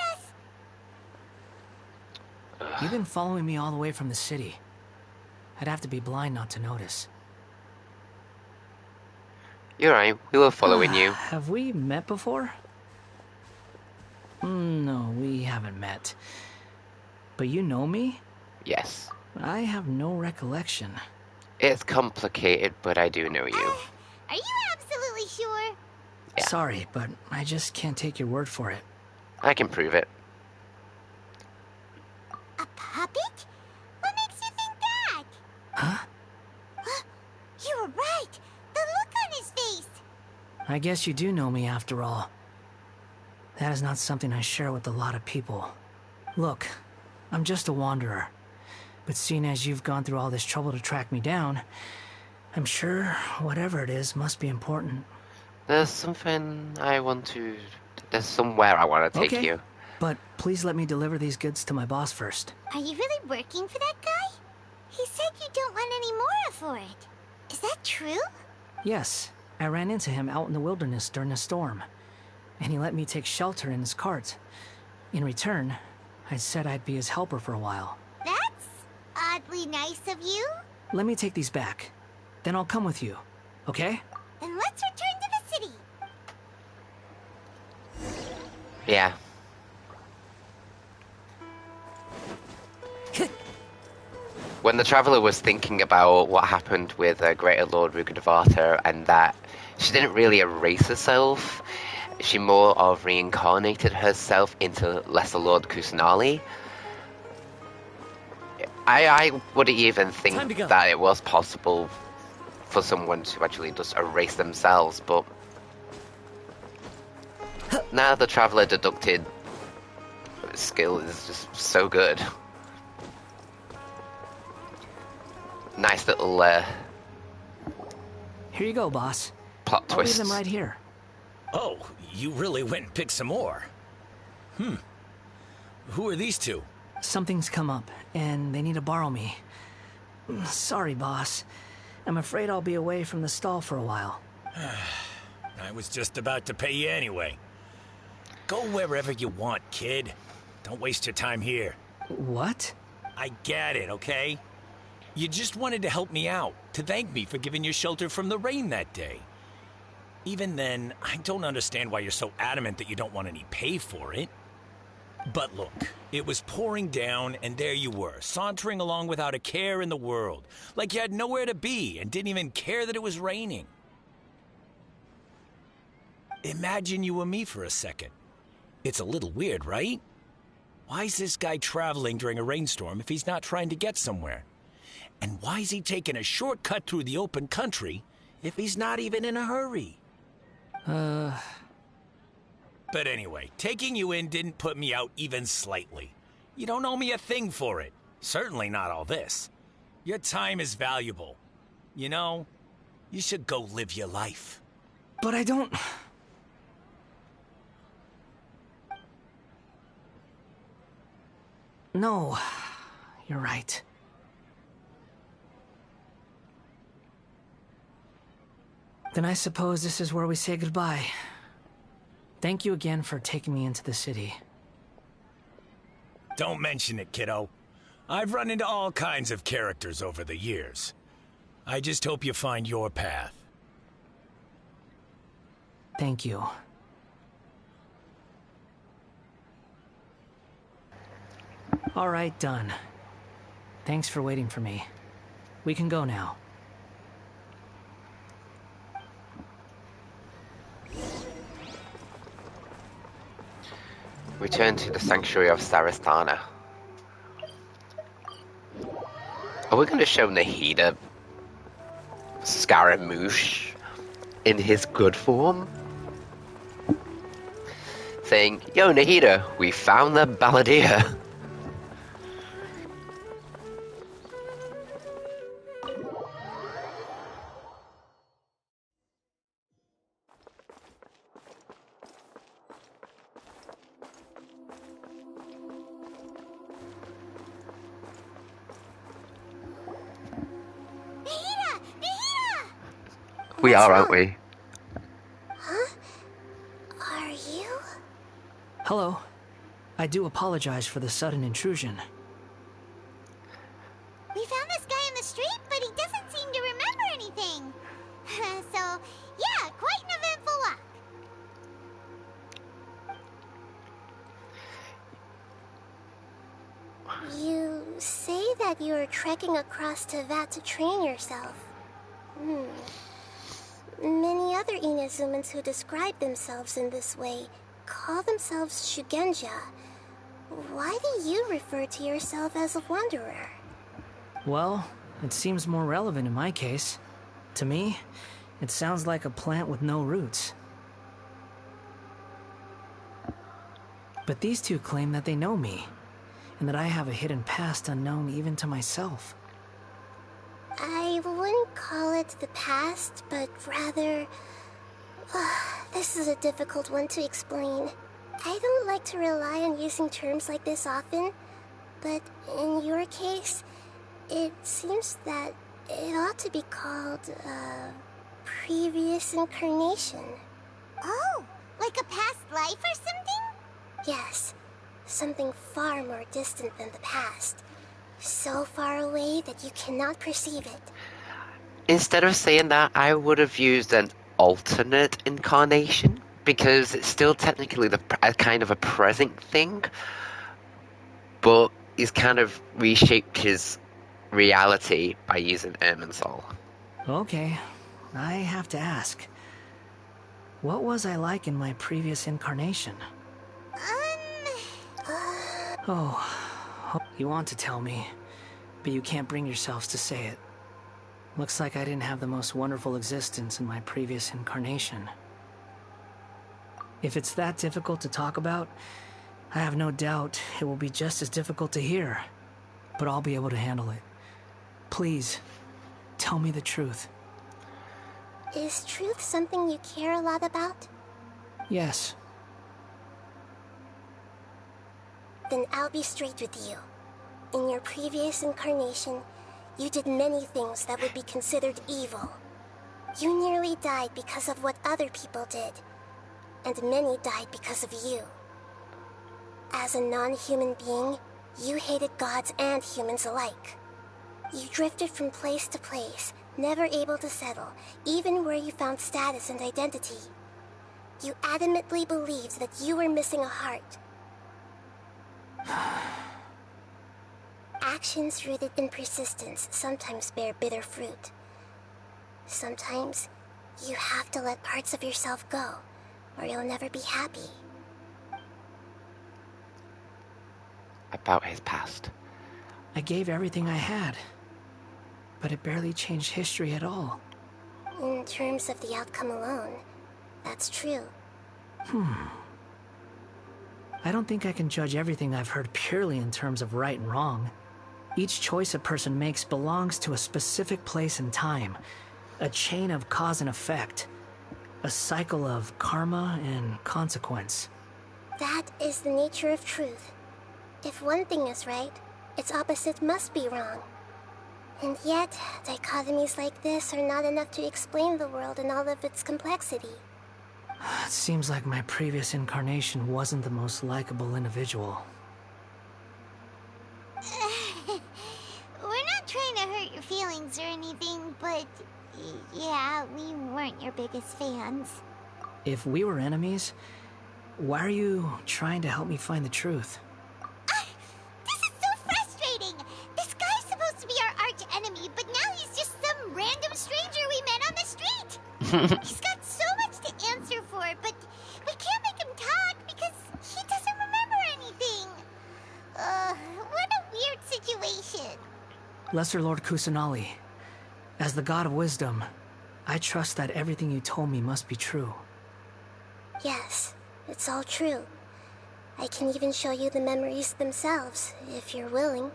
S4: us!
S5: You've been following me all the way from the city. I'd have to be blind not to notice.
S1: You're right, we were following you.
S5: Have we met before? No, we haven't met. But you know me?
S1: Yes.
S5: I have no recollection.
S1: It's complicated, but I do know you.
S4: Are you absolutely sure?
S1: Yeah.
S5: Sorry, but I just can't take your word for it.
S1: I can prove it.
S4: A puppet? What makes you think that?
S5: Huh?
S4: You were right. The look on his face.
S5: I guess you do know me after all. That is not something I share with a lot of people. Look, I'm just a wanderer. But seeing as you've gone through all this trouble to track me down, I'm sure whatever it is must be important.
S1: There's something I want to... There's somewhere I want to take you.
S5: But please let me deliver these goods to my boss first.
S4: Are you really working for that guy? He said you don't want any more for it. Is that true?
S5: Yes, I ran into him out in the wilderness during a storm. And he let me take shelter in his cart. In return, I said I'd be his helper for a while.
S4: That's oddly nice of you.
S5: Let me take these back. Then I'll come with you, okay?
S4: Then let's return to the city.
S1: Yeah. When the Traveler was thinking about what happened with Greater Lord Rugudavata and that she didn't really erase herself, she more of reincarnated herself into Lesser Lord Kusanali. I wouldn't even think that it was possible for someone to actually just erase themselves, but now the Traveler deducted skill is just so good. Nice little
S5: Here you go, boss.
S1: plot
S5: I'll leave
S1: twist.
S5: them right here.
S2: Oh, you really went and picked some more. Who are these two?
S5: Something's come up, and they need to borrow me. Sorry, boss. I'm afraid I'll be away from the stall for a while.
S2: I was just about to pay you anyway. Go wherever you want, kid. Don't waste your time here.
S5: What?
S2: I get it, okay? You just wanted to help me out, to thank me for giving you shelter from the rain that day. Even then, I don't understand why you're so adamant that you don't want any pay for it. But look, it was pouring down, and there you were, sauntering along without a care in the world, like you had nowhere to be and didn't even care that it was raining. Imagine you were me for a second. It's a little weird, right? Why's this guy traveling during a rainstorm if he's not trying to get somewhere? And why's he taking a shortcut through the open country if he's not even in a hurry? But anyway, taking you in didn't put me out even slightly. You don't owe me a thing for it. Certainly not all this. Your time is valuable. You know, you should go live your life.
S5: But I don't... No, you're right. Then I suppose this is where we say goodbye. Thank you again for taking me into the city.
S2: Don't mention it, kiddo. I've run into all kinds of characters over the years. I just hope you find your path.
S5: Thank you. All right, done. Thanks for waiting for me. We can go now.
S1: Return to the Sanctuary of Sarastana. Are we going to show Nahida Scaramouche in his good form? Saying, yo Nahida, we found the balladeer. We are, aren't we?
S6: Huh? you?
S5: Hello. I do apologize for the sudden intrusion.
S4: We found this guy in the street, but he doesn't seem to remember anything. So, yeah, quite an eventful walk.
S6: You say that you are trekking across Teyvat to train yourself. Many other Inazumans who describe themselves in this way call themselves Shugenja. Why do you refer to yourself as a wanderer?
S5: Well, it seems more relevant in my case. To me, it sounds like a plant with no roots. But these two claim that they know me, and that I have a hidden past unknown even to myself.
S6: I wouldn't call it the past, but rather... this is a difficult one to explain. I don't like to rely on using terms like this often, but in your case, it seems that it ought to be called, previous incarnation.
S4: Oh, like a past life or something?
S6: Yes, something far more distant than the past. So far away that you cannot perceive it.
S1: Instead of saying that, I would have used an alternate incarnation, because it's still technically a kind of a present thing, but he's kind of reshaped his reality by using Irminsul.
S5: Okay, I have to ask. What was I like in my previous incarnation? Oh, you want to tell me, but you can't bring yourselves to say it. Looks like I didn't have the most wonderful existence in my previous incarnation. If it's that difficult to talk about, I have no doubt it will be just as difficult to hear, but I'll be able to handle it. Please, tell me the truth.
S6: Is truth something you care a lot about?
S5: Yes.
S6: Then I'll be straight with you. In your previous incarnation, you did many things that would be considered evil. You nearly died because of what other people did, and many died because of you. As a non-human being, you hated gods and humans alike. You drifted from place to place, never able to settle, even where you found status and identity. You adamantly believed that you were missing a heart. Actions rooted in persistence sometimes bear bitter fruit. Sometimes, you have to let parts of yourself go, or you'll never be happy.
S1: About his past.
S5: I gave everything I had, but it barely changed history at all.
S6: In terms of the outcome alone, that's true.
S5: I don't think I can judge everything I've heard purely in terms of right and wrong. Each choice a person makes belongs to a specific place and time, a chain of cause and effect, a cycle of karma and consequence.
S6: That is the nature of truth. If one thing is right, its opposite must be wrong. And yet, dichotomies like this are not enough to explain the world in all of its complexity.
S5: It seems like my previous incarnation wasn't the most likable individual.
S4: We're not trying to hurt your feelings or anything, but yeah, we weren't your biggest fans.
S5: If we were enemies, why are you trying to help me find the truth?
S4: This is so frustrating! This guy's supposed to be our arch enemy, but now he's just some random stranger we met on the street! He's got so much to answer for, but we can't make him talk because he doesn't remember anything. What a weird situation.
S5: Lesser Lord Kusanali, as the God of Wisdom, I trust that everything you told me must be true.
S6: Yes, it's all true. I can even show you the memories themselves, if you're willing.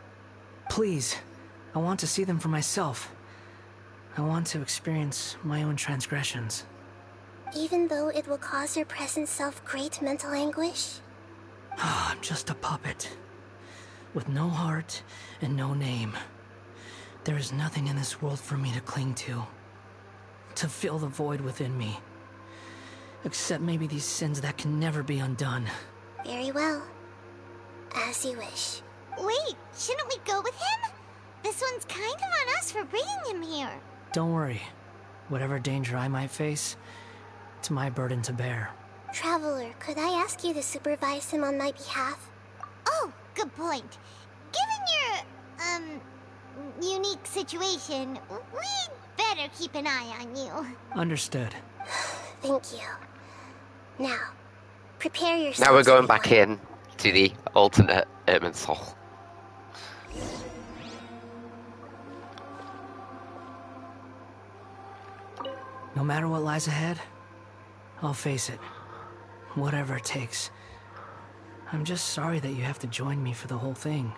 S5: Please, I want to see them for myself. I want to experience my own transgressions.
S6: Even though it will cause your present self great mental anguish?
S5: I'm just a puppet, with no heart and no name. There is nothing in this world for me to cling to fill the void within me. Except maybe these sins that can never be undone.
S6: Very well. As you wish.
S4: Wait, shouldn't we go with him? This one's kind of on us for bringing him here.
S5: Don't worry. Whatever danger I might face, it's my burden to bear.
S6: Traveler, could I ask you to supervise him on my behalf?
S4: Oh, good point. Given your, unique situation, we'd better keep an eye on you.
S5: Understood.
S6: Thank you. Now, prepare yourself.
S1: Now we're going back in to the alternate Irminsul.
S5: No matter what lies ahead, I'll face it. Whatever it takes. I'm just sorry that you have to join me for the whole thing.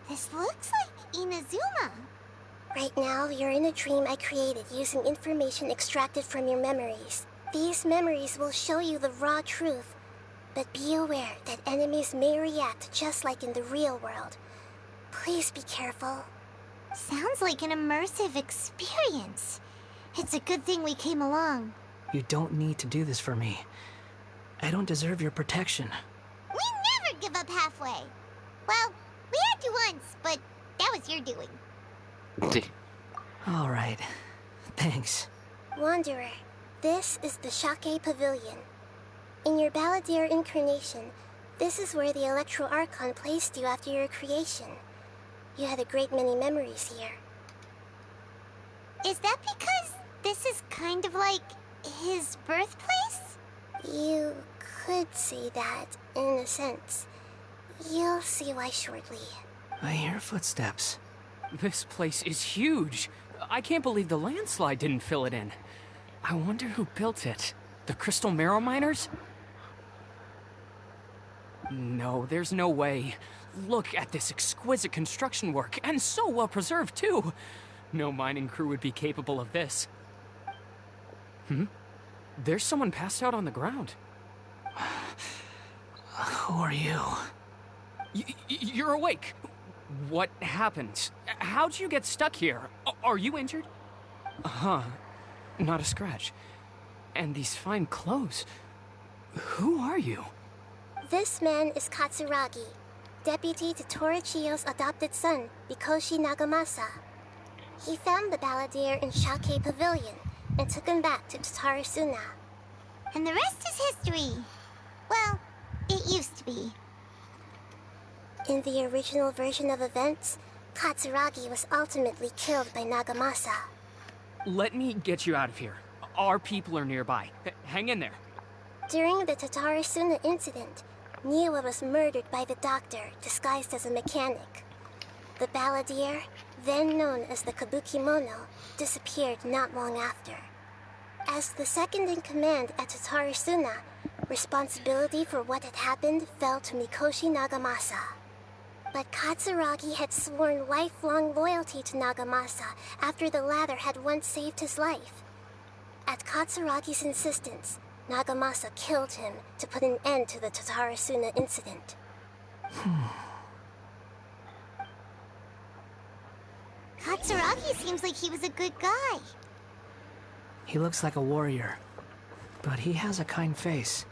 S4: This looks like Inazuma.
S6: Right now, you're in a dream I created using information extracted from your memories. These memories will show you the raw truth, but be aware that enemies may react just like in the real world. Please be careful.
S4: Sounds like an immersive experience. It's a good thing we came along.
S5: You don't need to do this for me. I don't deserve your protection.
S4: We never give up halfway. Well, we had you once, but that was your doing.
S5: All right. Thanks.
S6: Wanderer, this is the Shake Pavilion. In your Balladeer incarnation, this is where the Electro Archon placed you after your creation. You had a great many memories here.
S4: Is that because this is kind of like his birthplace?
S6: You could say that, in a sense. You'll see why shortly.
S5: I hear footsteps.
S16: This place is huge. I can't believe the landslide didn't fill it in. I wonder who built it. The Crystal Marrow Miners? No, there's no way. Look at this exquisite construction work, and so well preserved, too. No mining crew would be capable of this. There's someone passed out on the ground.
S5: Who are you?
S16: You're awake. What happened? How'd you get stuck here? Are you injured? Huh. Not a scratch. And these fine clothes. Who are you?
S6: This man is Katsuragi, deputy to Torichiyo's adopted son, Mikoshi Nagamasa. He found the Balladeer in Shake Pavilion and took him back to Tatarasuna.
S4: And the rest is history. Well, it used to be.
S6: In the original version of events, Katsuragi was ultimately killed by Nagamasa.
S16: Let me get you out of here. Our people are nearby. Hang in there.
S6: During the Tatarasuna incident, Niwa was murdered by the doctor disguised as a mechanic. The Balladeer, then known as the Kabukimono, disappeared not long after. As the second in command at Tatarasuna, responsibility for what had happened fell to Mikoshi Nagamasa. But Katsuragi had sworn lifelong loyalty to Nagamasa after the latter had once saved his life. At Katsuragi's insistence, Nagamasa killed him to put an end to the Tatarasuna incident.
S4: Katsuragi seems like he was a good guy.
S5: He looks like a warrior, but he has a kind face.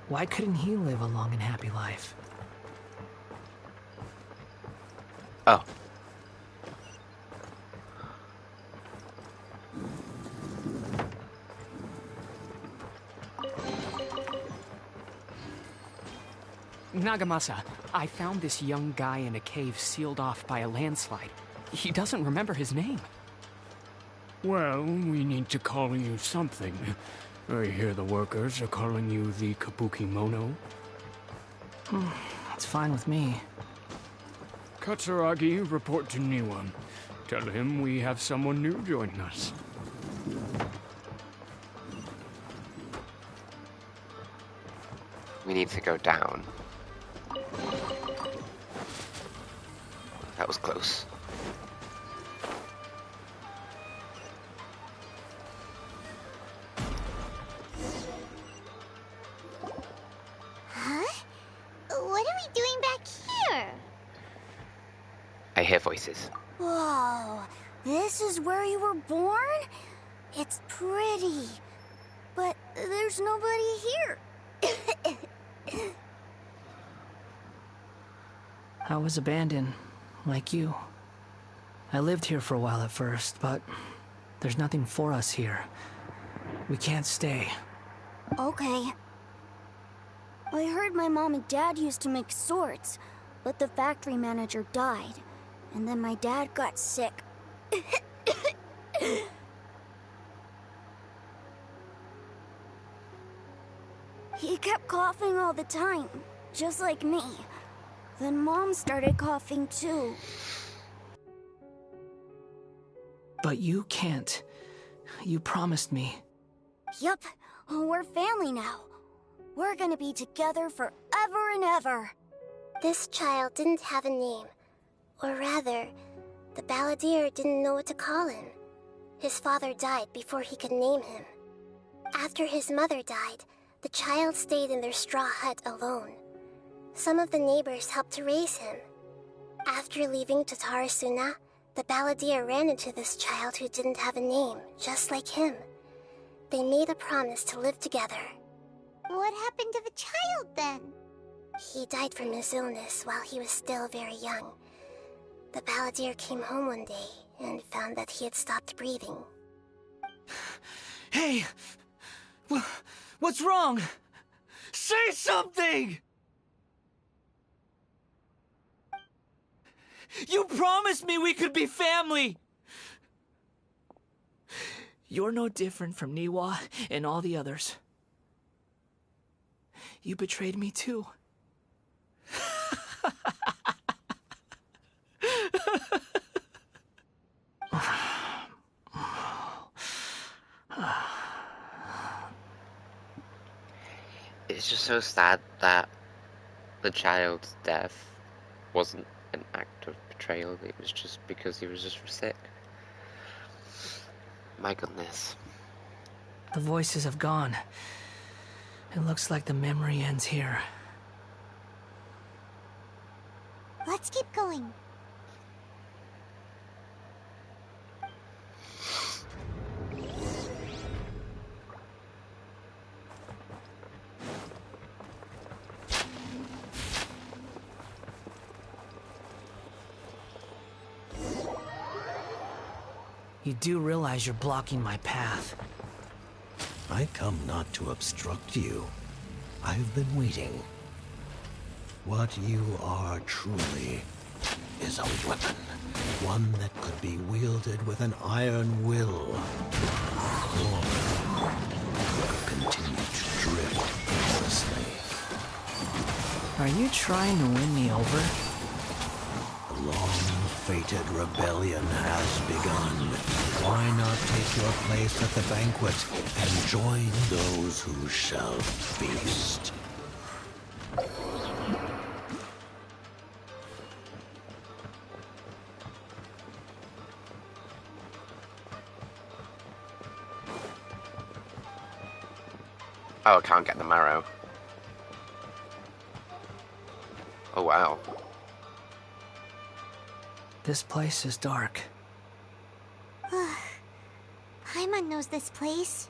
S5: Why couldn't he live a long and happy life?
S1: Oh.
S16: Nagamasa, I found this young guy in a cave sealed off by a landslide. He doesn't remember his name.
S11: Well, we need to call you something. I hear the workers are calling you the Kabukimono.
S5: It's fine with me.
S11: Katsuragi, report to Niwa. Tell him we have someone new joining us.
S1: We need to go down. That was close.
S4: we doing back here?
S1: I hear voices.
S10: Whoa, this is where you were born? It's pretty, but there's nobody here.
S5: I was abandoned, like you. I lived here for a while at first, but there's nothing for us here. We can't stay.
S10: Okay. I heard my mom and dad used to make swords, but the factory manager died, and then my dad got sick. He kept coughing all the time, just like me. Then Mom started coughing too.
S5: But you can't. You promised me.
S10: Yup, we're family now. We're gonna be together forever and ever.
S6: This child didn't have a name. Or rather, the balladeer didn't know what to call him. His father died before he could name him. After his mother died, the child stayed in their straw hut alone. Some of the neighbors helped to raise him. After leaving Tatarasuna, the balladeer ran into this child who didn't have a name, just like him. They made a promise to live together.
S4: What happened to the child then?
S6: He died from his illness while he was still very young. The balladeer came home one day and found that he had stopped breathing.
S5: Hey! What's wrong? Say something! You promised me we could be family! You're no different from Niwa and all the others. You betrayed me too.
S1: It's just so sad that the child's death wasn't an act of betrayal. It was just because he was just sick. My goodness.
S5: The voices have gone. It looks like the memory ends here.
S4: Let's keep going.
S5: You do realize you're blocking my path.
S14: I come not to obstruct you. I've been waiting. What you are truly is a weapon. One that could be wielded with an iron will. Or could continue to drift aimlessly.
S5: Are you trying to win me over?
S14: The long-fated rebellion has begun. Why not take your place at the banquet and join those who shall feast?
S1: Oh, I can't get the marrow. Oh, wow.
S5: This place is dark.
S4: Paimon knows this place.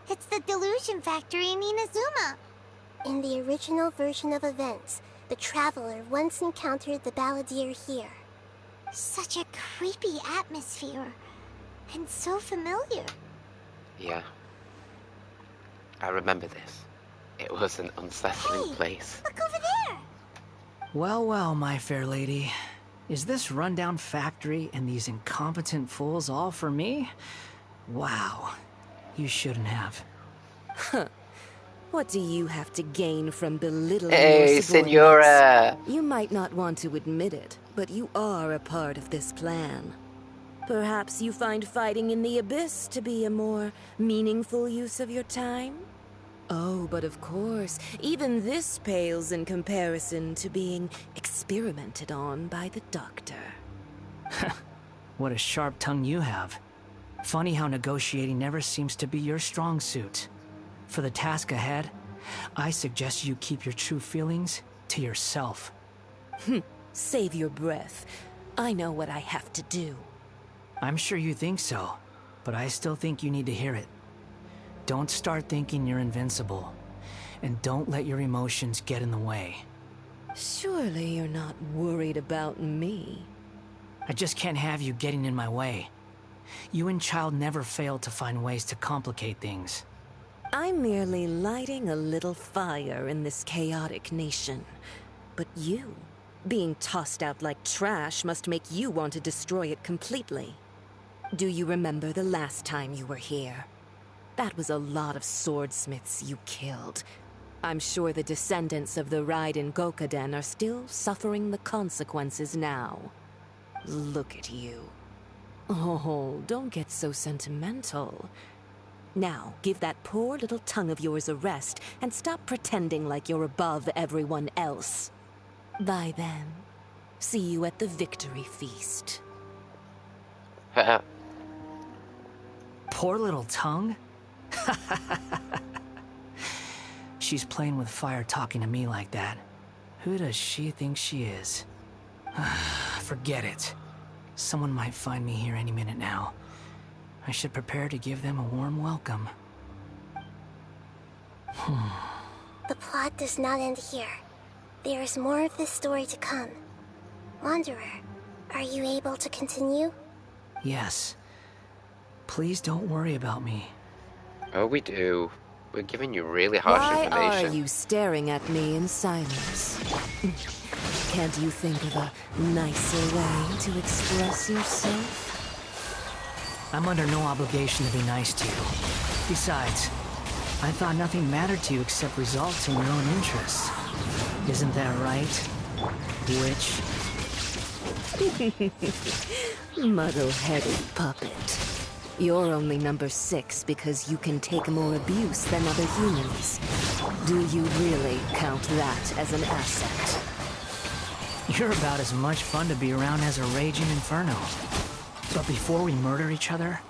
S4: It's the delusion factory in Inazuma.
S6: In the original version of events, the Traveler once encountered the balladeer here.
S4: Such a creepy atmosphere. And so familiar.
S1: Yeah. I remember this. It was an unsettling place.
S4: Look over there!
S5: Well, well, my fair lady. Is this rundown factory and these incompetent fools all for me? Wow. You shouldn't have.
S15: Huh. What do you have to gain from belittling
S1: Hey,
S15: your subordinates?
S1: Senora!
S15: You might not want to admit it, but you are a part of this plan. Perhaps you find fighting in the abyss to be a more meaningful use of your time? Oh, but of course, even this pales in comparison to being experimented on by the doctor.
S5: What a sharp tongue you have. Funny how negotiating never seems to be your strong suit. For the task ahead, I suggest you keep your true feelings to yourself.
S15: Save your breath. I know what I have to do.
S5: I'm sure you think so, but I still think you need to hear it. Don't start thinking you're invincible, and don't let your emotions get in the way.
S15: Surely you're not worried about me.
S5: I just can't have you getting in my way. You and Child never fail to find ways to complicate things.
S15: I'm merely lighting a little fire in this chaotic nation. But you, being tossed out like trash, must make you want to destroy it completely. Do you remember the last time you were here? That was a lot of swordsmiths you killed. I'm sure the descendants of the Raiden Gokaden are still suffering the consequences now. Look at you. Oh, don't get so sentimental. Now, give that poor little tongue of yours a rest and stop pretending like you're above everyone else. Bye then. See you at the victory feast.
S5: Poor little tongue? She's playing with fire talking to me like that. Who does she think she is? Forget it. Someone might find me here any minute now. I should prepare to give them a warm welcome.
S6: The plot does not end here. There is more of this story to come. Wanderer, are you able to continue?
S5: Yes. Please don't worry about me.
S1: Oh, we do. We're giving you really harsh information.
S15: Why are you staring at me in silence? Can't you think of a nicer way to express yourself?
S5: I'm under no obligation to be nice to you. Besides, I thought nothing mattered to you except results in your own interests. Isn't that right, witch?
S15: Muddle-headed puppet. You're only number 6 because you can take more abuse than other humans. Do you really count that as an asset?
S5: You're about as much fun to be around as a raging inferno. But before we murder each other,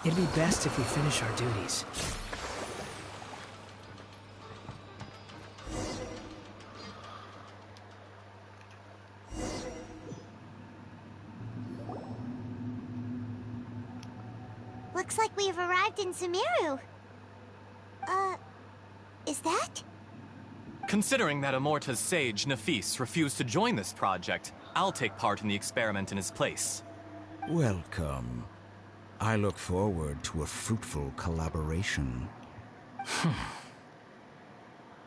S5: it'd be best if we finish our duties.
S4: Looks like we've arrived in Sumeru. Is that?
S7: Considering that Amorta's sage, Nafis, refused to join this project, I'll take part in the experiment in his place.
S9: Welcome. I look forward to a fruitful collaboration.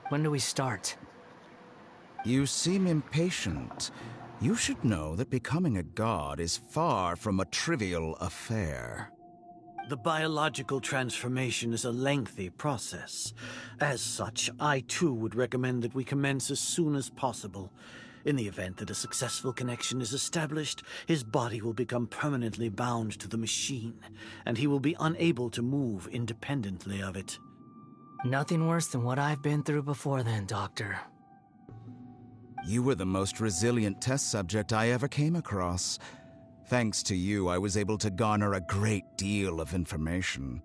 S5: When do we start?
S9: You seem impatient. You should know that becoming a god is far from a trivial affair.
S17: The biological transformation is a lengthy process. As such, I too would recommend that we commence as soon as possible. In the event that a successful connection is established, his body will become permanently bound to the machine, and he will be unable to move independently of it.
S5: Nothing worse than what I've been through before then, Doctor.
S9: You were the most resilient test subject I ever came across. Thanks to you, I was able to garner a great deal of information.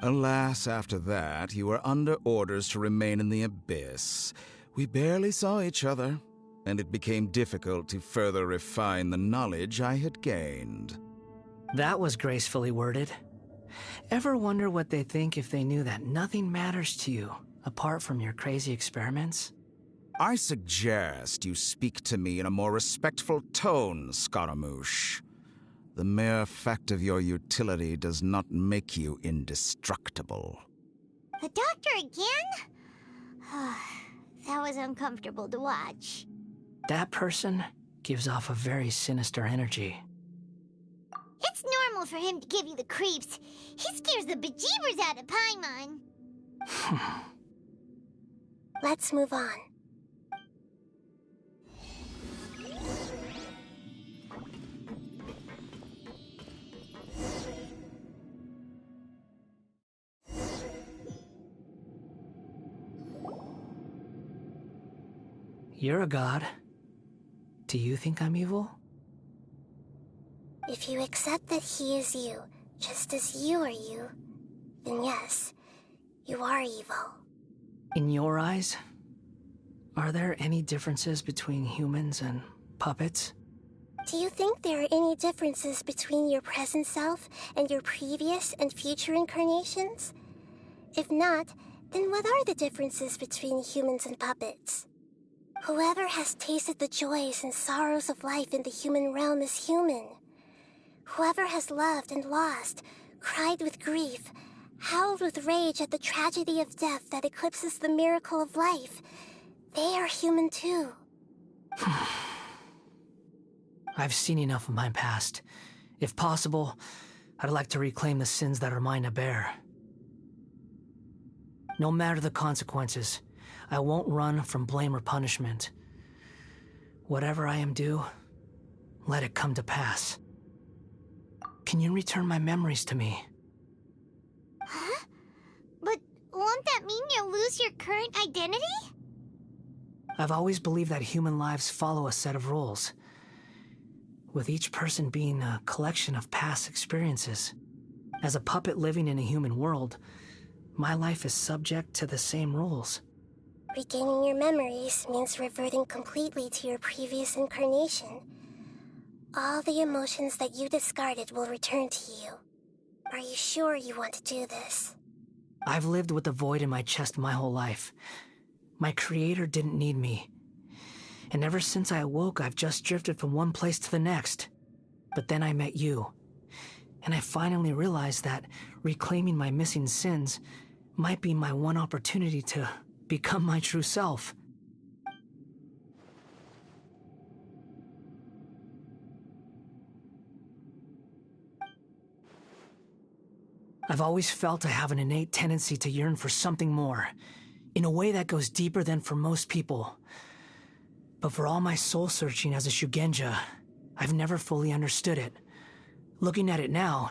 S9: Alas, after that, you were under orders to remain in the Abyss. We barely saw each other, and it became difficult to further refine the knowledge I had gained.
S5: That was gracefully worded. Ever wonder what they think if they knew that nothing matters to you, apart from your crazy experiments?
S9: I suggest you speak to me in a more respectful tone, Scaramouche. The mere fact of your utility does not make you indestructible.
S4: The doctor again? That was uncomfortable to watch.
S5: That person gives off a very sinister energy.
S4: It's normal for him to give you the creeps. He scares the bejeebers out of Paimon.
S6: Let's move on.
S5: You're a god. Do you think I'm evil?
S6: If you accept that he is you, just as you are you, then yes, you are evil.
S5: In your eyes? Are there any differences between humans and puppets?
S6: Do you think there are any differences between your present self and your previous and future incarnations? If not, then what are the differences between humans and puppets? Whoever has tasted the joys and sorrows of life in the human realm is human. Whoever has loved and lost, cried with grief, howled with rage at the tragedy of death that eclipses the miracle of life, they are human too.
S5: I've seen enough of my past. If possible, I'd like to reclaim the sins that are mine to bear. No matter the consequences, I won't run from blame or punishment. Whatever I am due, let it come to pass. Can you return my memories to me?
S4: Huh? But won't that mean you'll lose your current identity?
S5: I've always believed that human lives follow a set of rules, with each person being a collection of past experiences. As a puppet living in a human world, my life is subject to the same rules.
S6: Regaining your memories means reverting completely to your previous incarnation. All the emotions that you discarded will return to you. Are you sure you want to do this?
S5: I've lived with the void in my chest my whole life. My creator didn't need me. And ever since I awoke, I've just drifted from one place to the next. But then I met you. And I finally realized that reclaiming my missing sins might be my one opportunity to become my true self. I've always felt I have an innate tendency to yearn for something more, in a way that goes deeper than for most people. But for all my soul-searching as a Shugenja, I've never fully understood it. Looking at it now,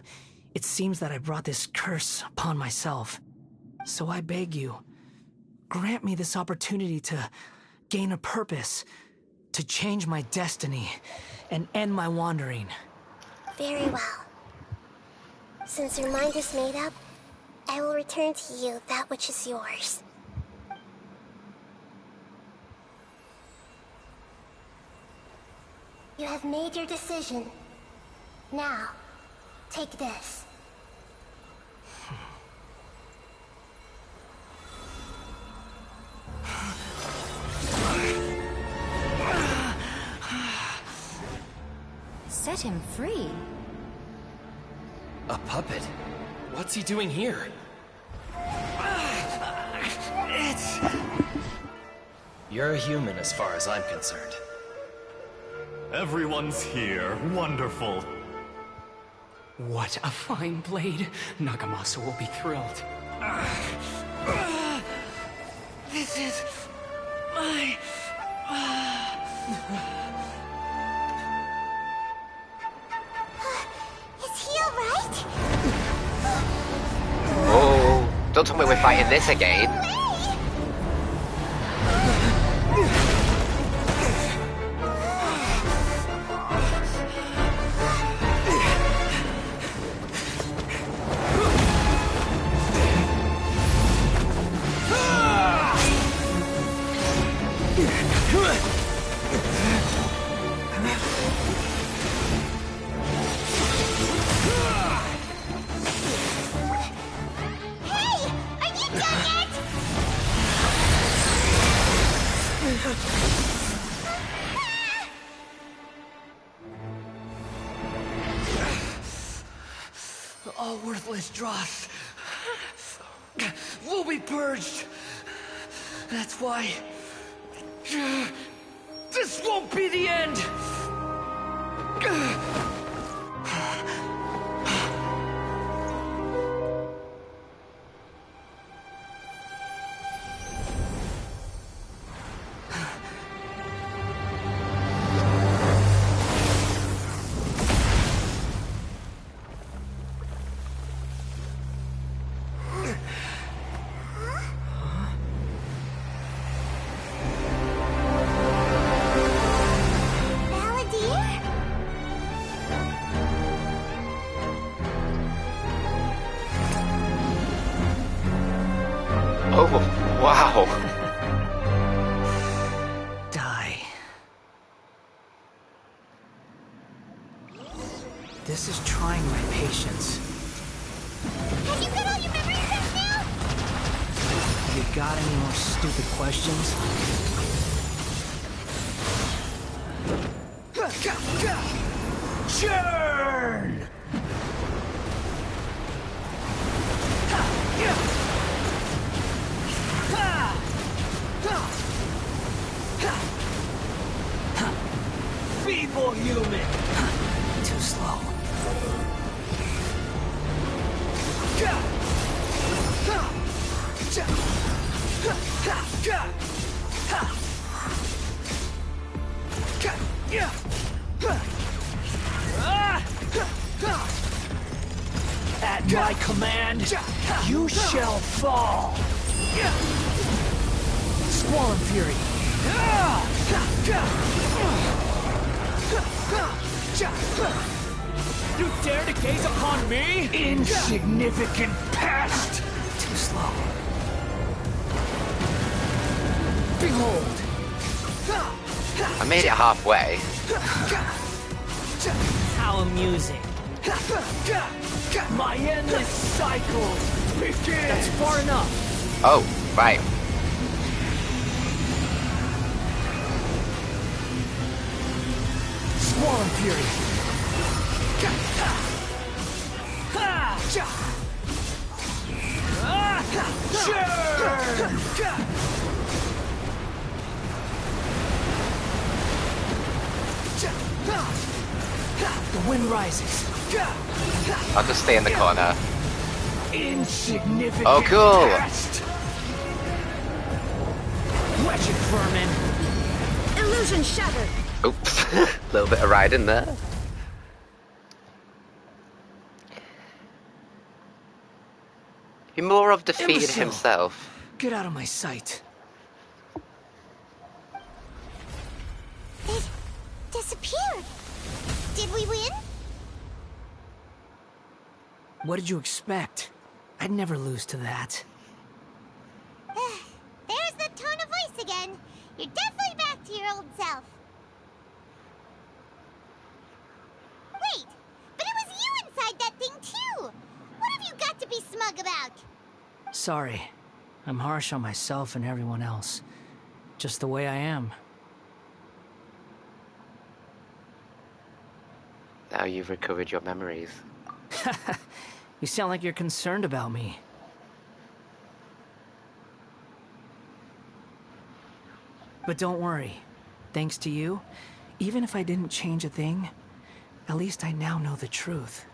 S5: it seems that I brought this curse upon myself. So I beg you, grant me this opportunity to gain a purpose, to change my destiny, and end my wandering.
S6: Very well. Since your mind is made up, I will return to you that which is yours. You have made your decision. Now, take this.
S18: Set him free?
S8: A puppet? What's he doing here? You're a human as far as I'm concerned.
S7: Everyone's here. Wonderful.
S16: What a fine blade. Nagamasa will be thrilled.
S5: This is my...
S4: Is he alright?
S1: Oh, don't tell me we're fighting this again.
S5: All worthless dross will be purged. That's why this won't be the end. This is trying my patience.
S4: Have you got all your memories back now?
S5: You got any more stupid questions? Churn! Feeble human! Too slow. At my command, you shall fall. Squall and Fury.
S16: You dare to gaze upon me?
S5: Insignificant pest! Too slow. Behold!
S1: I made it halfway.
S5: How amusing. My endless cycle begins! That's far enough.
S1: Oh, right.
S5: Squall and Fury. The wind rises.
S1: I'll just stay in the corner.
S5: Insignificant
S1: Oh, cool.
S5: pest. Wretched vermin.
S10: Illusion shattered.
S1: Oops. A little bit of riding there. He more of defeated
S5: Imbecile.
S1: himself.
S5: Get out of my sight.
S4: It disappeared. Did we win?
S5: What did you expect? I'd never lose to that.
S4: There's the tone of voice again. You're definitely back to your old self. Wait, but it was you inside that thing too. What have you got to be smug about?
S5: Sorry. I'm harsh on myself and everyone else. Just the way I am.
S1: Now you've recovered your memories.
S5: You sound like you're concerned about me. But don't worry. Thanks to you, even if I didn't change a thing, at least I now know the truth.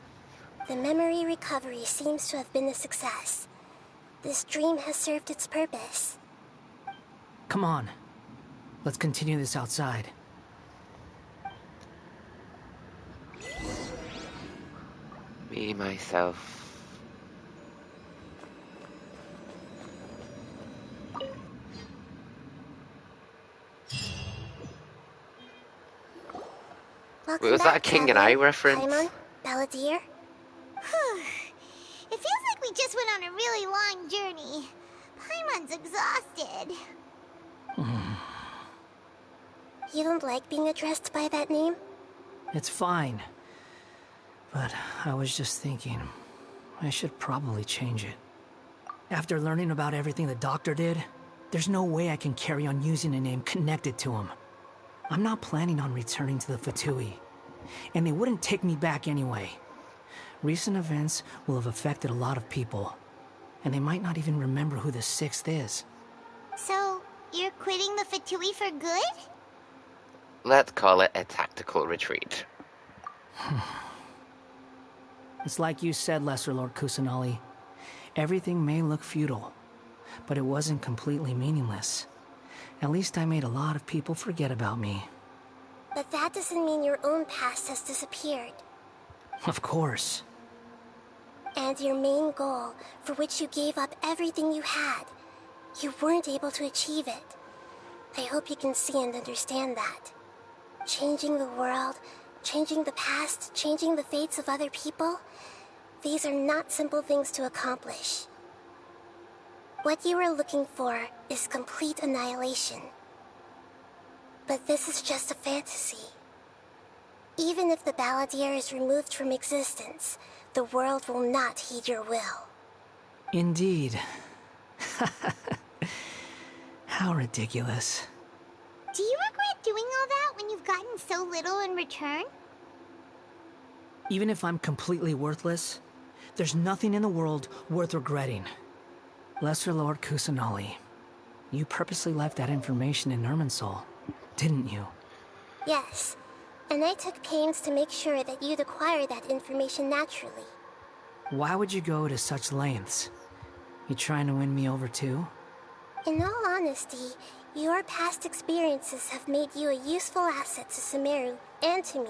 S6: The memory recovery seems to have been a success. This dream has served its purpose.
S5: Come on. Let's continue this outside.
S1: Me, myself.
S6: Welcome
S1: Was that a
S6: back,
S1: King and I
S6: Traveler.
S1: reference?
S6: Paimon, Balladeer.
S4: It feels like we just went on a really long journey. Paimon's exhausted.
S6: You don't like being addressed by that name?
S5: It's fine. But I was just thinking, I should probably change it. After learning about everything the doctor did, there's no way I can carry on using a name connected to him. I'm not planning on returning to the Fatui, and they wouldn't take me back anyway. Recent events will have affected a lot of people, and they might not even remember who the Sixth is.
S4: So, you're quitting the Fatui for good?
S1: Let's call it a tactical retreat.
S5: It's like you said, Lesser Lord Kusanali. Everything may look futile, but it wasn't completely meaningless. At least I made a lot of people forget about me.
S6: But that doesn't mean your own past has disappeared.
S5: Of course.
S6: And your main goal, for which you gave up everything you had, you weren't able to achieve it. I hope you can see and understand that. Changing the world, changing the past, changing the fates of other people, these are not simple things to accomplish. What you are looking for is complete annihilation. But this is just a fantasy. Even if the Balladeer is removed from existence, the world will not heed your will.
S5: Indeed. How ridiculous.
S4: Do you regret doing all that when you've gotten so little in return?
S5: Even if I'm completely worthless, there's nothing in the world worth regretting. Lesser Lord Kusanali, you purposely left that information in Irminsul, didn't you?
S6: Yes, and I took pains to make sure that you'd acquire that information naturally.
S5: Why would you go to such lengths? You trying to win me over too?
S6: In all honesty, your past experiences have made you a useful asset to Sumeru and to me.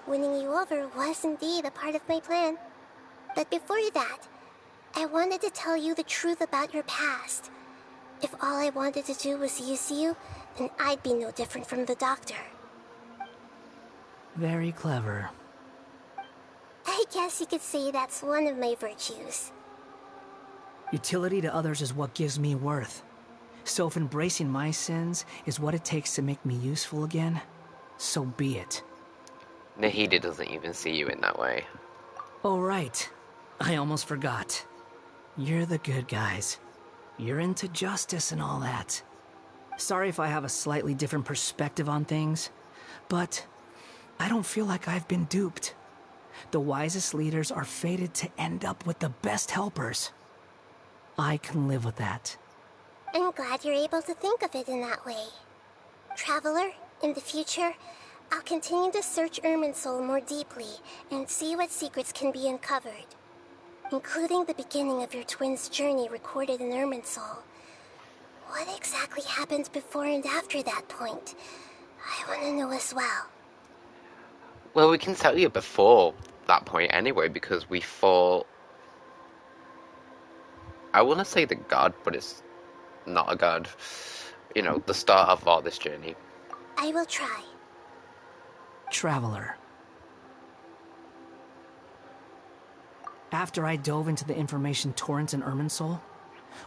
S6: Winning you over was indeed a part of my plan. But before that, I wanted to tell you the truth about your past. If all I wanted to do was use you, then I'd be no different from the doctor.
S5: Very clever.
S6: I guess you could say that's one of my virtues.
S5: Utility to others is what gives me worth. So if embracing my sins is what it takes to make me useful again, so be it.
S1: Nahida doesn't even see you in that way.
S5: Oh, right. I almost forgot. You're the good guys. You're into justice and all that. Sorry if I have a slightly different perspective on things, but I don't feel like I've been duped. The wisest leaders are fated to end up with the best helpers. I can live with that.
S6: I'm glad you're able to think of it in that way. Traveler, in the future, I'll continue to search Irminsul more deeply and see what secrets can be uncovered, including the beginning of your twins' journey recorded in Irminsul. What exactly happened before and after that point? I want to know as well.
S1: Well, we can tell you before that point anyway, because we fought... I want to say the god, but it's not a god. You know, the start of all this journey.
S6: I will try.
S5: Traveler. After I dove into the information torrents in Irminsul,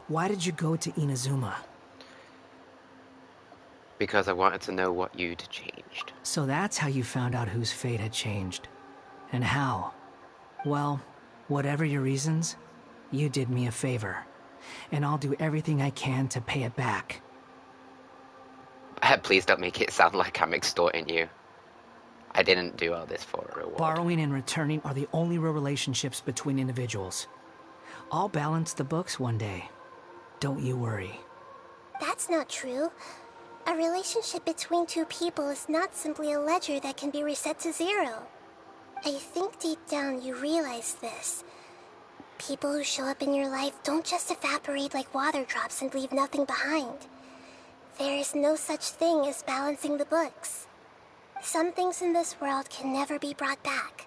S5: why did you go to Inazuma?
S1: Because I wanted to know what you'd changed.
S5: So that's how you found out whose fate had changed. And how? Well, whatever your reasons, you did me a favor. And I'll do everything I can to pay it back.
S1: Please don't make it sound like I'm extorting you. I didn't do all this for a reward.
S5: Borrowing and returning are the only real relationships between individuals. I'll balance the books one day. Don't you worry.
S6: That's not true. A relationship between two people is not simply a ledger that can be reset to zero. I think deep down you realize this. People who show up in your life don't just evaporate like water drops and leave nothing behind. There is no such thing as balancing the books. Some things in this world can never be brought back,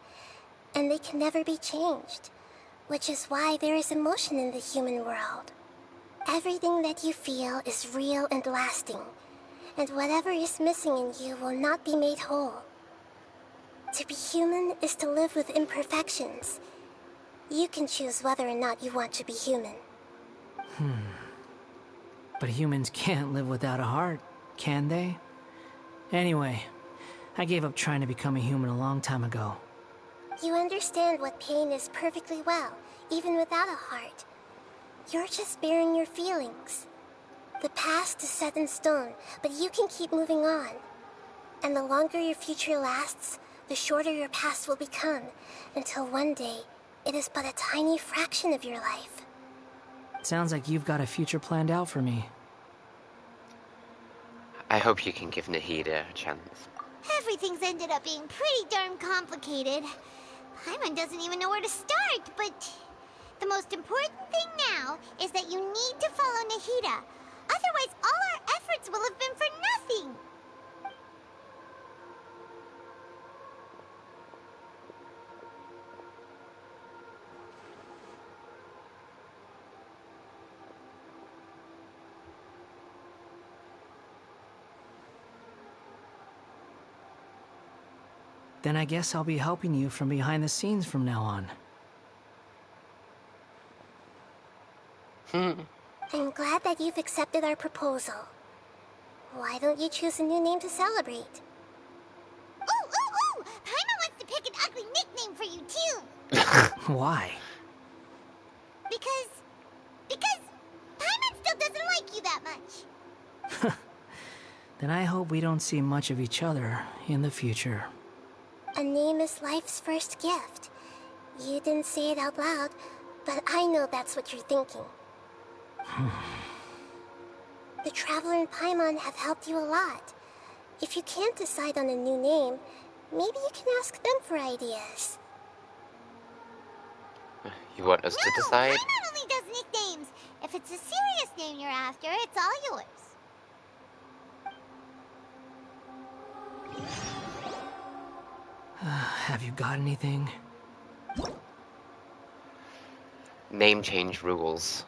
S6: and they can never be changed, which is why there is emotion in the human world. Everything that you feel is real and lasting, and whatever is missing in you will not be made whole. To be human is to live with imperfections. You can choose whether or not you want to be human.
S5: But humans can't live without a heart, can they? Anyway, I gave up trying to become a human a long time ago.
S6: You understand what pain is perfectly well, even without a heart. You're just bearing your feelings. The past is set in stone, but you can keep moving on. And the longer your future lasts, the shorter your past will become, until one day, it is but a tiny fraction of your life.
S5: Sounds like you've got a future planned out for me.
S1: I hope you can give Nahida a chance.
S4: Everything's ended up being pretty darn complicated. Paimon doesn't even know where to start, but the most important thing now is that you need to follow Nahida. Otherwise, all our efforts will have been for nothing.
S5: Then I guess I'll be helping you from behind the scenes from now on.
S6: I'm glad that you've accepted our proposal. Why don't you choose a new name to celebrate?
S4: Ooh! for you too.
S5: Why?
S4: Because Paimon still doesn't like you that much.
S5: Then I hope we don't see much of each other in the future.
S6: A name is life's first gift. You didn't say it out loud, but I know that's what you're thinking. The Traveler and Paimon have helped you a lot. If you can't decide on a new name, maybe you can ask them for ideas.
S1: You want us to decide?
S4: Paimon only does nicknames. If it's a serious name you're after, it's all yours.
S5: Have you got anything?
S1: Name change rules.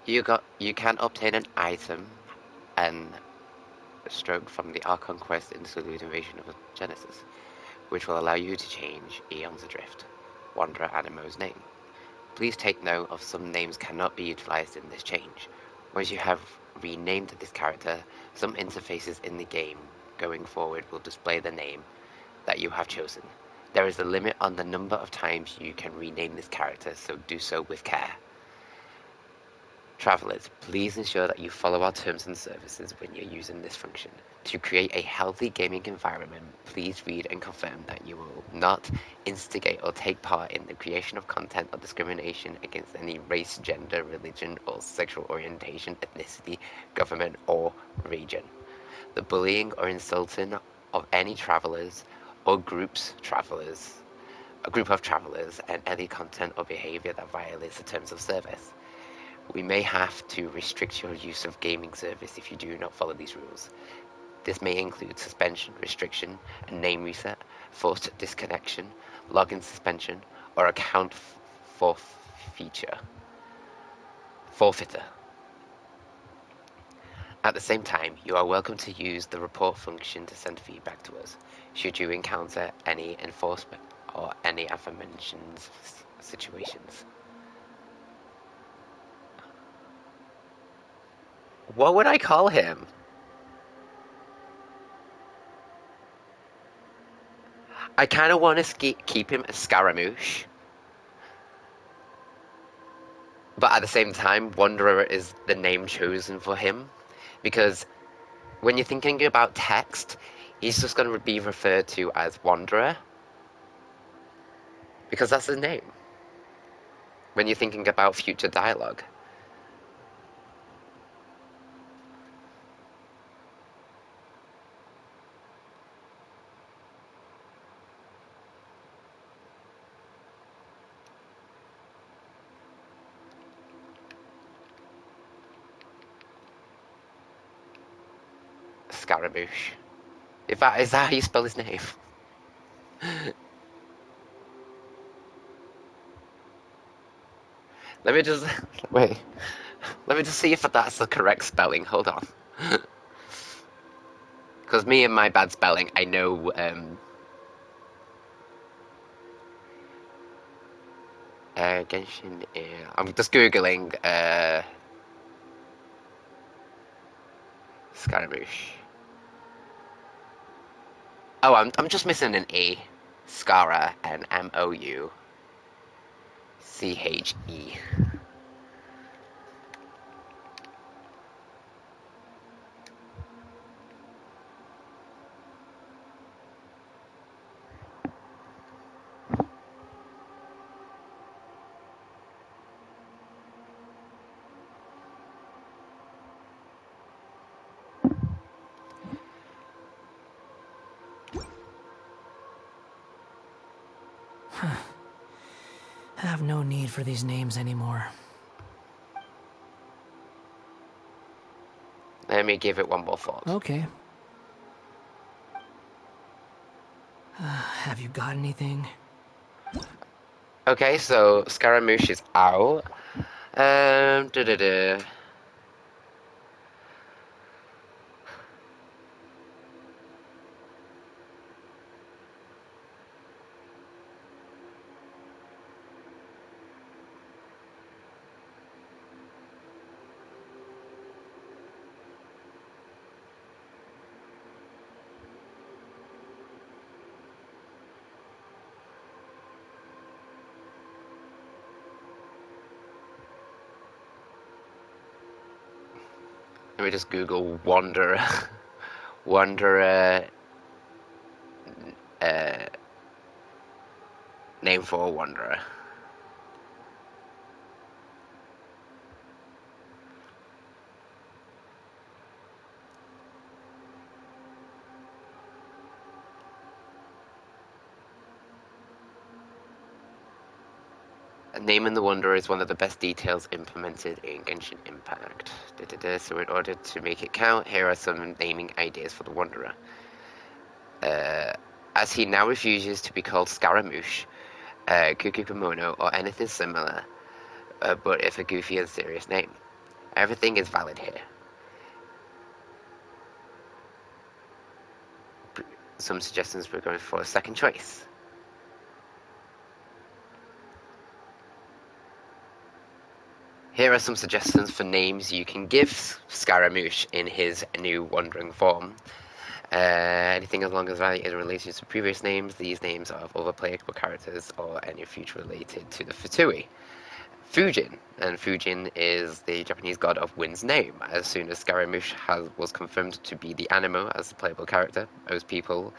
S1: You can obtain an item and stroke from the Archon Quest Interlude Invasion of Genesis, which will allow you to change Eons Adrift, Wanderer Animo's name. Please take note of some names cannot be utilized in this change. Once you have renamed this character, some interfaces in the game going forward will display the name that you have chosen. There is a limit on the number of times you can rename this character, so do so with care. Travelers, please ensure that you follow our terms and services when you're using this function. To create a healthy gaming environment, please read and confirm that you will not instigate or take part in the creation of content or discrimination against any race, gender, religion, or sexual orientation, ethnicity, government, or region. The bullying or insulting of any travelers or a group of travelers, and any content or behavior that violates the terms of service. We may have to restrict your use of gaming service if you do not follow these rules. This may include suspension, restriction, a name reset, forced disconnection, login suspension, or account forfeiture. At the same time, you are welcome to use the report function to send feedback to us, should you encounter any enforcement or any aforementioned situations. What would I call him? I kind of want to keep him a Scaramouche. But at the same time, Wanderer is the name chosen for him. Because when you're thinking about text, he's just going to be referred to as Wanderer. Because that's his name. When you're thinking about future dialogue. Scaramouche. Is that how you spell his name? Let me just wait. Let me just see if that's the correct spelling. Hold on. Because me and my bad spelling, I know. Genshin. I'm just googling. Scaramouche. Oh, I'm just missing an E. Scara and MOUCHE.
S5: I have no need for these names anymore.
S1: Let me give it one more thought.
S5: Okay. Have you got anything?
S1: Okay, so Scaramouche is out. Da-da-da. Let me just Google Wanderer. Wanderer. Name for a Wanderer. Naming the Wanderer is one of the best details implemented in Genshin Impact. So in order to make it count, here are some naming ideas for the Wanderer. As he now refuses to be called Scaramouche, Kukukumono, or anything similar, but if a goofy and serious name. Everything is valid here. Some suggestions we're going for a second choice. Here are some suggestions for names you can give Scaramouche in his new wandering form. Anything as long as value is related to previous names. These names are of other playable characters or any future related to the Fatui. Fujin, and Fujin is the Japanese god of wind's name. As soon as Scaramouche was confirmed to be the Anemo as the playable character, most people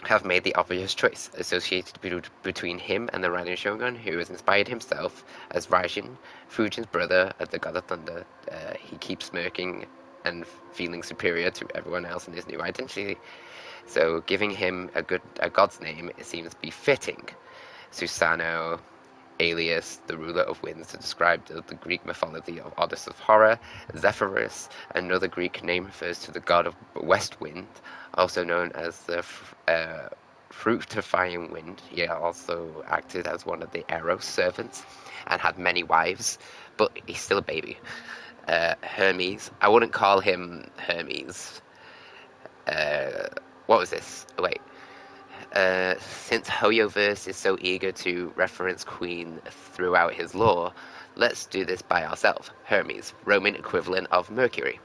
S1: have made the obvious choice, associated between him and the Raiden Shogun, who has inspired himself as Raijin, Fujin's brother, as the god of thunder. He keeps smirking and feeling superior to everyone else in his new identity, so giving him a god's name it seems to be fitting. Susanoo, alias the ruler of winds, to describe the Greek mythology of Odyssey of horror. Zephyrus, another Greek name, refers to the god of west wind, also known as the fructifying wind. He also acted as one of the Eros servants and had many wives, but he's still a baby. Hermes, I wouldn't call him Hermes. What was this? Oh, wait. Since Hoyoverse is so eager to reference Queen throughout his lore, let's do this by ourselves. Hermes, Roman equivalent of Mercury.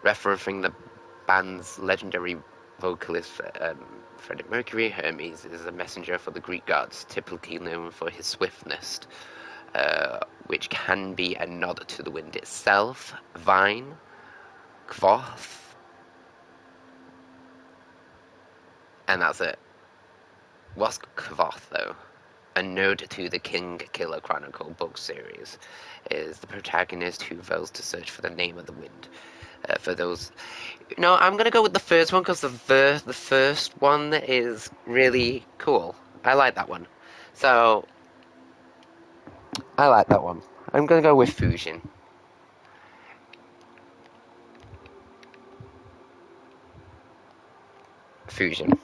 S1: Referencing the band's legendary vocalist Freddie Mercury, Hermes is a messenger for the Greek gods, typically known for his swiftness, which can be a nod to the wind itself. Vine, Kvoth, and that's it. What's Kvoth, though? A node to the King Killer Chronicle book series, is the protagonist who vows to search for the name of the wind. For those, no, I'm gonna go with the first one because the first one is really cool. I like that one, so I like that one. I'm gonna go with Fujin. Fujin.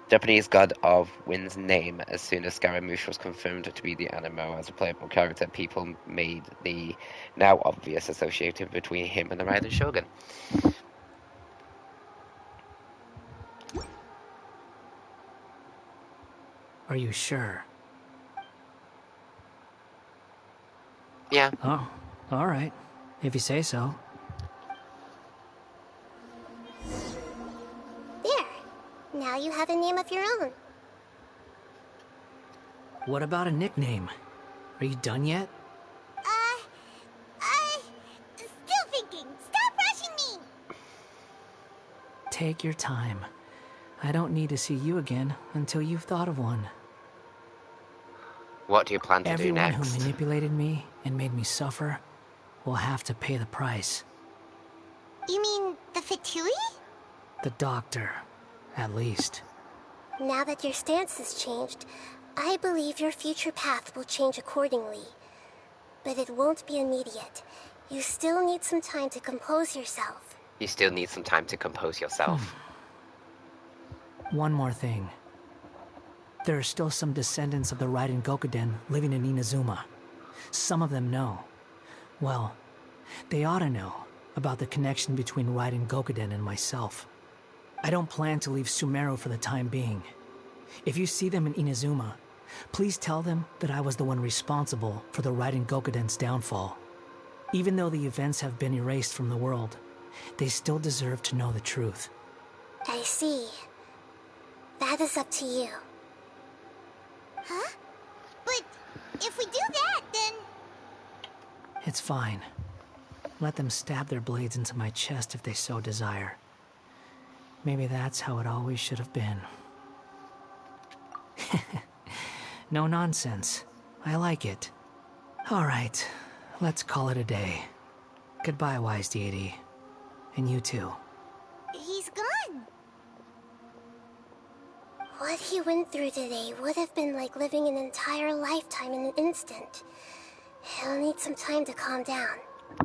S1: Japanese god of wind's name. As soon as Scaramouche was confirmed to be the Anemo as a playable character, people made the now obvious association between him and the Raiden Shogun.
S5: Are you sure?
S1: Yeah.
S5: Oh, alright. If you say so.
S6: There. Now you have a name of your own.
S5: What about a nickname? Are you done yet?
S4: Still thinking. Stop rushing me!
S5: Take your time. I don't need to see you again until you've thought of one.
S1: What do you plan to do next?
S5: Everyone who manipulated me and made me suffer will have to pay the price.
S4: You mean the Fatui?
S5: The doctor, at least.
S6: Now that your stance has changed, I believe your future path will change accordingly. But it won't be immediate. You still need some time to compose yourself.
S1: You still need some time to compose yourself.
S5: One more thing. There are still some descendants of the Raiden Gokuden living in Inazuma. Some of them know. Well, they ought to know about the connection between Raiden Gokuden and myself. I don't plan to leave Sumeru for the time being. If you see them in Inazuma, please tell them that I was the one responsible for the Raiden Gokuden's downfall. Even though the events have been erased from the world, they still deserve to know the truth.
S6: I see. That is up to you.
S4: Huh? But if we do that, then...
S5: It's fine. Let them stab their blades into my chest if they so desire. Maybe that's how it always should have been. No nonsense. I like it. Alright, let's call it a day. Goodbye, wise deity. And you too.
S4: He's gone.
S6: What he went through today would have been like living an entire lifetime in an instant. He'll need some time to calm down.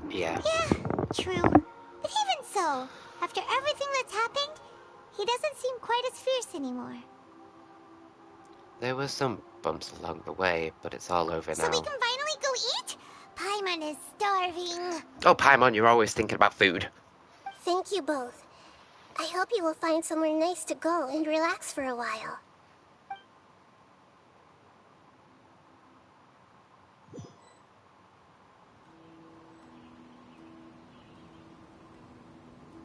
S1: Yeah.
S4: Yeah, true. But even so, after everything that's happened, he doesn't seem quite as fierce anymore.
S1: There were some bumps along the way, but it's all over
S4: So
S1: now.
S4: we can finally go eat? Paimon is starving.
S1: Oh, Paimon, you're always thinking about food.
S6: Thank you both. I hope you will find somewhere nice to go and relax for a while.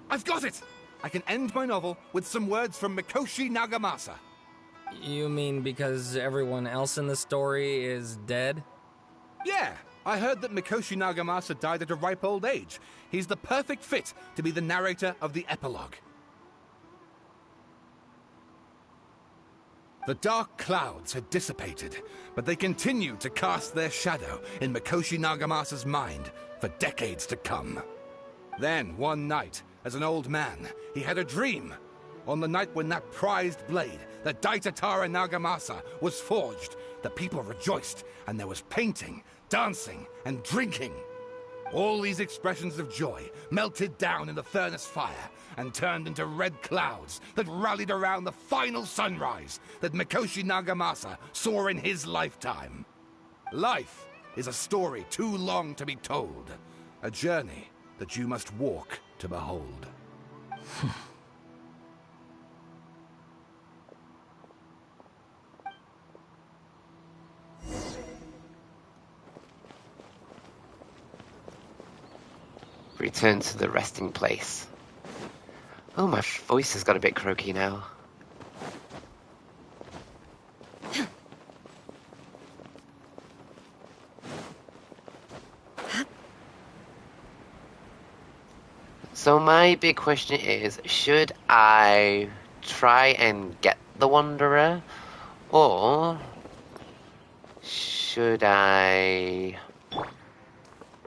S3: I've got it! I can end my novel with some words from Mikoshi Nagamasa.
S2: You mean because everyone else in the story is dead?
S3: Yeah, I heard that Mikoshi Nagamasa died at a ripe old age. He's the perfect fit to be the narrator of the epilogue. The dark clouds had dissipated, but they continued to cast their shadow in Mikoshi Nagamasa's mind for decades to come. Then, one night, as an old man, he had a dream. On the night when that prized blade, the Daitatara Nagamasa, was forged, the people rejoiced, and there was painting, dancing, and drinking. All these expressions of joy melted down in the furnace fire and turned into red clouds that rallied around the final sunrise that Mikoshi Nagamasa saw in his lifetime. Life is a story too long to be told, a journey that you must walk to behold.
S1: Return to the resting place. Oh, my voice has got a bit croaky now. So my big question is, should I try and get the Wanderer, or should I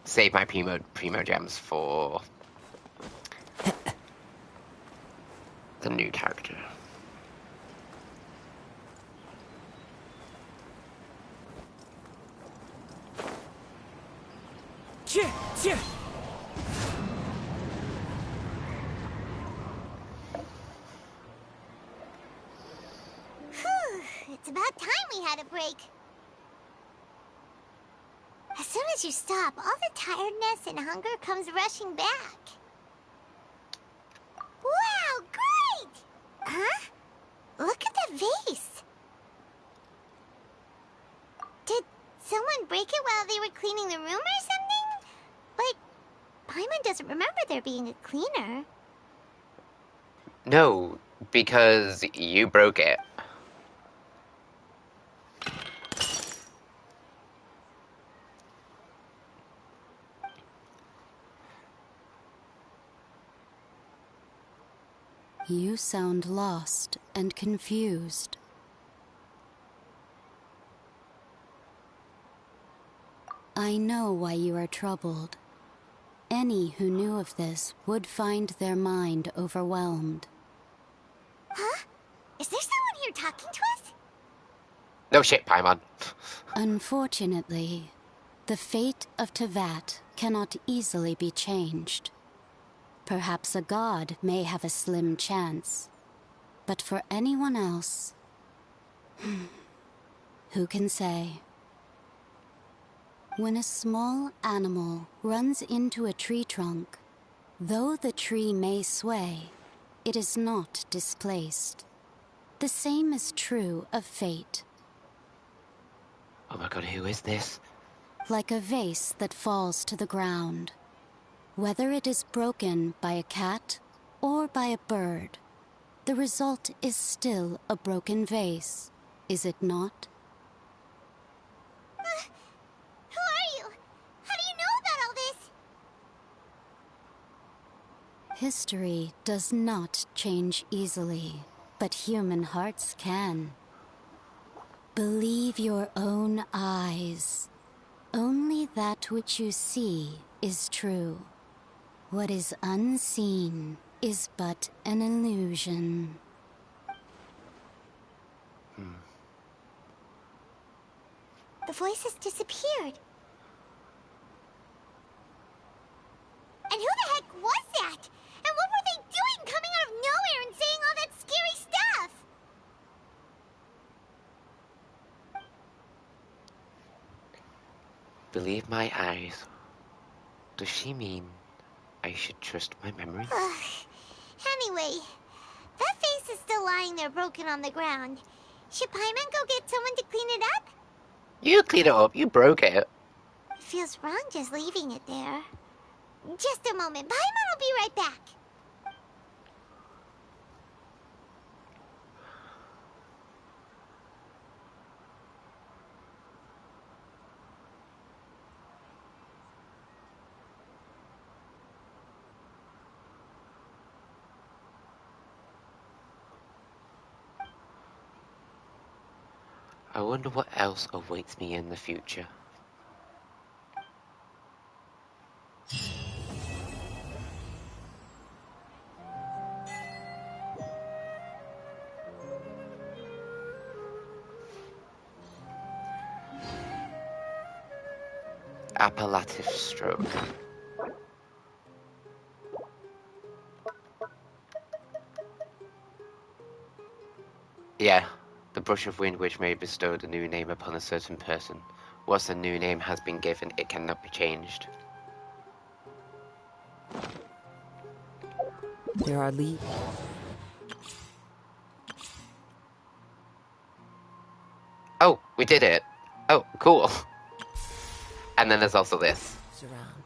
S1: save my primo gems for the new character?
S4: It's about time we had a break. As soon as you stop, all the tiredness and hunger comes rushing back. Wow, great! Huh? Look at the vase. Did someone break it while they were cleaning the room or something? But Paimon doesn't remember there being a cleaner.
S1: No, because you broke it.
S18: You sound lost and confused. I know why you are troubled. Any who knew of this would find their mind overwhelmed.
S4: Huh? Is there someone here talking to us?
S1: No shit, Paimon.
S18: Unfortunately, the fate of Tevat cannot easily be changed. Perhaps a god may have a slim chance, but for anyone else, who can say? When a small animal runs into a tree trunk, though the tree may sway, it is not displaced. The same is true of fate.
S1: Oh my god, who is this?
S18: Like a vase that falls to the ground. Whether it is broken by a cat or by a bird, the result is still a broken vase, is it not?
S4: Who are you? How do you know about all this?
S18: History does not change easily, but human hearts can. Believe your own eyes. Only that which you see is true. What is unseen is but an illusion.
S4: The voice has disappeared. And who the heck was that? And what were they doing coming out of nowhere and saying all that scary stuff?
S1: Believe my eyes. Does she mean I should trust my memories?
S4: Anyway, that face is still lying there broken on the ground. Should Paimon go get someone to clean it up?
S1: You clean it up. You broke it.
S4: It feels wrong just leaving it there. Just a moment. Paimon will be right back.
S1: I wonder what else awaits me in the future. Appellative stroke. Yeah, the brush of wind which may bestow a new name upon a certain person. Once a new name has been given, it cannot be changed.
S19: There are leaves.
S1: Oh, we did it. Oh, cool. And then there's also this.
S19: Around.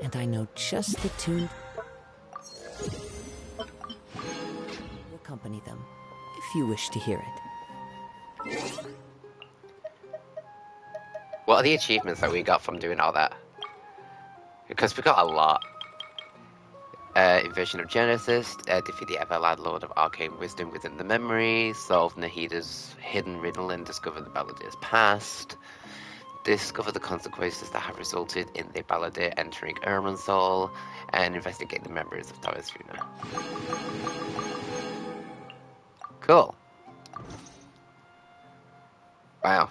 S19: And I know just the tune to accompany them, if you wish to hear it.
S1: What are the achievements that we got from doing all that? Because we got a lot. Invasion of Genesis, defeat the Everlad Lord of Arcane Wisdom within the memory, solve Nahida's hidden riddle and discover the Balladier's past, discover the consequences that have resulted in the Balladeer entering Irminsul, and investigate the memories of Tarazuna. Cool. Wow.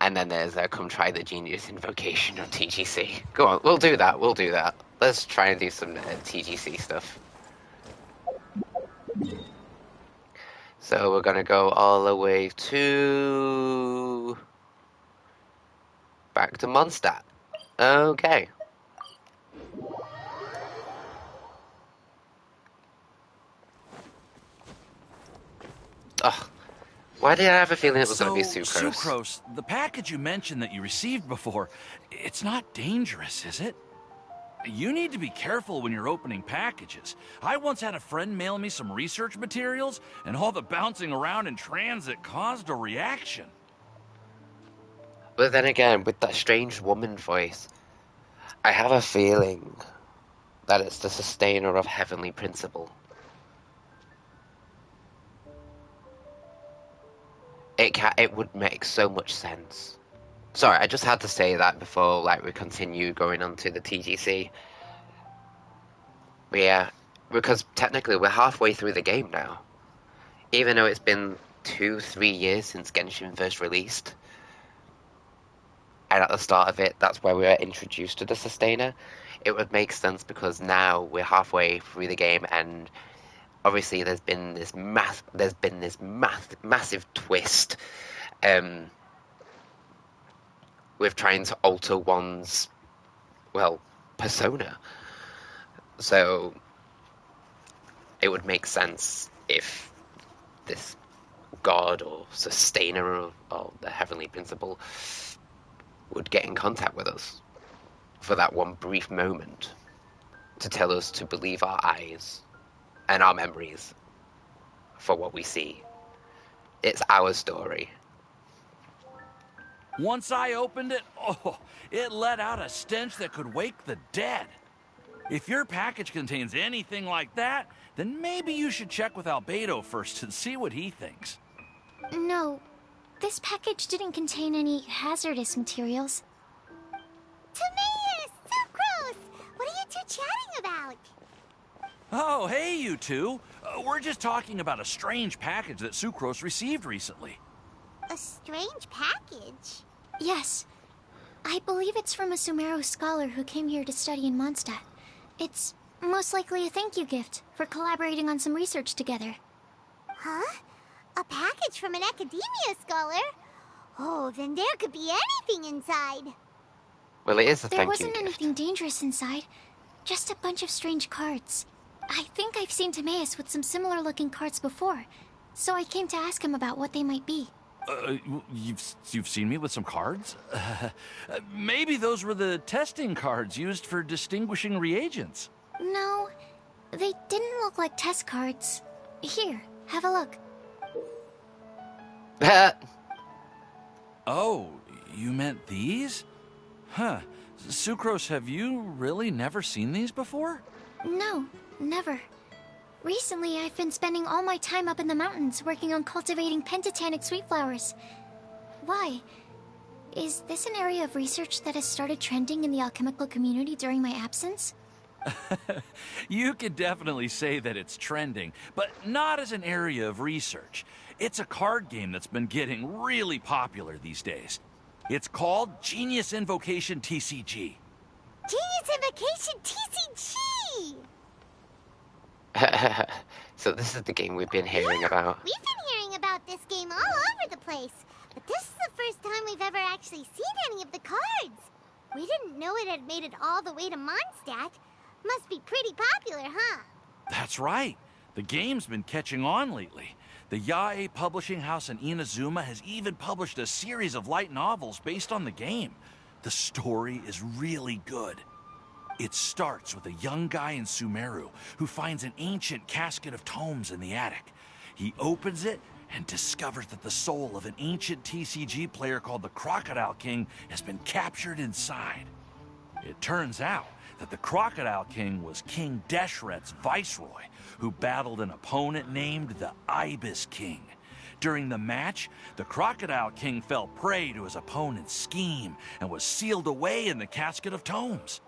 S1: And then there's come try the genius invocation of TGC. Go on, we'll do that, we'll do that. Let's try and do some TGC stuff. So we're gonna go all the way to... back to Mondstadt. Okay. Ugh. Why did I have a feeling it was going to be sucrose?
S20: Sucrose, the package you mentioned that you received before, it's not dangerous, is it? You need to be careful when you're opening packages. I once had a friend mail me some research materials, and all the bouncing around in transit caused a reaction.
S1: But then again, with that strange woman voice, I have a feeling that it's the sustainer of Heavenly Principle. It would make so much sense. Sorry, I just had to say that before we continue going on to the TGC. But yeah, because technically we're halfway through the game now. Even though it's been 2-3 years since Genshin first released. And at the start of it, that's where we were introduced to the Sustainer. It would make sense because now we're halfway through the game and obviously there's been this massive twist with trying to alter one's, well, persona. So it would make sense if this god or sustainer of the Heavenly Principle would get in contact with us for that one brief moment to tell us to believe our eyes and our memories for what we see. It's our story.
S20: Once I opened it, it let out a stench that could wake the dead. If your package contains anything like that, then maybe you should check with Albedo first and see what he thinks.
S10: No, this package didn't contain any hazardous materials.
S4: Timaeus! Sucrose! What are you two chatting about?
S20: Oh, hey, you two. We're just talking about a strange package that Sucrose received recently.
S4: A strange package?
S10: Yes. I believe it's from a Sumeru scholar who came here to study in Mondstadt. It's most likely a thank you gift for collaborating on some research together.
S4: Huh? A package from an academia scholar? Oh, then there could be anything inside.
S1: Well, it is a
S10: There
S1: thank you
S10: wasn't
S1: gift.
S10: anything dangerous inside. Just a bunch of strange cards. I think I've seen Timaeus with some similar looking cards before, so I came to ask him about what they might be.
S20: You've seen me with some cards? Maybe those were the testing cards used for distinguishing reagents.
S10: No, they didn't look like test cards. Here, have a look.
S20: Oh, you meant these? Huh. Sucrose, have you really never seen these before?
S10: No, never. Recently, I've been spending all my time up in the mountains working on cultivating pentatonic sweet flowers. Why? Is this an area of research that has started trending in the alchemical community during my absence?
S20: You could definitely say that it's trending, but not as an area of research. It's a card game that's been getting really popular these days. It's called Genius Invocation TCG.
S4: Genius Invocation TCG!
S1: So this is the game we've been hearing about.
S4: We've been hearing about this game all over the place, but this is the first time we've ever actually seen any of the cards. We didn't know it had made it all the way to Mondstadt. Must be pretty popular, huh?
S20: That's right. The game's been catching on lately. The Yae publishing house in Inazuma has even published a series of light novels based on the game. The story is really good. It starts with a young guy in Sumeru who finds an ancient casket of tomes in the attic. He opens it and discovers that the soul of an ancient TCG player called the Crocodile King has been captured inside. It turns out that the Crocodile King was King Deshret's viceroy, who battled an opponent named the Ibis King. During the match, the Crocodile King fell prey to his opponent's scheme and was sealed away in the casket of tomes.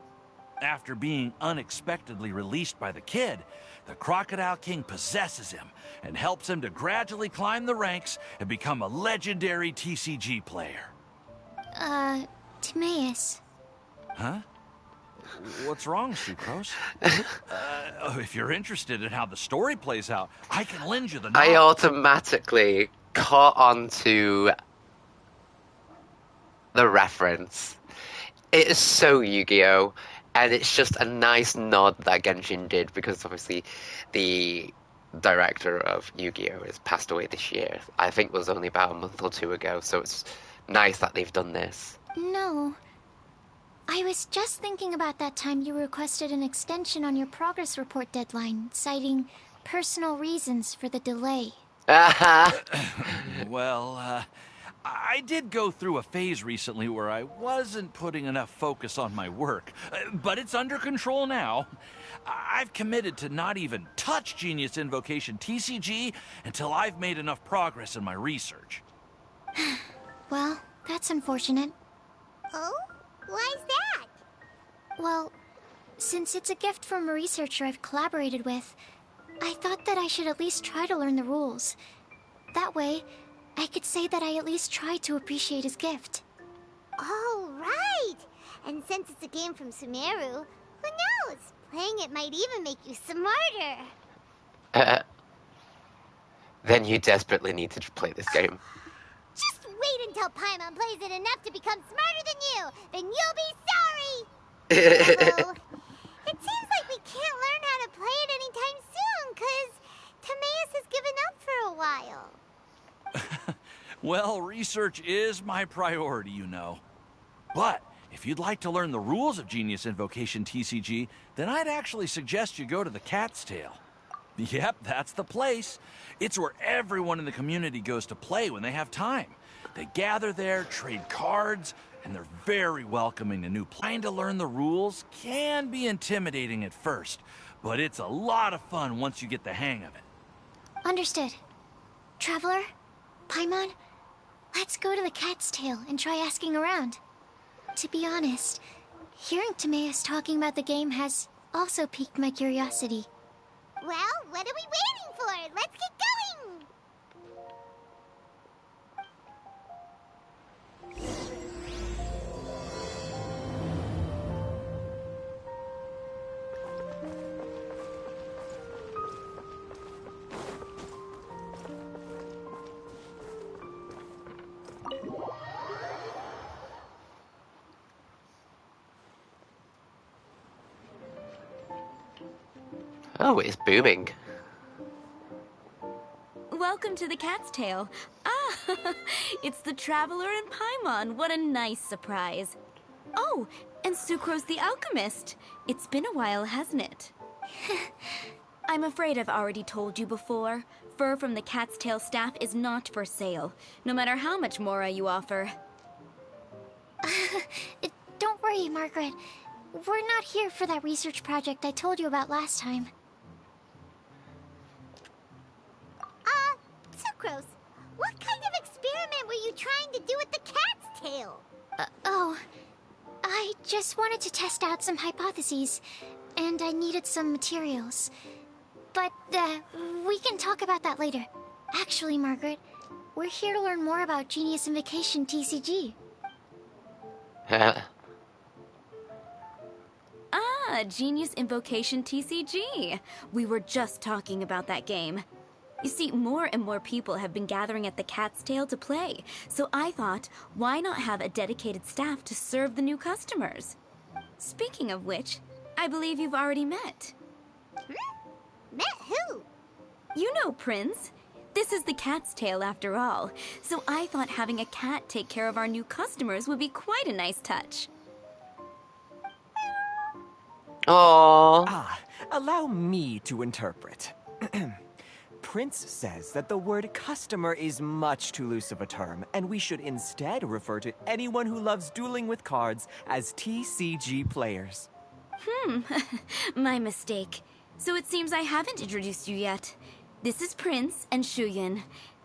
S20: After being unexpectedly released by the kid, the Crocodile King possesses him and helps him to gradually climb the ranks and become a legendary TCG player.
S10: Timaeus.
S20: Huh? What's wrong, Sucrose? If you're interested in how the story plays out, I can lend you the novel.
S1: I automatically caught on to the reference. It is so Yu-Gi-Oh! And it's just a nice nod that Genshin did, because obviously the director of Yu-Gi-Oh! Has passed away this year. I think it was only about a month or two ago, so it's nice that they've done this.
S10: No. I was just thinking about that time you requested an extension on your progress report deadline, citing personal reasons for the delay.
S20: Well, I did go through a phase recently where I wasn't putting enough focus on my work, but it's under control now. I've committed to not even touch Genius Invocation TCG until I've made enough progress in my research.
S10: Well, that's unfortunate.
S4: Oh? Why's that?
S10: Well, since it's a gift from a researcher I've collaborated with, I thought that I should at least try to learn the rules. That way, I could say that I at least tried to appreciate his gift.
S4: Oh, right! And since it's a game from Sumeru, who knows? Playing it might even make you smarter.
S1: Then you desperately need to play this game.
S4: Just wait until Paimon plays it enough to become smarter than you! Then you'll be sorry! Although, it seems like we can't learn how to play it anytime soon, 'cause Timaeus has given up for a while.
S20: Well, research is my priority, you know. But if you'd like to learn the rules of Genius Invocation TCG, then I'd actually suggest you go to the Cat's Tail. Yep, that's the place. It's where everyone in the community goes to play when they have time. They gather there, trade cards, and they're very welcoming to new players. Trying to learn the rules can be intimidating at first, but it's a lot of fun once you get the hang of it.
S10: Understood. Traveler? Paimon? Let's go to the Cat's Tail and try asking around. To be honest, hearing Timaeus talking about the game has also piqued my curiosity.
S4: Well, what are we waiting for? Let's get going!
S1: Oh, it's booming.
S21: Welcome to the Cat's Tail. Ah, it's the Traveler and Paimon. What a nice surprise. Oh, and Sucrose the Alchemist. It's been a while, hasn't it? I'm afraid I've already told you before. Fur from the Cat's Tail staff is not for sale, no matter how much Mora you offer.
S10: Don't worry, Margaret. We're not here for that research project I told you about last time.
S4: Sucrose, what kind of experiment were you trying to do with the cat's tail?
S10: I just wanted to test out some hypotheses, and I needed some materials. But, we can talk about that later. Actually, Margaret, we're here to learn more about Genius Invocation TCG.
S21: Genius Invocation TCG. We were just talking about that game. You see, more and more people have been gathering at the Cat's Tail to play, so I thought, why not have a dedicated staff to serve the new customers? Speaking of which, I believe you've already met.
S4: Met who?
S21: You know Prince. This is the Cat's Tail after all, so I thought having a cat take care of our new customers would be quite a nice touch.
S1: Aww.
S22: Allow me to interpret. Prince says that the word customer is much too loose of a term, and we should instead refer to anyone who loves dueling with cards as TCG players.
S21: My mistake. So it seems I haven't introduced you yet. This is Prince and Shuyan.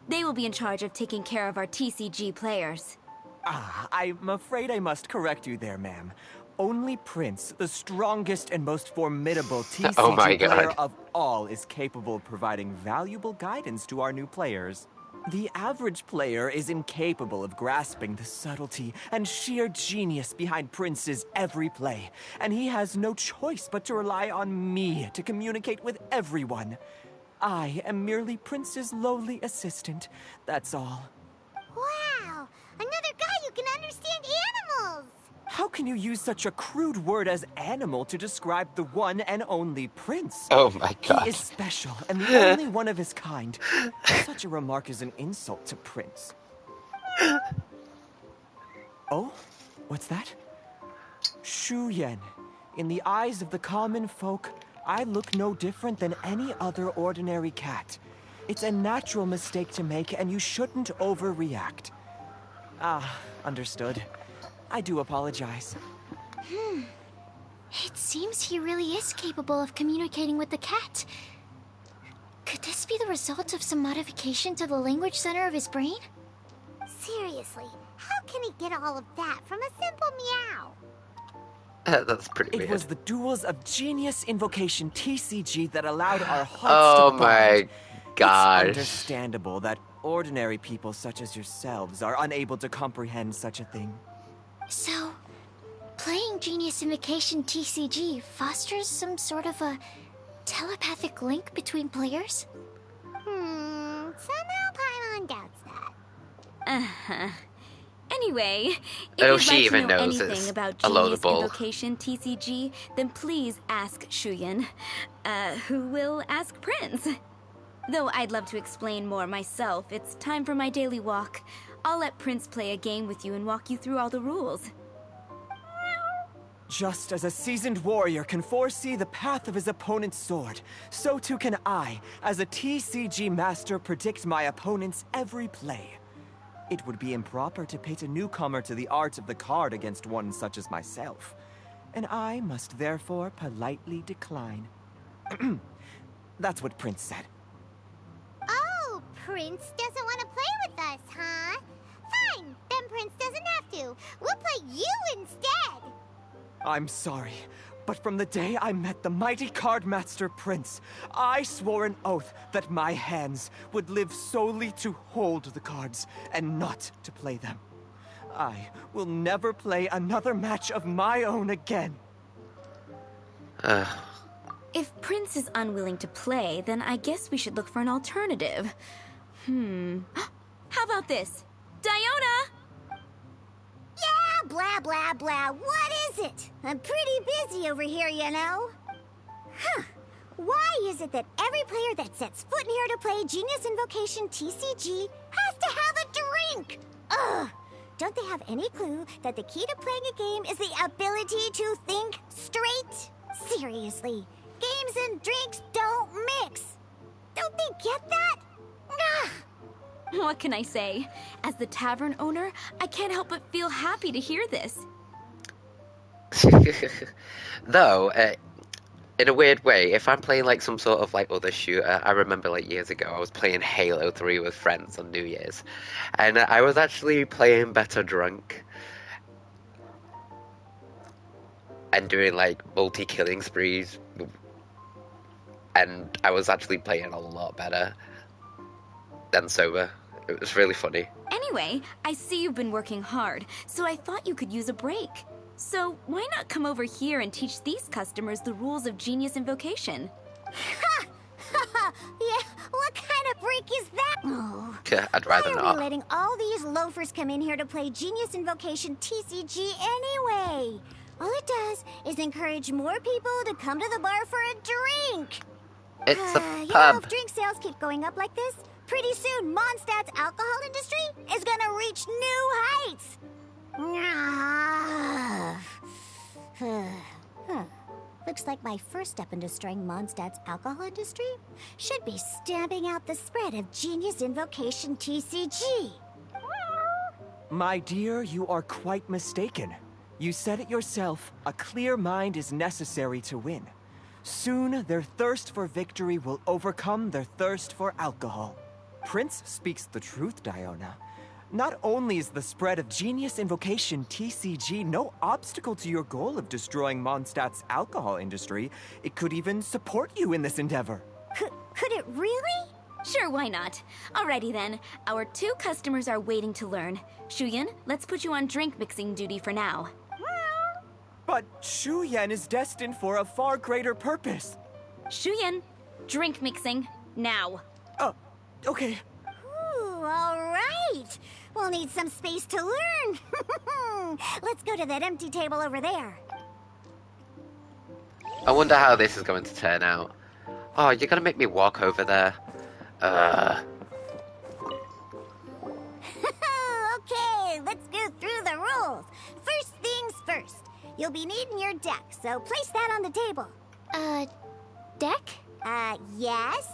S21: They will be in charge of taking care of our TCG players.
S22: I'm afraid I must correct you there, ma'am. Only Prince, the strongest and most formidable TCG player of all, is capable of providing valuable guidance to our new players. The average player is incapable of grasping the subtlety and sheer genius behind Prince's every play, and he has no choice but to rely on me to communicate with everyone. I am merely Prince's lowly assistant, that's all.
S4: Wow! Another guy who can understand animals!
S22: How can you use such a crude word as animal to describe the one and only Prince?
S1: Oh my god.
S22: He is special and the only one of his kind. Such a remark is an insult to Prince. Oh? What's that? Shuyan. In the eyes of the common folk, I look no different than any other ordinary cat. It's a natural mistake to make, and you shouldn't overreact. Understood. I do apologize.
S10: It seems he really is capable of communicating with the cat. Could this be the result of some modification to the language center of his brain?
S4: Seriously, how can he get all of that from a simple meow?
S1: That's pretty weird.
S22: It was the duels of Genius Invocation TCG that allowed our hearts to bond.
S1: Oh my gosh.
S22: It's understandable that ordinary people such as yourselves are unable to comprehend such a thing.
S10: So, playing Genius Invocation TCG fosters some sort of a telepathic link between players?
S4: Somehow Paimon doubts that.
S21: Anyway, if
S1: Oh,
S21: you'd
S1: she
S21: like to
S1: even
S21: know
S1: knows
S21: anything
S1: it's
S21: about
S1: a load
S21: Genius
S1: of bull.
S21: Invocation TCG, then please ask Shuyan, who will ask Prince. Though I'd love to explain more myself, it's time for my daily walk. I'll let Prince play a game with you and walk you through all the rules.
S22: Just as a seasoned warrior can foresee the path of his opponent's sword, so too can I, as a TCG master, predict my opponent's every play. It would be improper to pit a newcomer to the art of the card against one such as myself, and I must therefore politely decline. That's what Prince said.
S4: Oh, Prince doesn't want to play with us, huh? Fine, then Prince doesn't have to. We'll play you instead.
S22: I'm sorry, but from the day I met the mighty card master Prince, I swore an oath that my hands would live solely to hold the cards and not to play them. I will never play another match of my own again.
S21: If Prince is unwilling to play, then I guess we should look for an alternative. How about this? Diona!
S4: Yeah, blah, blah, blah. What is it? I'm pretty busy over here, you know. Huh. Why is it that every player that sets foot in here to play Genius Invocation TCG has to have a drink? Ugh! Don't they have any clue that the key to playing a game is the ability to think straight? Seriously, games and drinks don't mix. Don't they get that? Ugh.
S21: What can I say? As the tavern owner, I can't help but feel happy to hear this.
S1: Though, in a weird way, if I'm playing like some sort of like other shooter, I remember like years ago I was playing Halo 3 with friends on New Year's, and I was actually playing better drunk and doing like multi-killing sprees, and I was actually playing a lot better than sober. It was really funny.
S21: Anyway, I see you've been working hard, so I thought you could use a break. So why not come over here and teach these customers the rules of Genius Invocation?
S4: Ha! Yeah, what kind of break is that? Oh.
S1: I'd rather
S4: Why are
S1: not.
S4: we letting all these loafers come in here to play Genius Invocation TCG anyway? All it does is encourage more people to come to the bar for a drink.
S1: It's a
S4: You know,
S1: pub.
S4: if drink sales keep going up like this, pretty soon Mondstadt's alcohol industry is gonna reach new heights. Looks like my first step in destroying Mondstadt's alcohol industry should be stamping out the spread of Genius Invocation TCG.
S22: My dear, you are quite mistaken. You said it yourself, a clear mind is necessary to win. Soon, their thirst for victory will overcome their thirst for alcohol. Prince speaks the truth, Diona. Not only is the spread of Genius Invocation TCG no obstacle to your goal of destroying Mondstadt's alcohol industry, it could even support you in this endeavor.
S4: Could it really?
S21: Sure, why not? Alrighty then. Our 2 customers are waiting to learn. Shuyan, let's put you on drink mixing duty for now.
S22: But Shuyan is destined for a far greater purpose.
S21: Shuyan, drink mixing, now.
S22: Okay.
S4: Ooh, all right. We'll need some space to learn. Let's go to that empty table over there.
S1: I wonder how this is going to turn out. Oh, you're gonna make me walk over there.
S4: Okay, let's go through the rules. First things first. You'll be needing your deck, so place that on the table.
S10: Deck?
S4: Yes.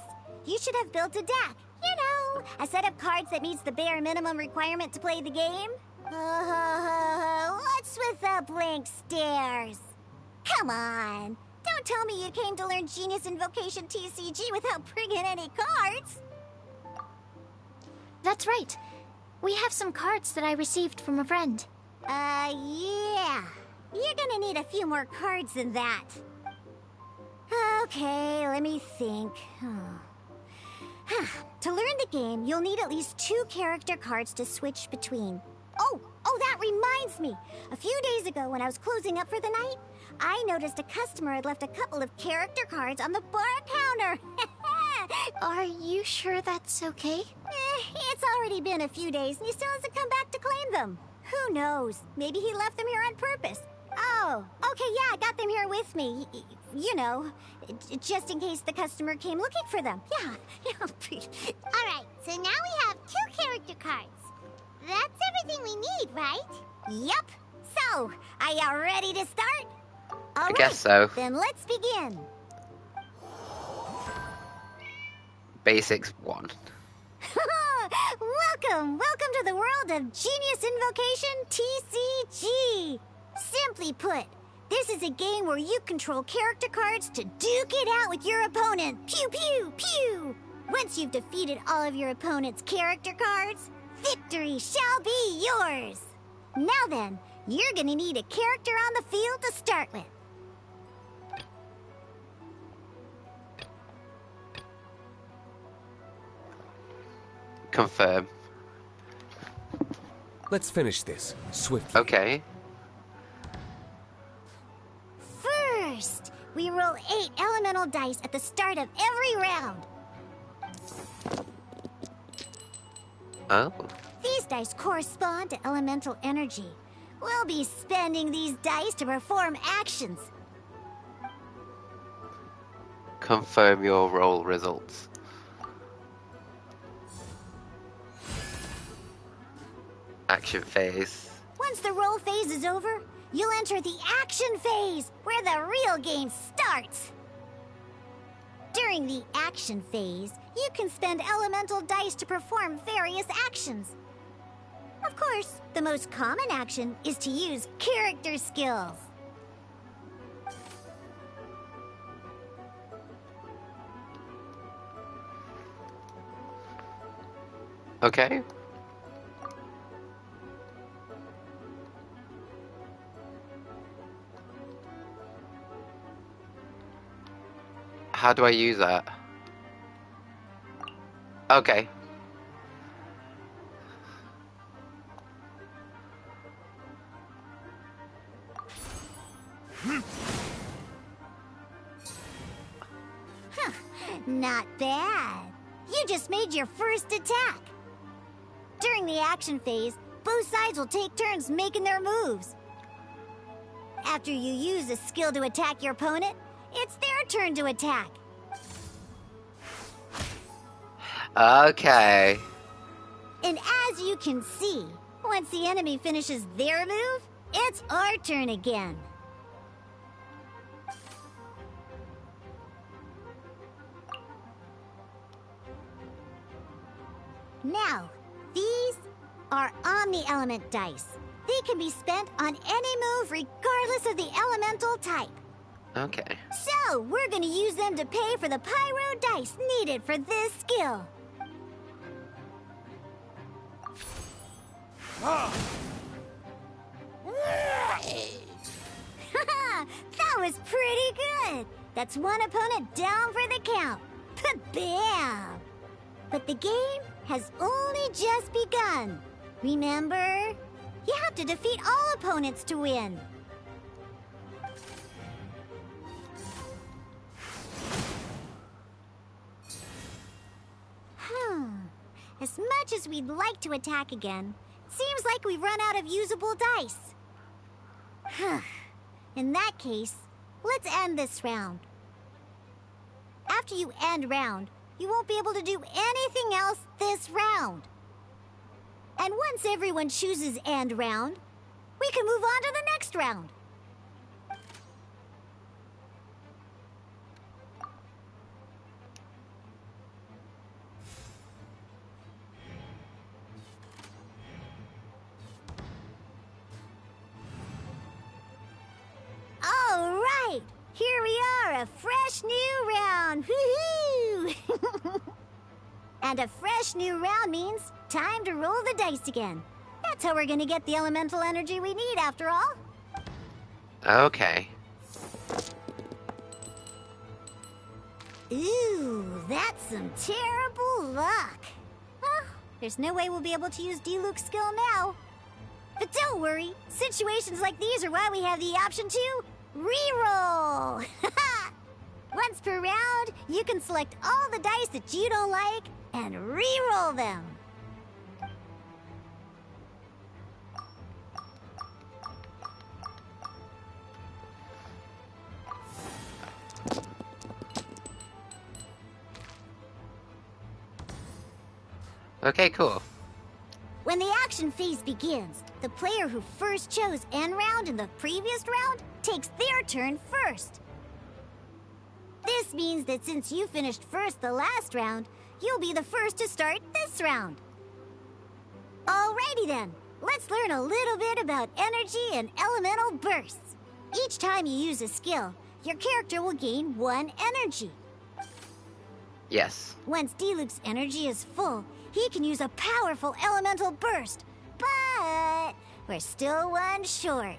S4: You should have built a deck. You know, a set of cards that meets the bare minimum requirement to play the game. What's with the blank stares? Come on. Don't tell me you came to learn Genius Invocation TCG without bringing any cards.
S10: That's right. We have some cards that I received from a friend.
S4: Yeah. You're gonna need a few more cards than that. Okay, let me think. To learn the game, you'll need at least 2 character cards to switch between. Oh, that reminds me. A few days ago, when I was closing up for the night, I noticed a customer had left a couple of character cards on the bar counter.
S10: Are you sure that's okay?
S4: It's already been a few days, and he still hasn't come back to claim them. Who knows? Maybe he left them here on purpose. Oh, okay, yeah, I got them here with me. You know, just in case the customer came looking for them. Yeah. All right, so now we have 2 character cards. That's everything we need, right? Yep. So, are you ready to start? All right,
S1: guess so.
S4: Then let's begin. Welcome to the world of Genius Invocation TCG. Simply put, this is a game where you control character cards to duke it out with your opponent. Pew, pew, pew! Once you've defeated all of your opponent's character cards, victory shall be yours. Now then, you're gonna need a character on the field to start with.
S1: Confirm.
S12: Let's finish this swiftly.
S1: Okay.
S4: First, we roll 8 elemental dice at the start of every round.
S1: Oh.
S4: These dice correspond to elemental energy. We'll be spending these dice to perform actions.
S1: Confirm your roll results. Action phase.
S4: Once the roll phase is over, you'll enter the action phase, where the real game starts. During the action phase, you can spend elemental dice to perform various actions. Of course, the most common action is to use character skills.
S1: Okay. How do I use that? Okay.
S4: Huh, not bad. You just made your first attack. During the action phase, both sides will take turns making their moves. After you use a skill to attack your opponent, it's their turn to attack.
S1: Okay.
S4: And as you can see, once the enemy finishes their move, it's our turn again. Now, these are omni-element dice. They can be spent on any move regardless of the elemental type.
S1: Okay.
S4: So, we're gonna use them to pay for the pyro dice needed for this skill. That was pretty good. That's one opponent down for the count. Bam! But the game has only just begun. Remember? You have to defeat all opponents to win. As much as we'd like to attack again, seems like we've run out of usable dice. In that case, let's end this round. After you end round, you won't be able to do anything else this round. And once everyone chooses end round, we can move on to the next round. All right, here we are, a fresh new round. Woohoo! And a fresh new round means time to roll the dice again. That's how we're gonna get the elemental energy we need, after all.
S1: Okay.
S4: Ooh, that's some terrible luck. Well, there's no way we'll be able to use D-Luke's skill now. But don't worry, situations like these are why we have the option to reroll. Once per round, you can select all the dice that you don't like and reroll them.
S1: Okay, cool.
S4: When the action phase begins, the player who first chose end round in the previous round takes their turn first. This means that since you finished first the last round, you'll be the first to start this round. Alrighty then, let's learn a little bit about energy and elemental bursts. Each time you use a skill, your character will gain 1 energy.
S1: Yes.
S4: Once Diluc's energy is full, he can use a powerful elemental burst. But we're still 1 short.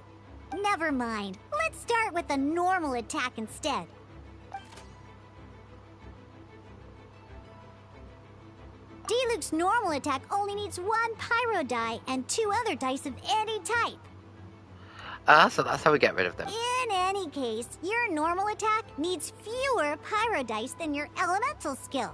S4: Never mind. Let's start with a normal attack instead. Diluc's normal attack only needs 1 pyro die and 2 other dice of any type.
S1: So that's how we get rid of them.
S4: In any case, your normal attack needs fewer pyro dice than your elemental skill.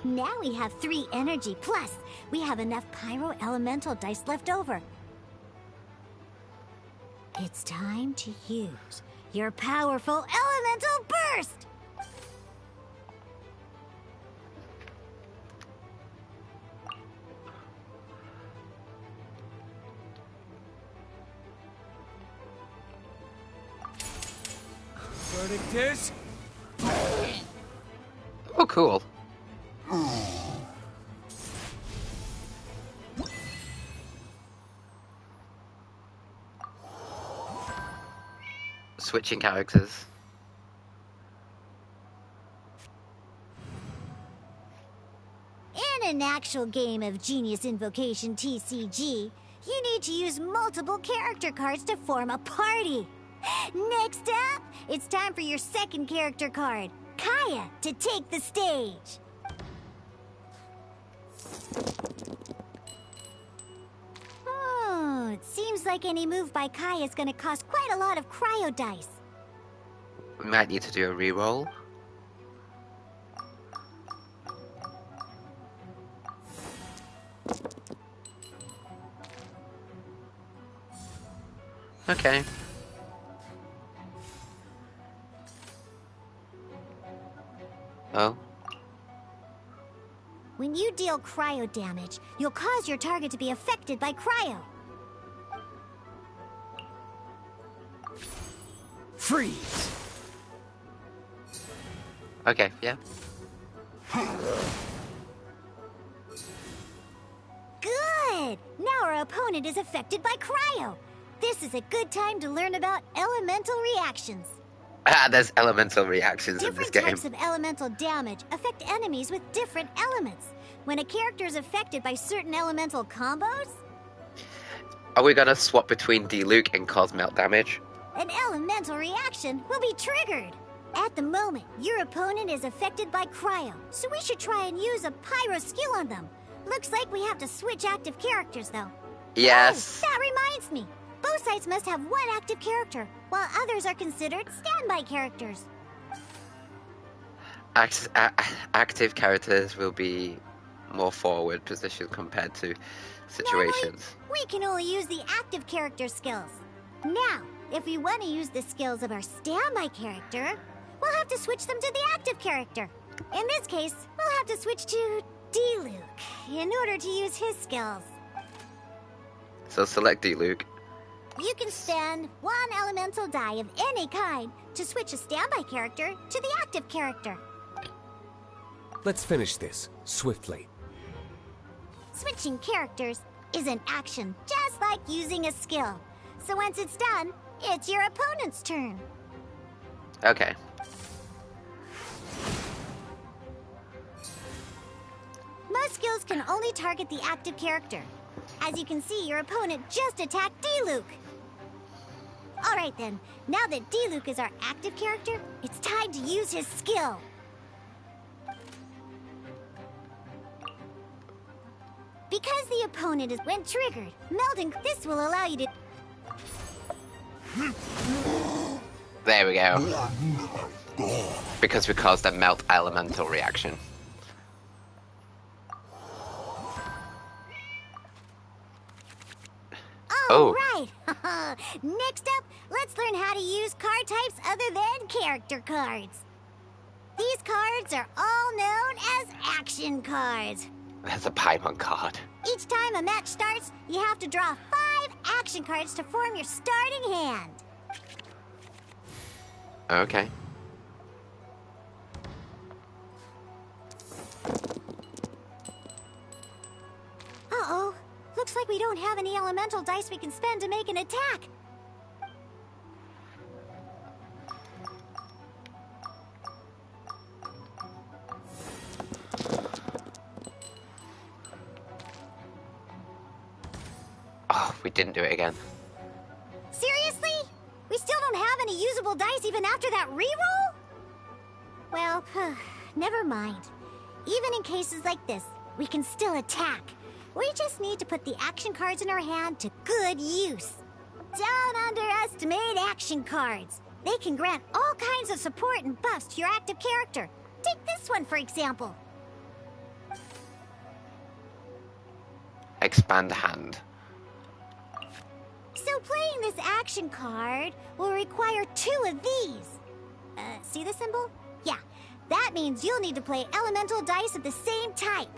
S4: Now we have 3 energy, plus we have enough pyro elemental dice left over. It's time to use your powerful elemental burst!
S22: Verdict is...
S1: Oh, cool. Switching characters.
S4: In an actual game of Genius Invocation TCG, you need to use multiple character cards to form a party. Next up, it's time for your second character card, Kaya, to take the stage. Oh, it seems like any move by Kaya is going to cost quite a lot of cryo dice.
S1: We might need to do a reroll. Okay. Oh.
S4: When you deal cryo damage, you'll cause your target to be affected by cryo.
S12: Freeze!
S1: Okay, yeah.
S4: Good! Now our opponent is affected by cryo. This is a good time to learn about elemental reactions.
S1: There's elemental reactions in this game.
S4: Different types of elemental damage affect enemies with different elements. When a character is affected by certain elemental combos,
S1: Are we gonna swap between Diluc and cause melt damage?
S4: an elemental reaction will be triggered. At the moment, your opponent is affected by cryo, so we should try and use a pyro skill on them. Looks like we have to switch active characters, though.
S1: Yes.
S4: Oh, that reminds me. Both sides must have 1 active character, while others are considered standby characters.
S1: Active characters will be more forward position compared to situations.
S4: We can only use the active character skills. Now, if we want to use the skills of our standby character, we'll have to switch them to the active character. In this case, we'll have to switch to Diluc in order to use his skills.
S1: So select Diluc.
S4: You can spend 1 elemental die of any kind to switch a standby character to the active character.
S12: Let's finish this swiftly.
S4: Switching characters is an action, just like using a skill. So once it's done, it's your opponent's turn.
S1: Okay.
S4: Most skills can only target the active character. As you can see, your opponent just attacked Diluc. Alright then, now that Diluc is our active character, it's time to use his skill. Because the opponent is when triggered, melting, this will allow you to...
S1: There we go. Because we caused a melt elemental reaction. Oh.
S4: Right. Next up, let's learn how to use card types other than character cards. These cards are all known as action cards.
S1: That's a Paimon card.
S4: Each time a match starts, you have to draw 5 action cards to form your starting hand.
S1: Okay.
S4: Uh-oh. Looks like we don't have any elemental dice we can spend to make an attack.
S1: Oh, we didn't do it again.
S4: Seriously? We still don't have any usable dice even after that reroll? Well, never mind. Even in cases like this, we can still attack. We just need to put the action cards in our hand to good use. Don't underestimate action cards. They can grant all kinds of support and buffs to your active character. Take this one, for example.
S1: Expand hand.
S4: So playing this action card will require 2 of these. See the symbol? Yeah, that means you'll need to play elemental dice of the same type.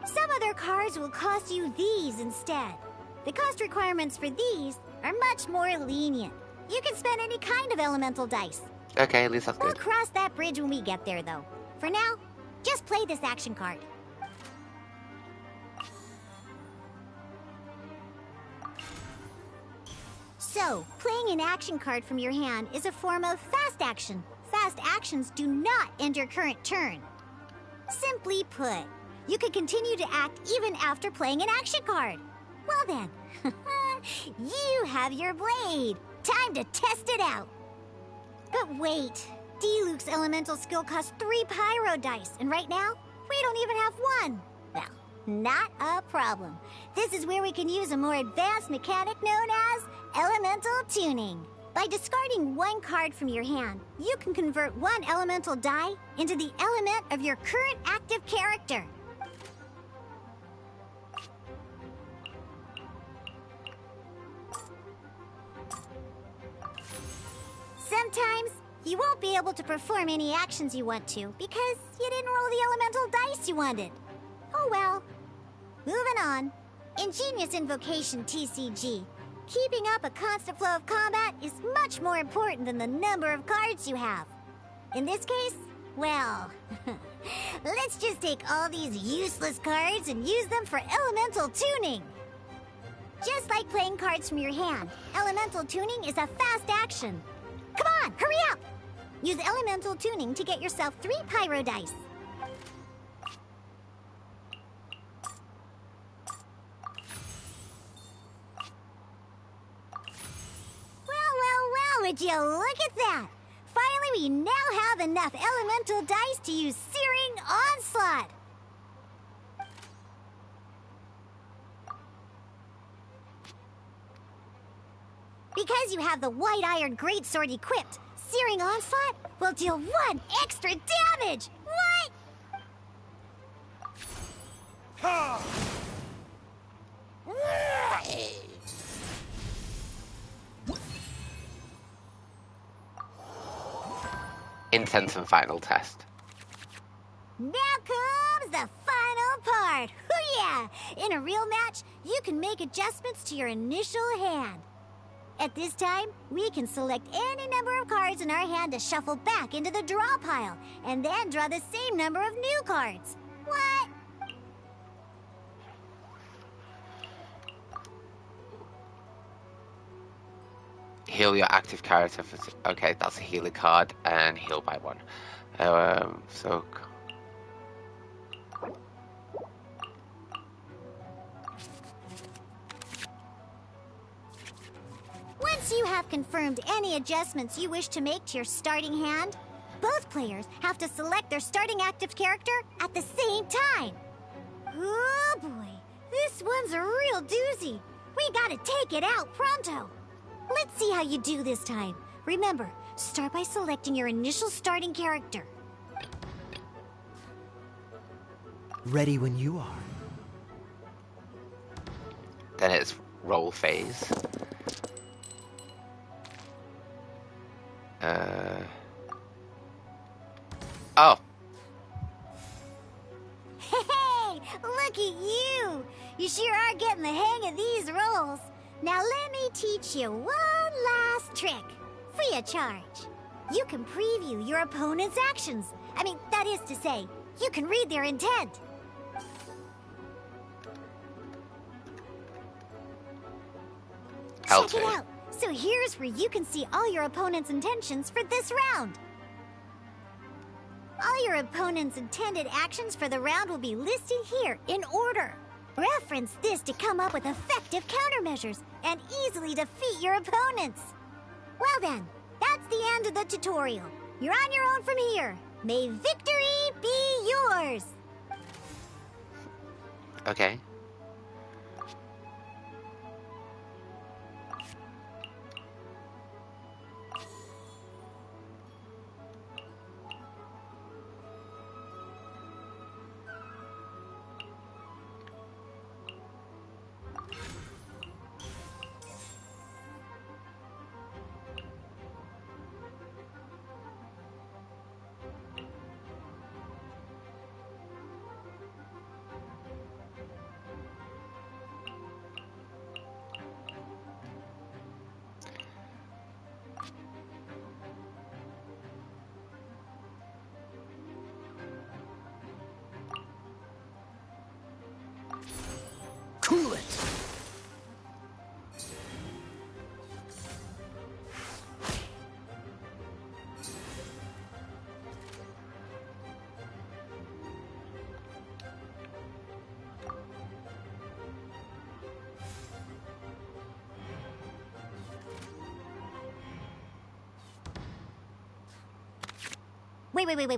S4: Some other cards will cost you these instead. The cost requirements for these are much more lenient. You can spend any kind of elemental dice.
S1: Okay, at least that's
S4: We'll
S1: good.
S4: cross that bridge when we get there, though. For now, just play this action card. So, playing an action card from your hand is a form of fast action. Fast actions do not end your current turn. Simply put, you can continue to act even after playing an action card. Well then, you have your blade. Time to test it out. But wait, D-Luke's elemental skill costs 3 pyro dice, and right now, we don't even have 1. Well, not a problem. This is where we can use a more advanced mechanic known as elemental tuning. By discarding 1 card from your hand, you can convert 1 elemental die into the element of your current active character. Sometimes, you won't be able to perform any actions you want to because you didn't roll the elemental dice you wanted. Oh well. Moving on. Ingenious Invocation TCG. Keeping up a constant flow of combat is much more important than the number of cards you have. In this case, well, let's just take all these useless cards and use them for elemental tuning. Just like playing cards from your hand, elemental tuning is a fast action. Come on, hurry up! Use elemental tuning to get yourself 3 pyro dice. Well, would you look at that? Finally, we now have enough elemental dice to use Searing Onslaught. Because you have the White Iron Greatsword equipped, Searing Onslaught will deal 1 extra damage! What?
S1: Intense and final test.
S4: Now comes the final part. Hoo-yeah! In a real match, you can make adjustments to your initial hand. At this time, we can select any number of cards in our hand to shuffle back into the draw pile, and then draw the same number of new cards. What?
S1: Heal your active character for... Okay, that's a healer card, and heal by 1. So...
S4: Once you have confirmed any adjustments you wish to make to your starting hand, both players have to select their starting active character at the same time. Oh boy, this one's a real doozy. We gotta take it out pronto. Let's see how you do this time. Remember, start by selecting your initial starting character.
S19: Ready when you are.
S1: Then it's roll phase. Oh.
S4: Hey, look at you! You sure are getting the hang of these rolls. Now let me teach you one last trick, free of charge. You can preview your opponent's actions. I mean, that is to say, you can read their intent. Check it out. So here's where you can see all your opponent's intentions for this round. All your opponent's intended actions for the round will be listed here in order. Reference this to come up with effective countermeasures and easily defeat your opponents. Well then, that's the end of the tutorial. You're on your own from here. May victory be yours.
S1: Okay.
S17: Cool it!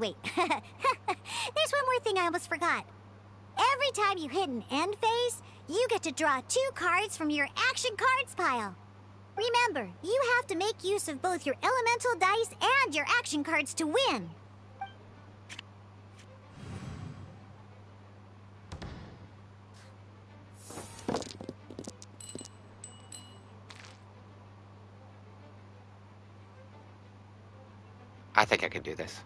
S4: Wait. There's one more thing I almost forgot. Every time you hit an end phase, you get to draw 2 cards from your action cards pile. Remember, you have to make use of both your elemental dice and your action cards to win.
S1: I think I can do this.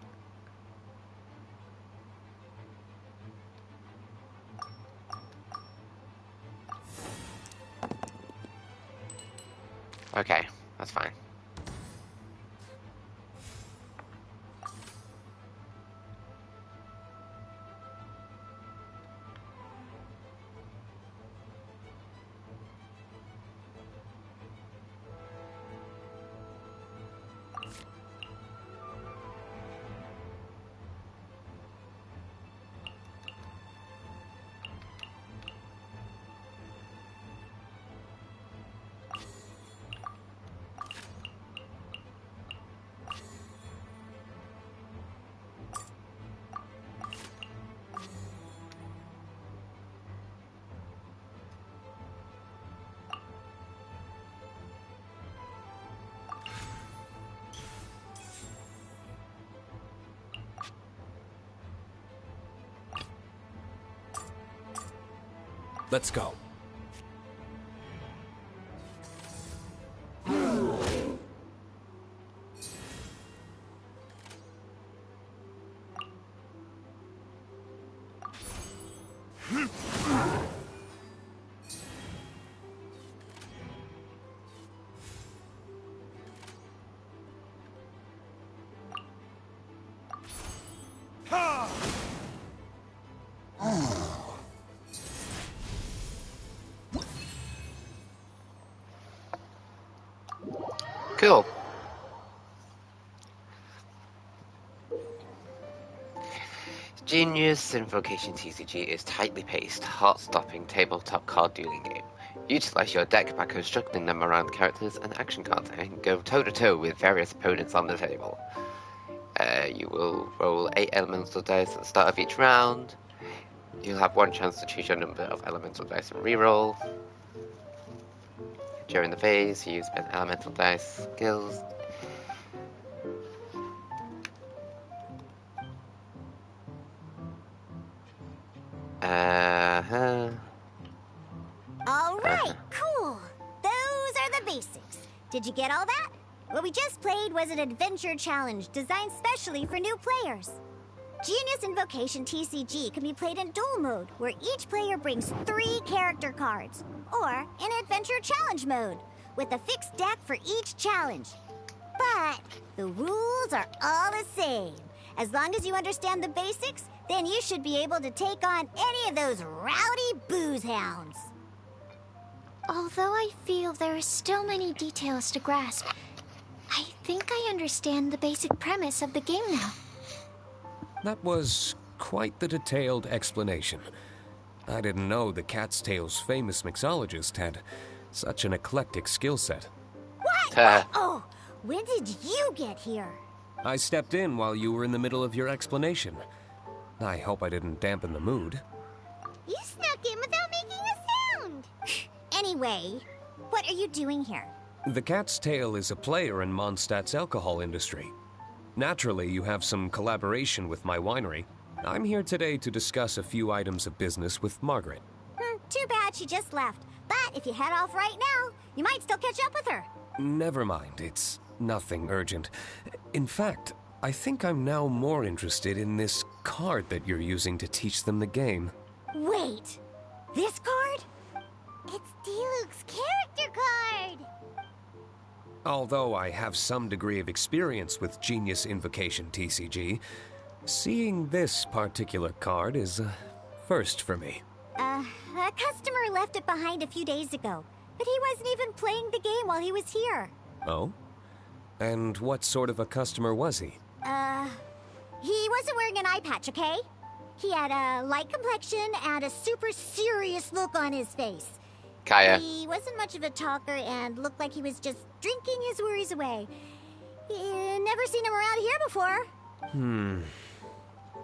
S1: Okay, that's fine.
S12: Let's go.
S1: Cool. Genius Invocation TCG is tightly paced, heart-stopping tabletop card dueling game. Utilize your deck by constructing them around characters and action cards and go toe-to-toe with various opponents on the table. You will roll 8 elemental dice at the start of each round. You'll have 1 chance to choose your number of elemental dice and reroll. During the phase, you use elemental dice skills.
S4: All right, cool. Did you get all that? What we just played was an adventure challenge designed specially for new players. Genius Invocation TCG can be played in duel mode, where each player brings 3 character cards, or in adventure challenge mode, with a fixed deck for each challenge. But the rules are all the same. As long as you understand the basics, then you should be able to take on any of those rowdy booze hounds.
S10: Although I feel there are still many details to grasp, I think I understand the basic premise of the game now.
S12: That was quite the detailed explanation. I didn't know the Cat's Tail's famous mixologist had such an eclectic skill set.
S4: What? Oh, when did you get here?
S12: I stepped in while you were in the middle of your explanation. I hope I didn't dampen the mood.
S4: You snuck in without making a sound. Anyway, what are you doing here?
S12: The Cat's Tail is a player in Mondstadt's alcohol industry. Naturally, you have some collaboration with my winery. I'm here today to discuss a few items of business with Margaret.
S4: Too bad she just left. But if you head off right now, you might still catch up with her.
S12: Never mind, it's nothing urgent. In fact, I think I'm now more interested in this card that you're using to teach them the game.
S4: Wait, this card? It's Diluc's character card!
S12: Although I have some degree of experience with Genius Invocation TCG, seeing this particular card is a first for me.
S4: A customer left it behind a few days ago, but he wasn't even playing the game while he was here.
S12: Oh? And what sort of a customer was he?
S4: He wasn't wearing an eye patch, okay? He had a light complexion and a super serious look on his face.
S1: Kaya.
S4: He wasn't much of a talker and looked like he was just drinking his worries away. Never seen him around here before.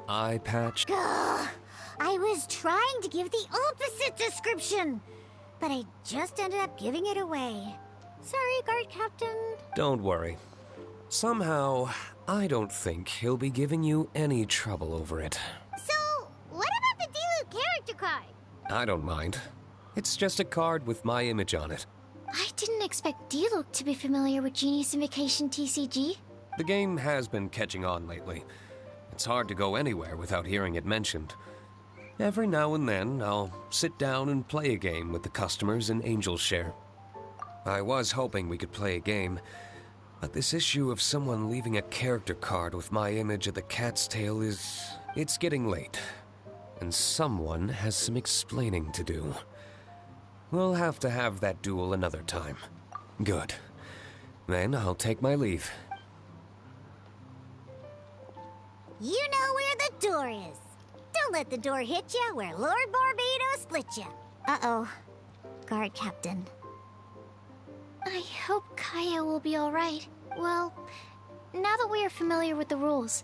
S12: Eye patch?
S4: Ugh, I was trying to give the opposite description, but I just ended up giving it away. Sorry, guard captain.
S12: Don't worry. Somehow, I don't think he'll be giving you any trouble over it.
S4: So, what about the Diluc character card?
S12: I don't mind. It's just a card with my image on it.
S10: I didn't expect Diluc to be familiar with Genius Invocation TCG.
S12: The game has been catching on lately. It's hard to go anywhere without hearing it mentioned. Every now and then, I'll sit down and play a game with the customers in Angel's Share. I was hoping we could play a game, but this issue of someone leaving a character card with my image at the Cat's Tail it's getting late, and someone has some explaining to do. We'll have to have that duel another time. Good. Then I'll take my leave.
S4: You know where the door is. Don't let the door hit you where Lord Barbados split you. Uh-oh. Guard captain.
S10: I hope Kaya will be alright. Well, now that we are familiar with the rules,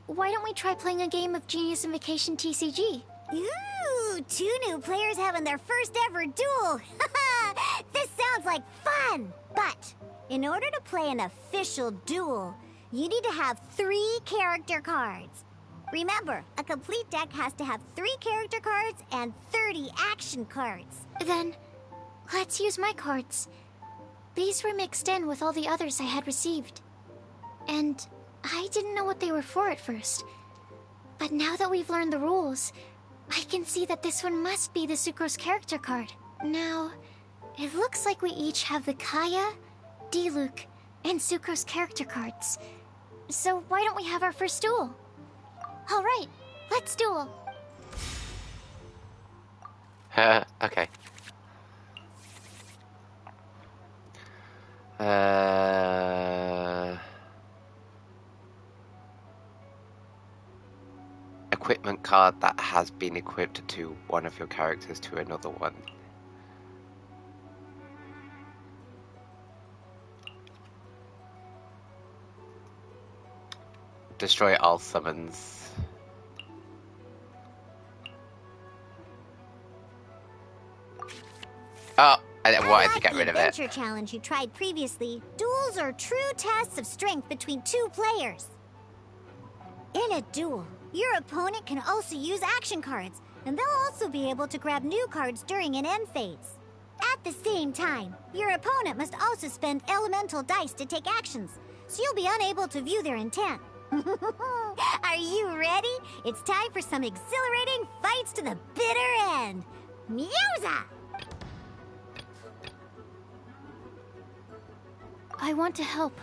S10: why don't we try playing a game of Genius Invocation TCG?
S4: Ooh, 2 new players having their first ever duel. This sounds like fun. But in order to play an official duel, you need to have 3 character cards. Remember, a complete deck has to have 3 character cards and 30 action cards.
S10: Then, let's use my cards. These were mixed in with all the others I had received. And I didn't know what they were for at first. But now that we've learned the rules, I can see that this one must be the Sucrose character card. Now, it looks like we each have the Kaya, Diluc, and Sucrose character cards. So why don't we have our first duel? Alright, let's duel.
S1: Okay. Equipment card that has been equipped to one of your characters to another one. Destroy all summons. Oh, I wanted to get rid of it.
S4: Like the adventure challenge you tried previously, duels are true tests of strength between 2 players. In a duel, your opponent can also use action cards, and they'll also be able to grab new cards during an end phase. At the same time, your opponent must also spend elemental dice to take actions, so you'll be unable to view their intent. Are you ready? It's time for some exhilarating fights to the bitter end. Musa!
S10: I want to help.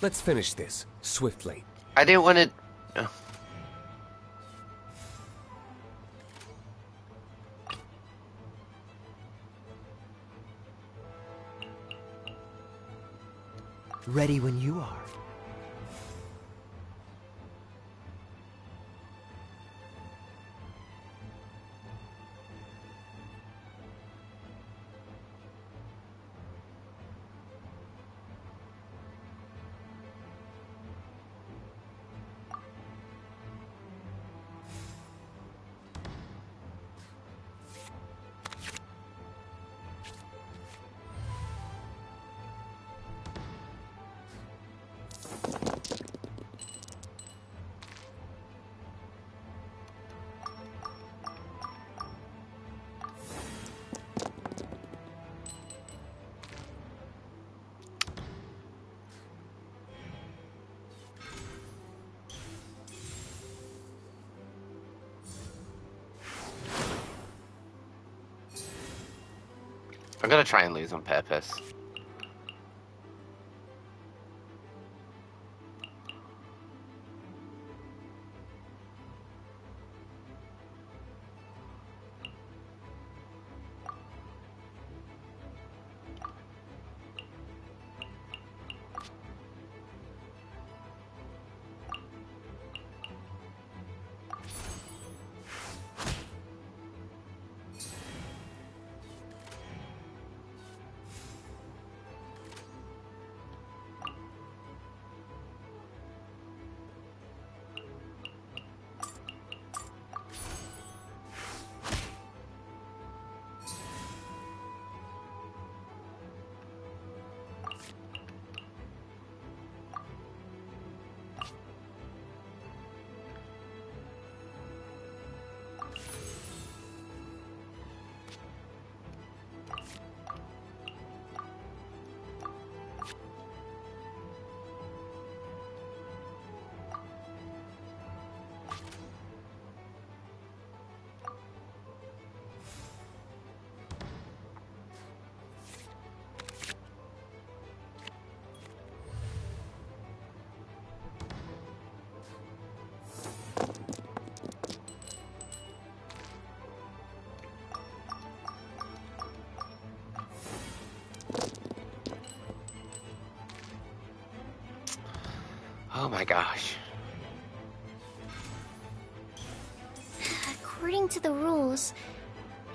S12: Let's finish this, swiftly.
S1: I didn't want to...
S19: Ready when you are.
S1: I'm gonna try and lose on purpose. gosh.
S10: According to the rules,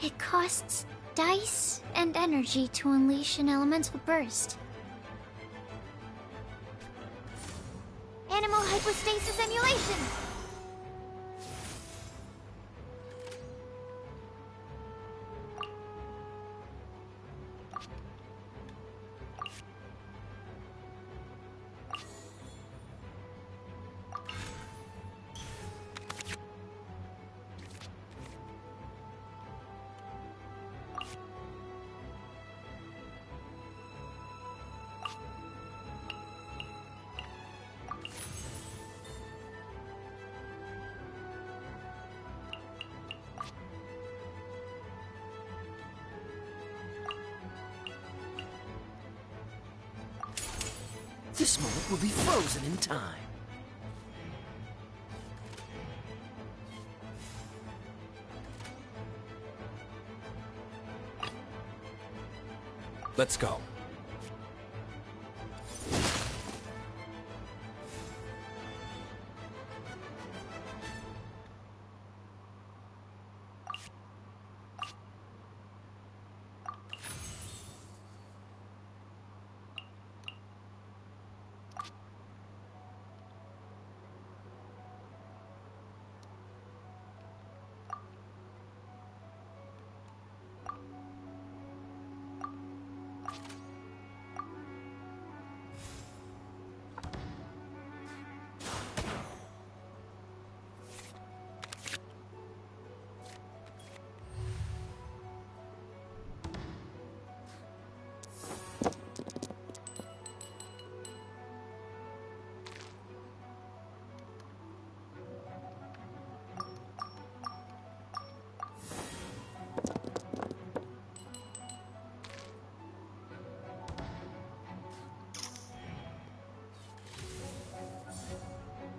S10: it costs dice and energy to unleash an elemental burst.
S4: Animal hypostasis emulation!
S17: This moment will be frozen in time.
S12: Let's go.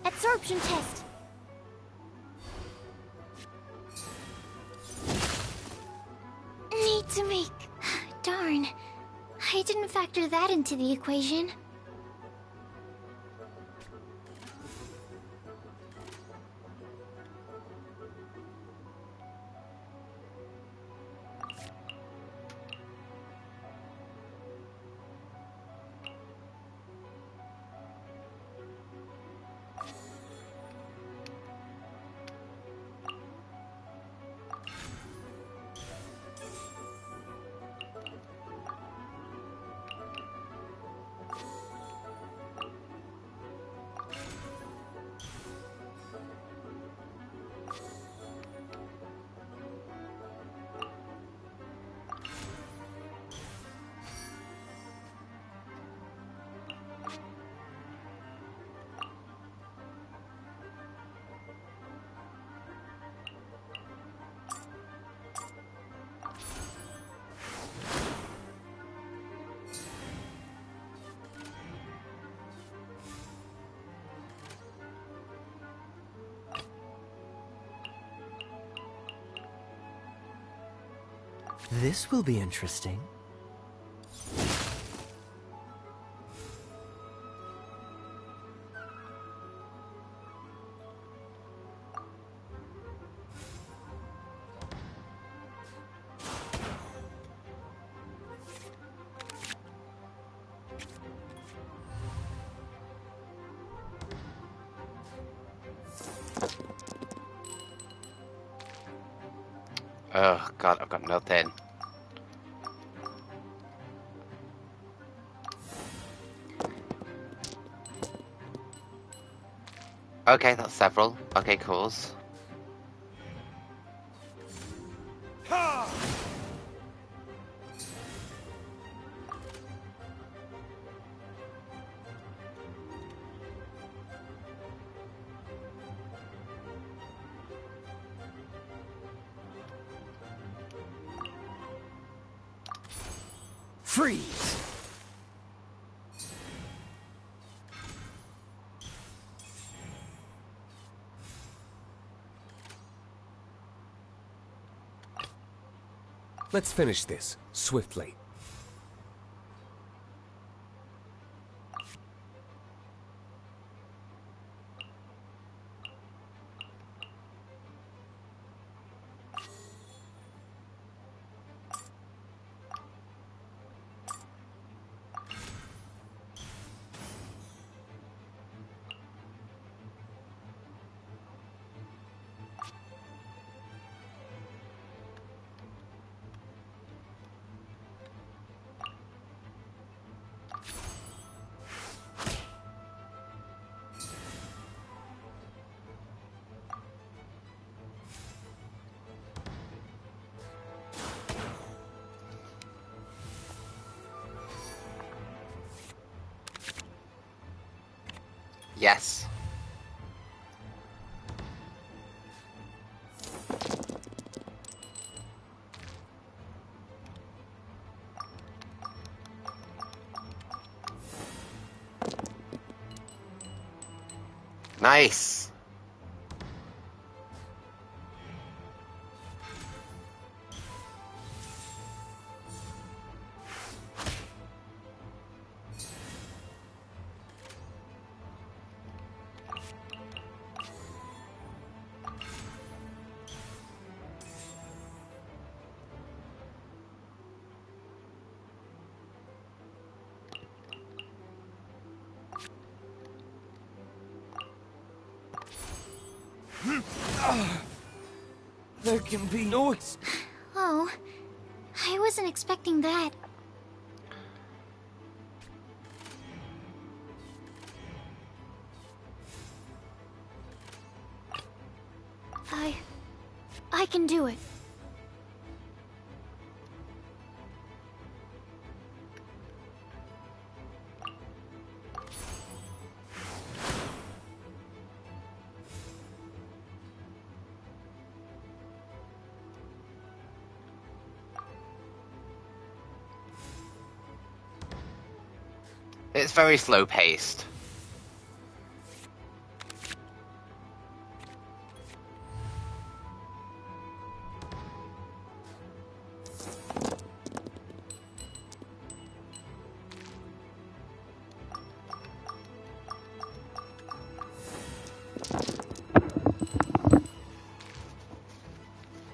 S4: Absorption test.
S10: Need to make... Darn. I didn't factor that into the equation.
S5: This will be interesting.
S1: Oh god, I've got nothing. Okay, that's several. Okay, cool.
S17: Freeze!
S12: Let's finish this, swiftly.
S1: Yes. Nice.
S22: There can be no
S10: Oh, I wasn't expecting that. I can do it.
S1: It's very slow paced.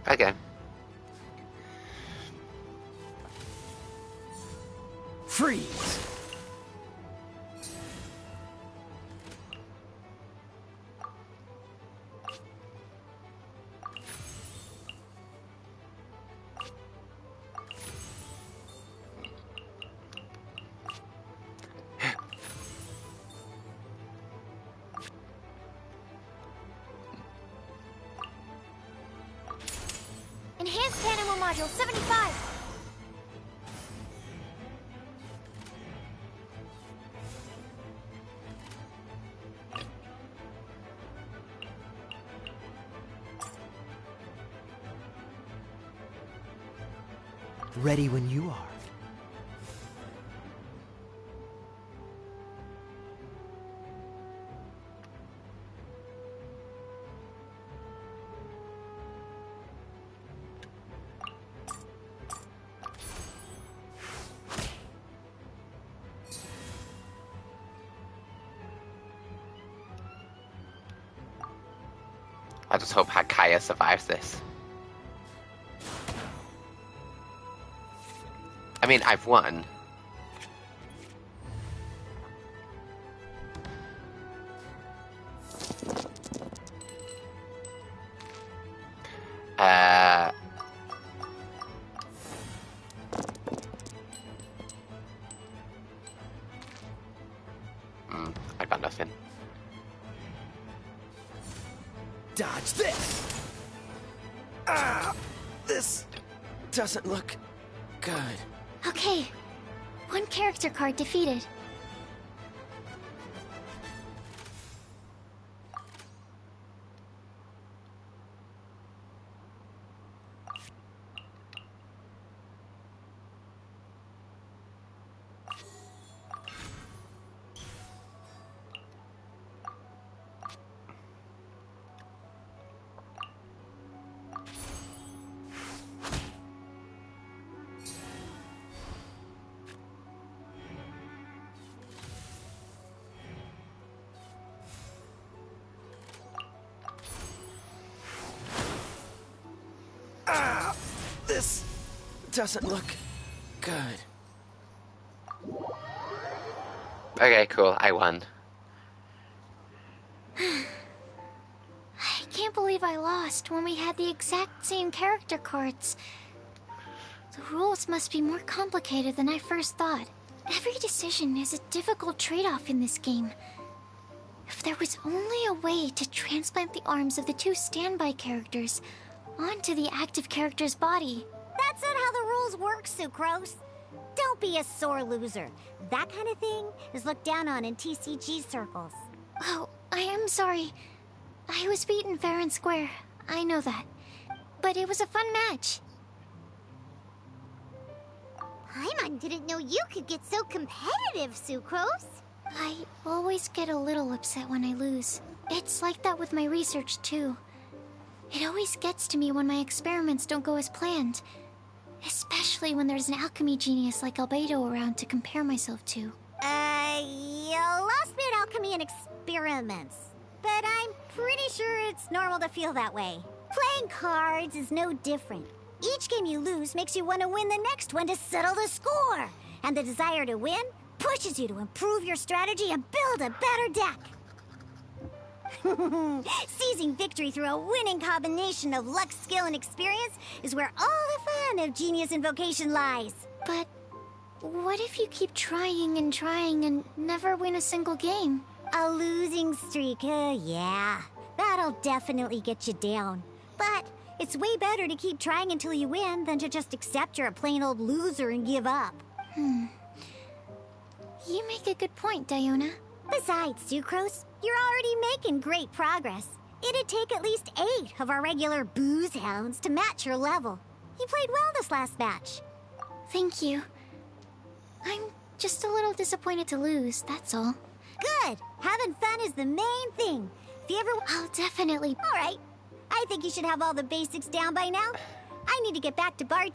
S1: Okay.
S22: freeze.
S10: Enhanced Animal Module 75.
S19: Ready when you are.
S1: I just hope Hakaya survives this. I mean, I've won. I got nothing.
S22: Dodge this! Ah! This doesn't look good.
S10: Okay, one character card defeated.
S22: Ah! This doesn't look good.
S1: Okay, cool. I won.
S10: I can't believe I lost when we had the exact same character cards. The rules must be more complicated than I first thought. Every decision is a difficult trade-off in this game. If there was only a way to transplant the arms of the two standby characters onto the active character's body.
S4: That's not how the rules work, Sucrose. Don't be a sore loser. That kind of thing is looked down on in TCG circles.
S10: Oh, I am sorry. I was beaten fair and square. I know that. But it was a fun match.
S4: Paimon didn't know you could get so competitive, Sucrose.
S10: I always get a little upset when I lose. It's like that with my research, too. It always gets to me when my experiments don't go as planned. Especially when there's an alchemy genius like Albedo around to compare myself to.
S4: You lost me at alchemy and experiments. But I'm pretty sure it's normal to feel that way. Playing cards is no different. Each game you lose makes you want to win the next one to settle the score. And the desire to win pushes you to improve your strategy and build a better deck. Seizing victory through a winning combination of luck, skill, and experience is where all the fun of Genius Invocation lies.
S10: But what if you keep trying and never win a single game?
S4: A losing streak, yeah. That'll definitely get you down. But it's way better to keep trying until you win than to just accept you're a plain old loser and give up.
S10: You make a good point, Diona.
S4: Besides, Sucrose, you're already making great progress. It'd take at least 8 of our regular booze hounds to match your level. You played well this last match.
S10: Thank you. I'm just a little disappointed to lose, that's all.
S4: Good! Having fun is the main thing. If you ever...
S10: I'll definitely...
S4: Alright. I think you should have all the basics down by now. I need to get back to Bart.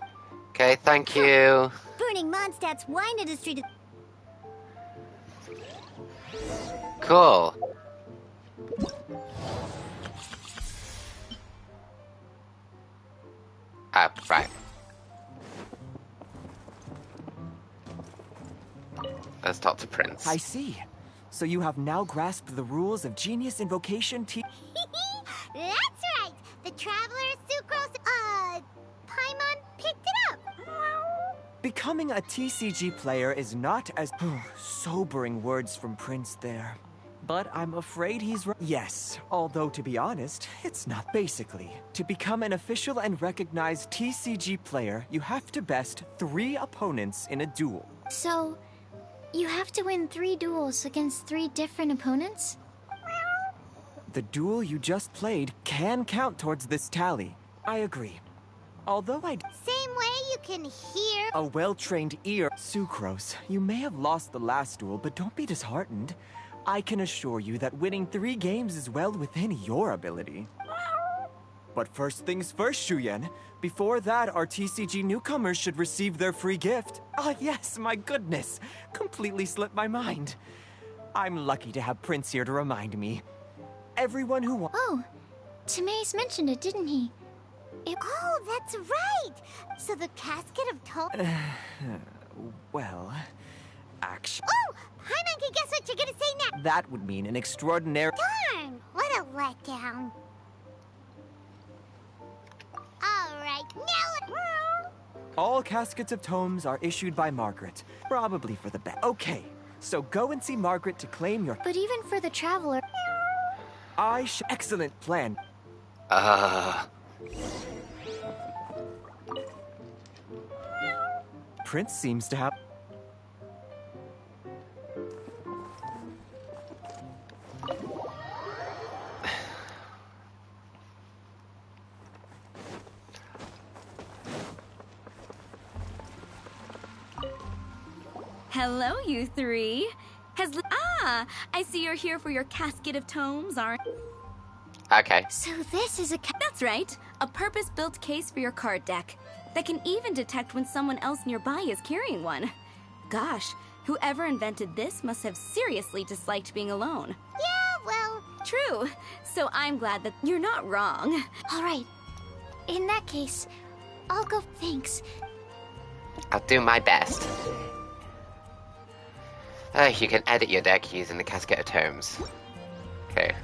S1: Okay, thank you.
S4: Burning Mondstadt's wine industry to...
S1: Cool. Right. Let's talk to Prince.
S22: I see. So you have now grasped the rules of Genius Invocation
S4: That's right! The Traveler, Sucrose, Paimon picked it up!
S22: Becoming a TCG player is not as... sobering words from Prince there. But I'm afraid he's right. Yes, although to be honest, it's not basically. To become an official and recognized TCG player, you have to best 3 opponents in a duel.
S10: So, you have to win 3 duels against 3 different opponents?
S22: The duel you just played can count towards this tally. I agree. Although
S4: Same way you can hear...
S22: A well-trained ear... Sucrose, you may have lost the last duel, but don't be disheartened. I can assure you that winning 3 games is well within your ability. But first things first, Shuyen. Before that, our TCG newcomers should receive their free gift. Ah, yes, my goodness. Completely slipped my mind. I'm lucky to have Prince here to remind me. Everyone who
S10: Oh, Timaeus mentioned it, didn't he?
S4: Oh, that's right! So the Casket of Tomes...
S22: well... Actually...
S4: Oh! Paimon can guess what you're gonna say next!
S22: That would mean an extraordinary...
S4: Darn! What a letdown. Alright, now...
S22: All caskets of tomes are issued by Margaret. Probably for the best. Okay, so go and see Margaret to claim your...
S10: But even for the Traveler...
S22: Excellent plan. Prince seems to have...
S21: Hello, you 3. I see you're here for your casket of tomes, aren't...
S1: Okay.
S10: So this is a...
S21: That's right. A purpose-built case for your card deck that can even detect when someone else nearby is carrying one. Gosh, whoever invented this must have seriously disliked being alone.
S4: Yeah, well...
S21: True. So I'm glad that you're not wrong.
S10: All right. In that case, I'll go... Thanks.
S1: I'll do my best. You can edit your deck using the Casket of Tomes. Okay.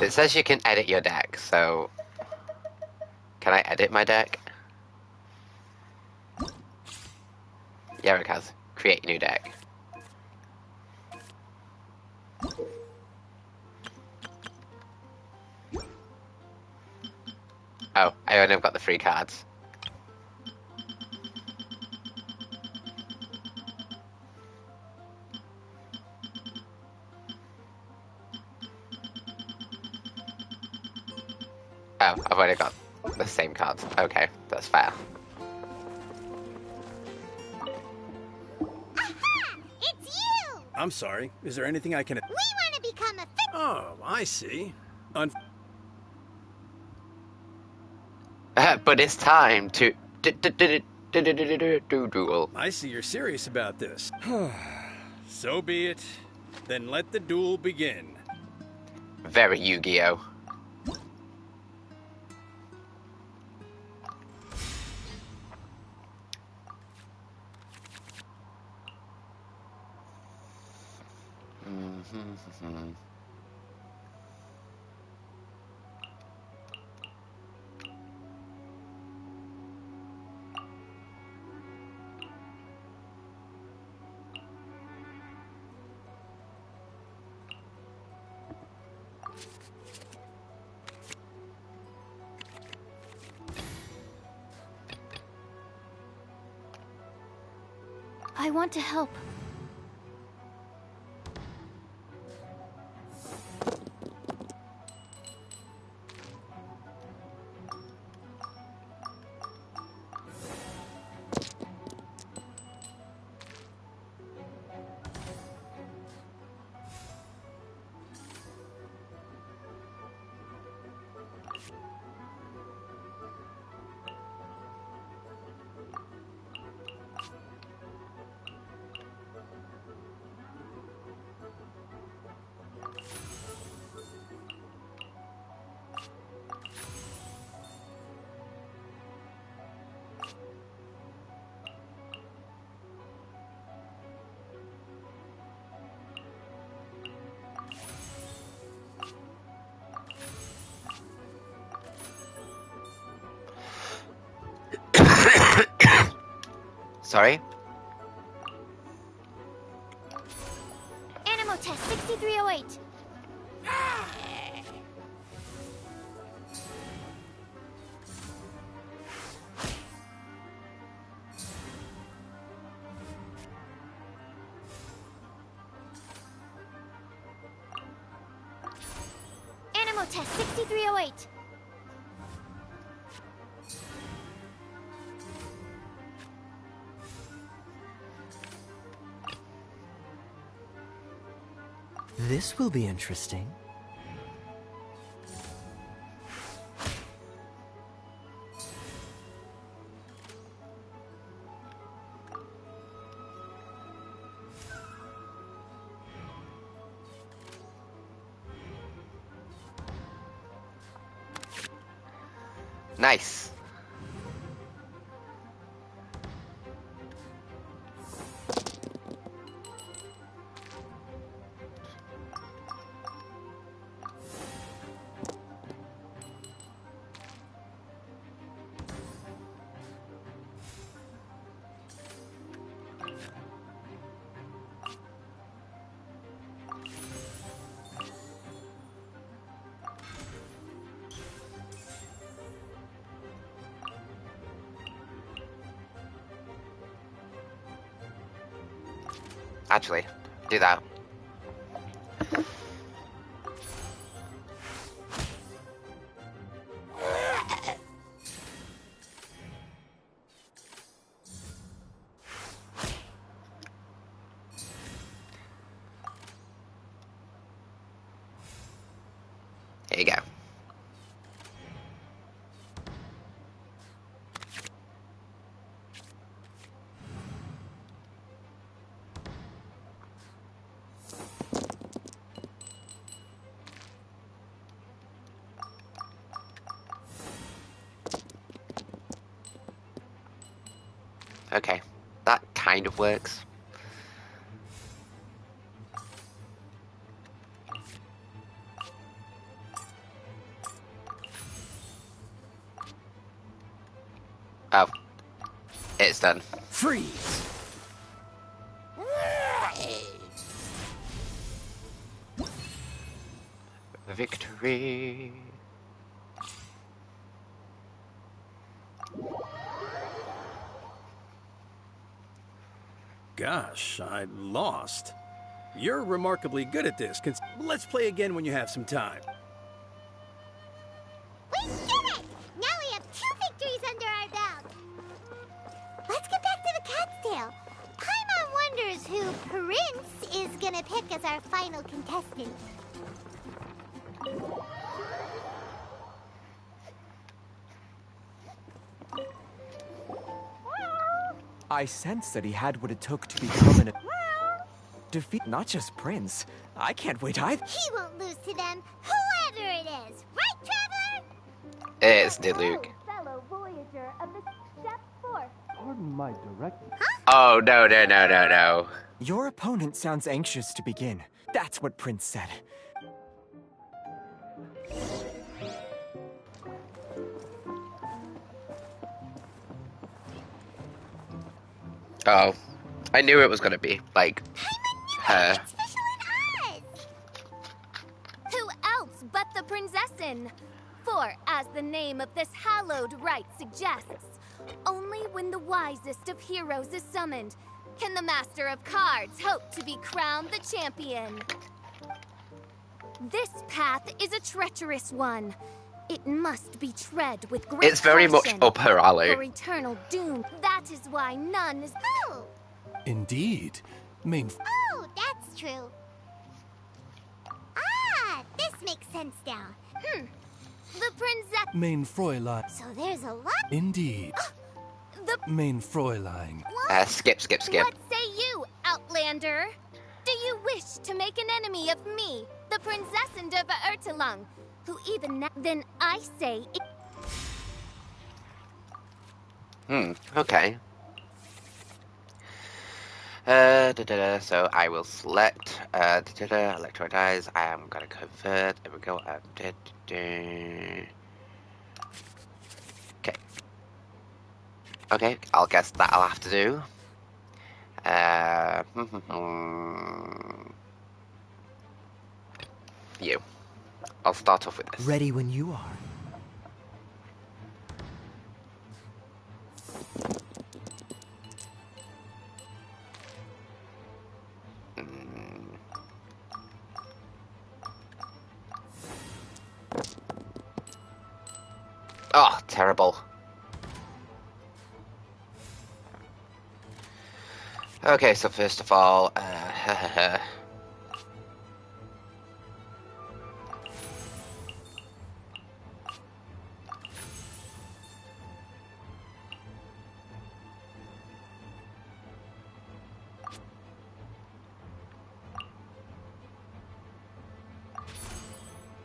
S1: It says you can edit your deck, so... Can I edit my deck? Yeah, it has. Create new deck. Oh, I only have got the 3 cards. Oh, I've only got the same cards. Okay, that's fair.
S4: It's you!
S11: I'm sorry. Is there anything I can...
S4: We want to become a
S11: Oh, I see.
S1: But it's time to duel.
S11: I see you're serious about this. So be it. Then let the duel begin.
S1: Very Yu-Gi-Oh!
S10: I want to help.
S1: Sorry?
S4: Animal test 6308. Animal test 6308.
S19: This will be interesting.
S1: Nice. Actually, do that. Here you go. Okay, that kind of works. It's done.
S11: Freeze!
S1: Victory.
S11: Gosh, I lost. You're remarkably good at this. Let's play again when you have some time.
S4: We did it! Now we have 2 victories under our belt. Let's get back to the cat's tail. Paimon wonders who Prince is gonna pick as our final contestant.
S22: I sensed that he had what it took to become an... defeat not just Prince. I can't wait either.
S4: He won't lose to them, whoever it is. Right, Traveler?
S1: It's Diluc.
S4: Fellow Voyager of the Step Force.
S22: Pardon my directness.
S1: Oh, no.
S22: Your opponent sounds anxious to begin. That's what Prince said.
S1: Oh, I knew it was gonna be, like, her.
S21: Who else but the Prinzessin? For, as the name of this hallowed rite suggests, only when the wisest of heroes is summoned can the Master of Cards hope to be crowned the champion. This path is a treacherous one. It must be tread with great
S1: It's very much
S21: caution.
S1: up her alley.
S21: For eternal doom, that is why none is...
S4: Oh!
S13: Indeed.
S4: Oh, that's true. Ah, this makes sense now.
S21: The Princess...
S13: Main Fräulein.
S4: So there's a lot...
S13: Indeed.
S21: The...
S13: Main Fräulein.
S1: Skip.
S21: What say you, Outlander? Do you wish to make an enemy of me, the Prinzessin der Beurtelung, who even now... Then I say...
S1: Okay. So I will select electro dies. I am gonna convert. There we go. Okay, I'll guess that I'll have to do. You. I'll start off with this.
S5: Ready when you are.
S1: Oh, terrible. Okay, so first of all,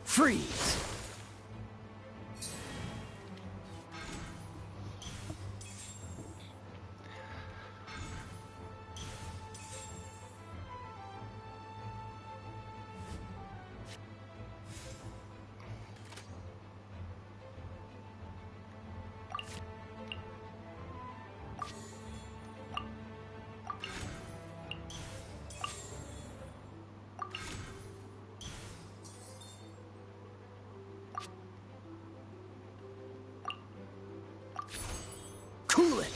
S11: Freeze! Cool it!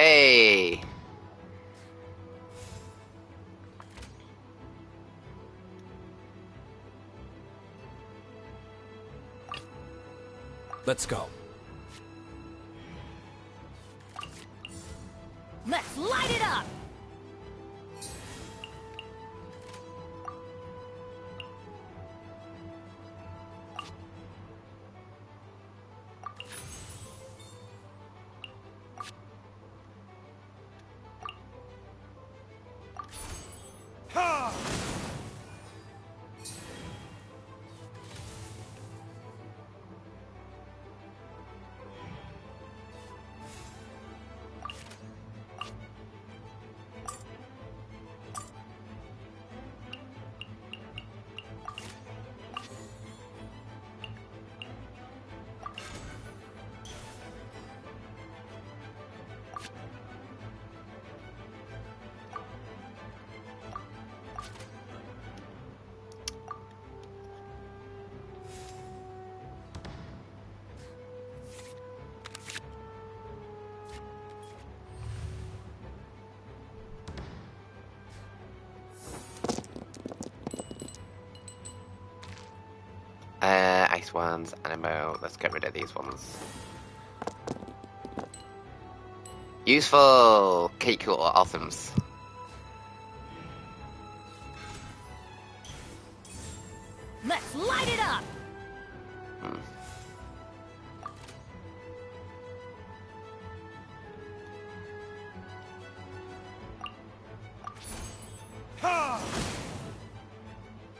S1: hey.
S12: Let's go.
S1: ones. Animo. Let's get rid of these ones. Useful. Okay, cool. Awesomes.
S21: Let's light it up!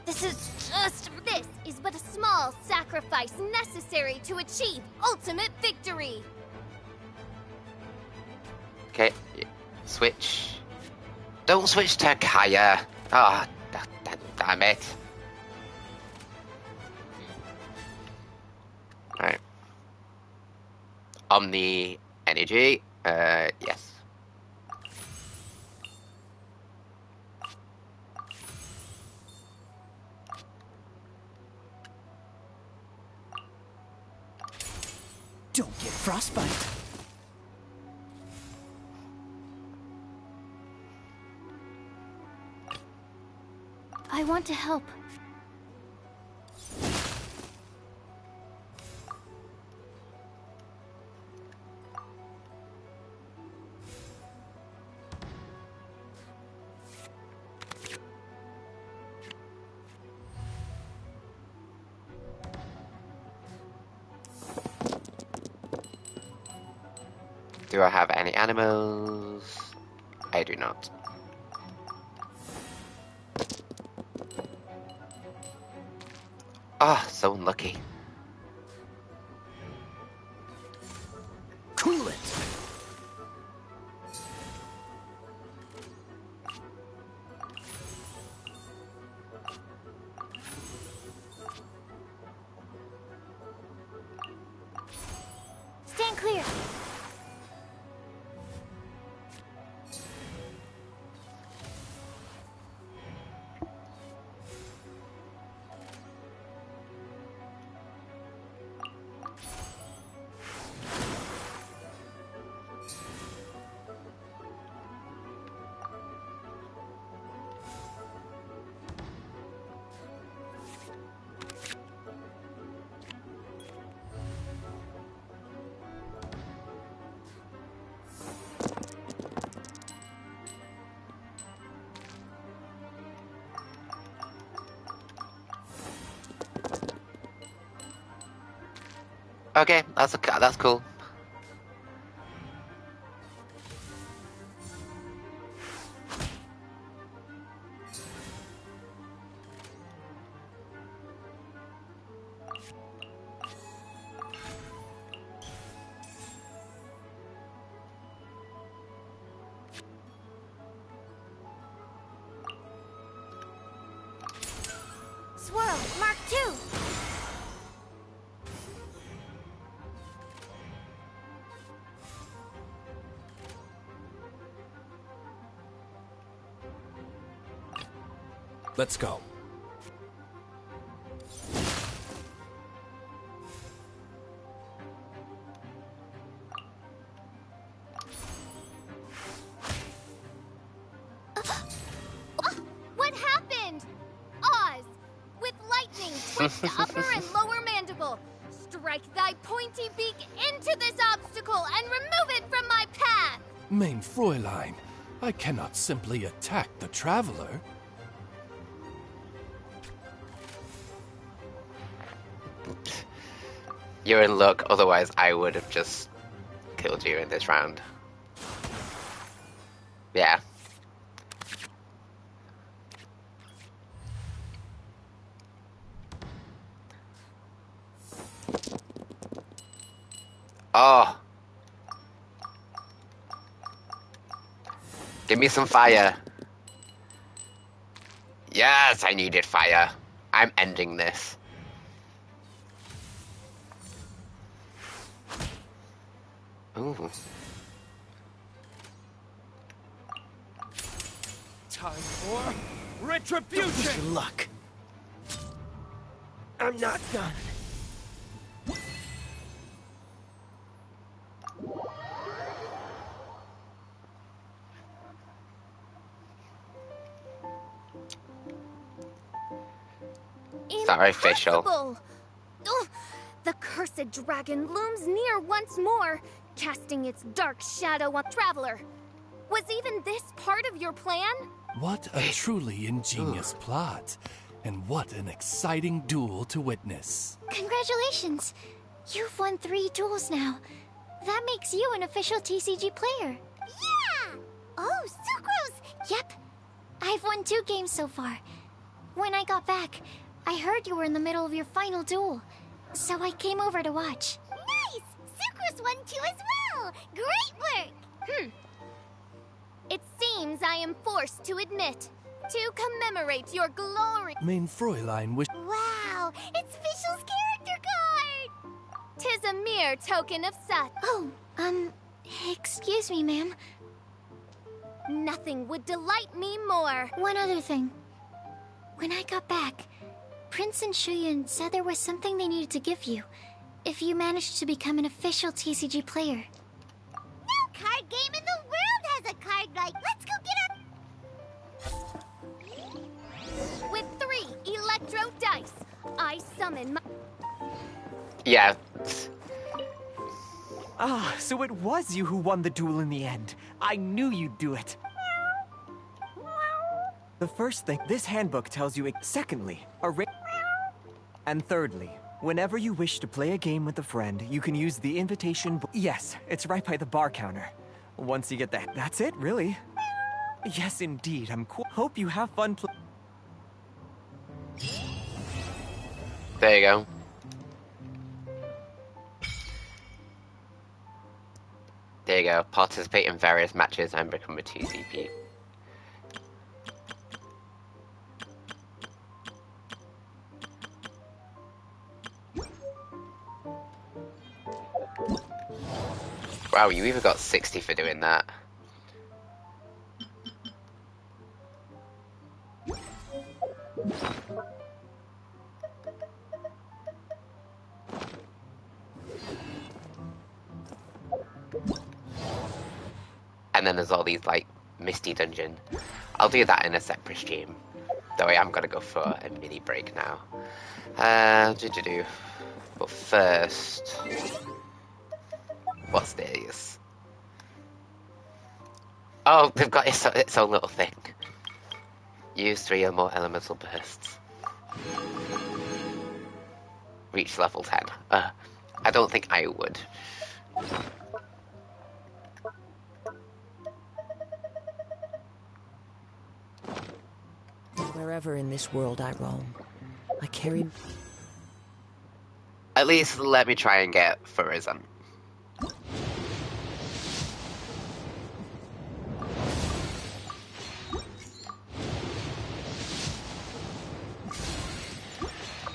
S14: This is but a small sacrifice necessary to achieve ultimate victory.
S1: Okay, switch. Don't switch to Kaya. Ah, damn it. Alright. Omni energy. Yes.
S5: Don't get frostbite.
S10: I want to help.
S1: Do I have any animals? I do not. Ah, so unlucky.
S5: Cool it.
S10: Stand clear.
S1: Okay, that's cool.
S14: Swirl, Mark 2.
S13: Let's go.
S14: What happened? Oz, with lightning, twist the upper and lower mandible. Strike thy pointy beak into this obstacle and remove it from my path.
S13: Mein Fräulein, I cannot simply attack the traveler.
S1: You're in luck, otherwise I would have just killed you in this round. Yeah. Oh. Give me some fire. Yes, I needed fire. I'm ending this. Ooh.
S15: Time for retribution!
S5: Don't lose your luck.
S15: I'm not done.
S1: Sorry, facial.
S14: Impossible. The cursed dragon looms near once more, casting its dark shadow on Traveler. Was even this part of your plan?
S13: What a truly ingenious plot. And what an exciting duel to witness.
S10: Congratulations! You've won 3 duels now. That makes you an official TCG player.
S4: Yeah! Oh, Sucrose!
S10: Yep. I've won 2 games so far. When I got back, I heard you were in the middle of your final duel. So I came over to watch.
S4: Nice! Sucrose won 2 as well! Great work!
S14: It seems I am forced to admit, to commemorate your glory.
S13: Mein Fräulein wish.
S4: Wow! It's Fischl's character card!
S14: 'Tis a mere token of such.
S10: Oh, excuse me, ma'am.
S14: Nothing would delight me more.
S10: One other thing. When I got back, Prince and Shuyan said there was something they needed to give you if you managed to become an official TCG player.
S4: No card game in the world has a card like. Let's go get our.
S14: With 3 electro dice, I summon my.
S1: Yeah.
S22: Ah, so it was you who won the duel in the end. I knew you'd do it. The first thing, this handbook tells you. Secondly, and thirdly, whenever you wish to play a game with a friend, you can use the invitation. Yes, it's right by the bar counter. Once you get that, that's it, really. Yes, indeed. Hope you have fun.
S1: There you go. There you go. Participate in various matches and become a TCP. Wow, you even got 60 for doing that. And then there's all these, like, Misty Dungeon. I'll do that in a separate stream. Though I am gonna go for a mini break now. But first... What's this? Oh, they've got its own little thing. Use 3 or more elemental bursts. Reach level 10. I don't think I would.
S19: Wherever in this world I roam, I carry...
S1: At least let me try and get Furizon.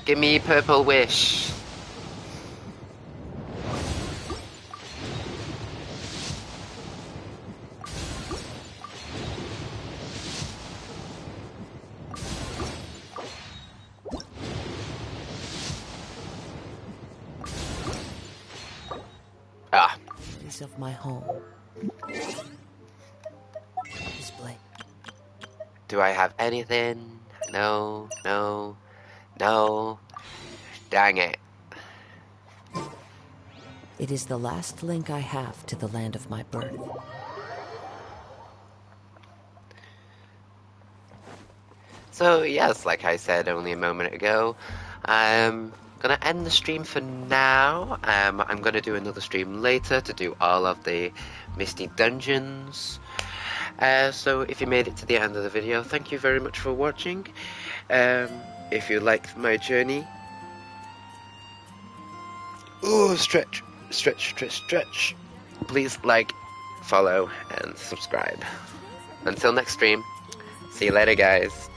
S1: Give me Purple Wish. Ah.
S19: Piece of my home. Display.
S1: Do I have anything? No, no, no. Dang it.
S19: It is the last link I have to the land of my birth.
S1: So yes, like I said only a moment ago, I'm gonna end the stream for now. I'm gonna do another stream later to do all of the Misty Dungeons. So if you made it to the end of the video, thank you very much for watching. If you liked my journey, stretch, please like, follow, and subscribe. Until next stream, see you later, guys.